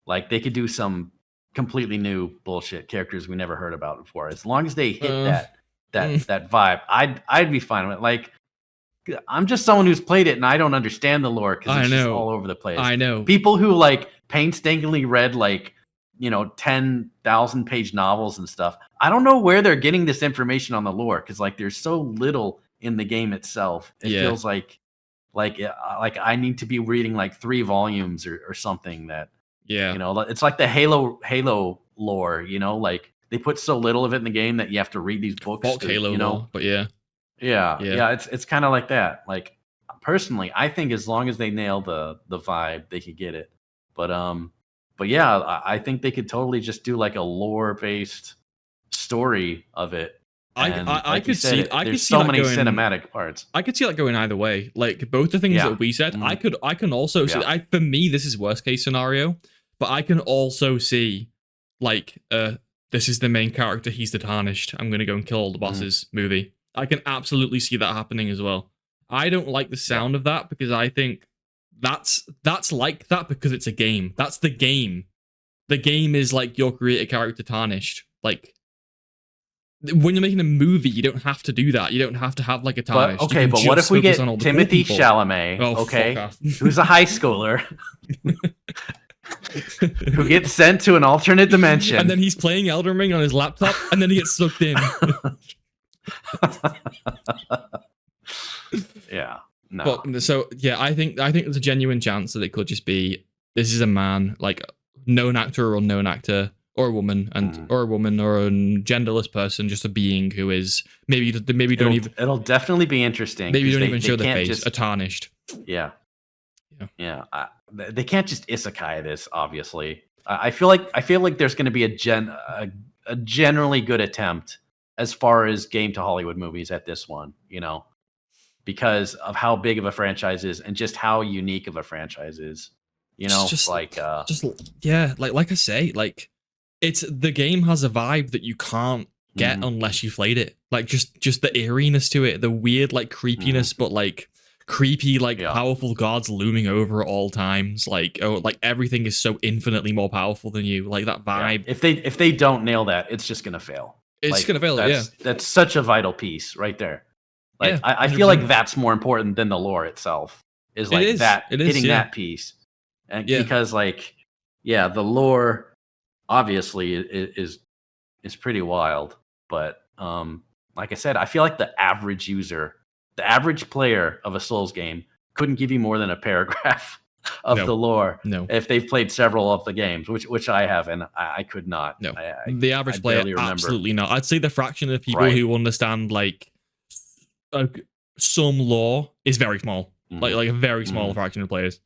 Like they could do some completely new bullshit characters we never heard about before. As long as they hit that vibe, I'd be fine with it. Like, I'm just someone who's played it and I don't understand the lore because it's just all over the place. I know. People who like painstakingly read like, 10,000 page novels and stuff. I don't know where they're getting this information on the lore, because like there's so little in the game itself. It feels like Like I need to be reading like 3 volumes or something. That Yeah. you know, it's like the Halo lore. You know, like they put so little of it in the game that you have to read these books. Fuck Halo you know, lore, but yeah. Yeah. It's kind of like that. Like personally, I think as long as they nail the vibe, they could get it. But yeah, I think they could totally just do like a lore based story of it. And I like you could said, see I could there's see so that many going cinematic parts. I could see that going either way. Like both the things Yeah. that we said, Mhm. I can also see. Yeah. For me, this is worst case scenario, but I can also see like this is the main character. He's the Tarnished. I'm gonna go and kill all the bosses. Movie. I can absolutely see that happening as well. I don't like the sound of that because I think that's like that because it's a game. That's the game. The game is like your created character Tarnished. Like when you're making a movie, you don't have to do that. You don't have to have like a Tarnished. But okay, but what if we get Timothy Chalamet, who's a high schooler, who gets sent to an alternate dimension, and then he's playing Elden Ring on his laptop, and then he gets sucked in. Yeah. No. But so yeah, I think there's a genuine chance that it could just be this is a man, like known actor or unknown actor, or a woman, or a genderless person, just a being who is it'll definitely be interesting. Maybe don't even show their face. A Tarnished. Yeah. They can't just isekai this. Obviously, I feel like there's going to be a generally good attempt as far as game to Hollywood movies at this one. You know, because of how big of a franchise is and just how unique of a franchise is. You know, like I say, like it's the game has a vibe that you can't get unless you've played it. Like just the eeriness to it, the weird like creepiness, but like creepy, like powerful gods looming over at all times. Like like everything is so infinitely more powerful than you. Like that vibe. Yeah. If they don't nail that, it's just gonna fail. It's gonna fail. That's such a vital piece right there. Like I feel like that's more important than the lore itself. Is like hitting that piece, and because like the lore obviously is pretty wild, but like I said, I feel like the average user, the average player of a Souls game couldn't give you more than a paragraph of the lore if they've played several of the games, which I have, and I could not. No, the average player absolutely not. I'd say the fraction of people who understand like some lore is very small, like a very small fraction of players.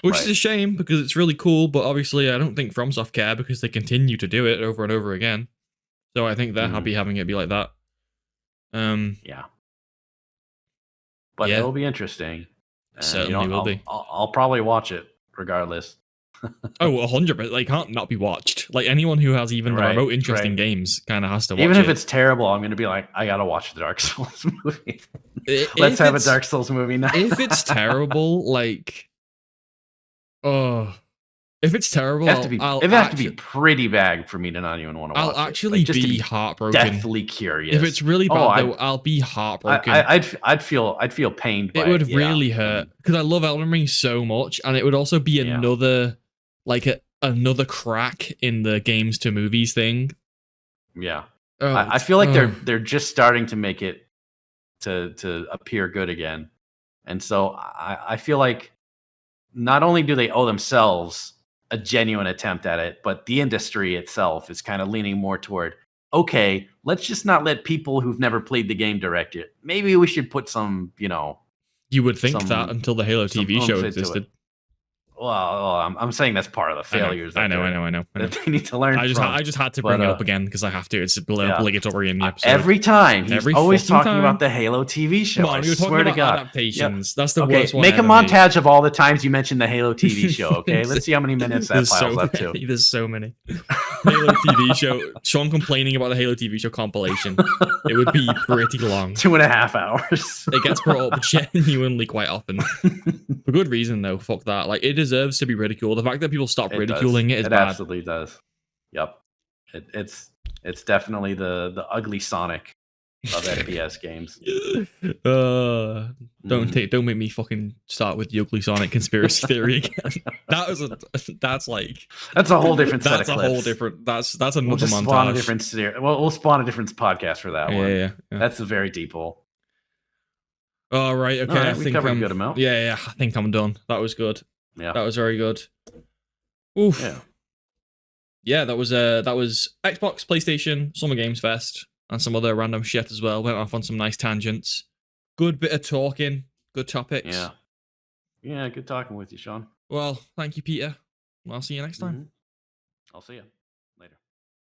Which is a shame because it's really cool, but obviously I don't think FromSoft care because they continue to do it over and over again. So I think they're happy having it be like that. But it'll be interesting. Certainly will be. I'll probably watch it regardless. 100%. Like, can't not be watched. Like anyone who has even the remote interest in games kind of has to watch it. Even if it's terrible, I'm going to be like, I got to watch the Dark Souls movie. Let's have a Dark Souls movie now. If it's terrible, like, if it's terrible, it has to be pretty bad for me to not even want to watch it. I'll actually be heartbroken. Deathly curious. If it's really bad, though, I'll be heartbroken. I'd feel pained by it. It would really hurt because I love Elden Ring so much, and it would also be another another crack in the games to movies thing. Yeah, I feel like they're just starting to make it to appear good again, and so I feel like not only do they owe themselves a genuine attempt at it, but the industry itself is kind of leaning more toward, okay, let's just not let people who've never played the game direct it. Maybe we should put some, You would think that until the Halo TV show existed. Well, I'm saying that's part of the failures. I know. That they need to learn. I just had to bring it up again because I have to. It's obligatory in the episode. Every time he's always talking about the Halo TV show. Come on, I swear to God. Adaptations. That's the worst one. Make a montage of all the times you mentioned the Halo TV show. Okay, let's see how many minutes that piles up to. There's so many. Halo TV show. Sean complaining about the Halo TV show compilation. It would be pretty long. 2.5 hours. It gets brought up genuinely quite often. For good reason, though. Fuck that. Like, it deserves to be ridiculed. The fact that people stop ridiculing it is bad. It absolutely does. Yep. It's definitely the ugly Sonic of FPS games. Don't make me fucking start with the ugly Sonic conspiracy theory again. That's a whole different set of clips. That's a whole different. That's another montage. Spawn a different we'll spawn a different podcast for that one. Yeah. That's a very deep hole. Oh, right. Okay. All I right, we think covered a good amount. Yeah. I think I'm done. That was good. Yeah. That was very good. Oof. Yeah. Yeah. That was Xbox, PlayStation, Summer Games Fest, and some other random shit as well. Went off on some nice tangents. Good bit of talking. Good topics. Yeah. Yeah. Good talking with you, Sean. Well, thank you, Peter. I'll see you next time. I'll see you.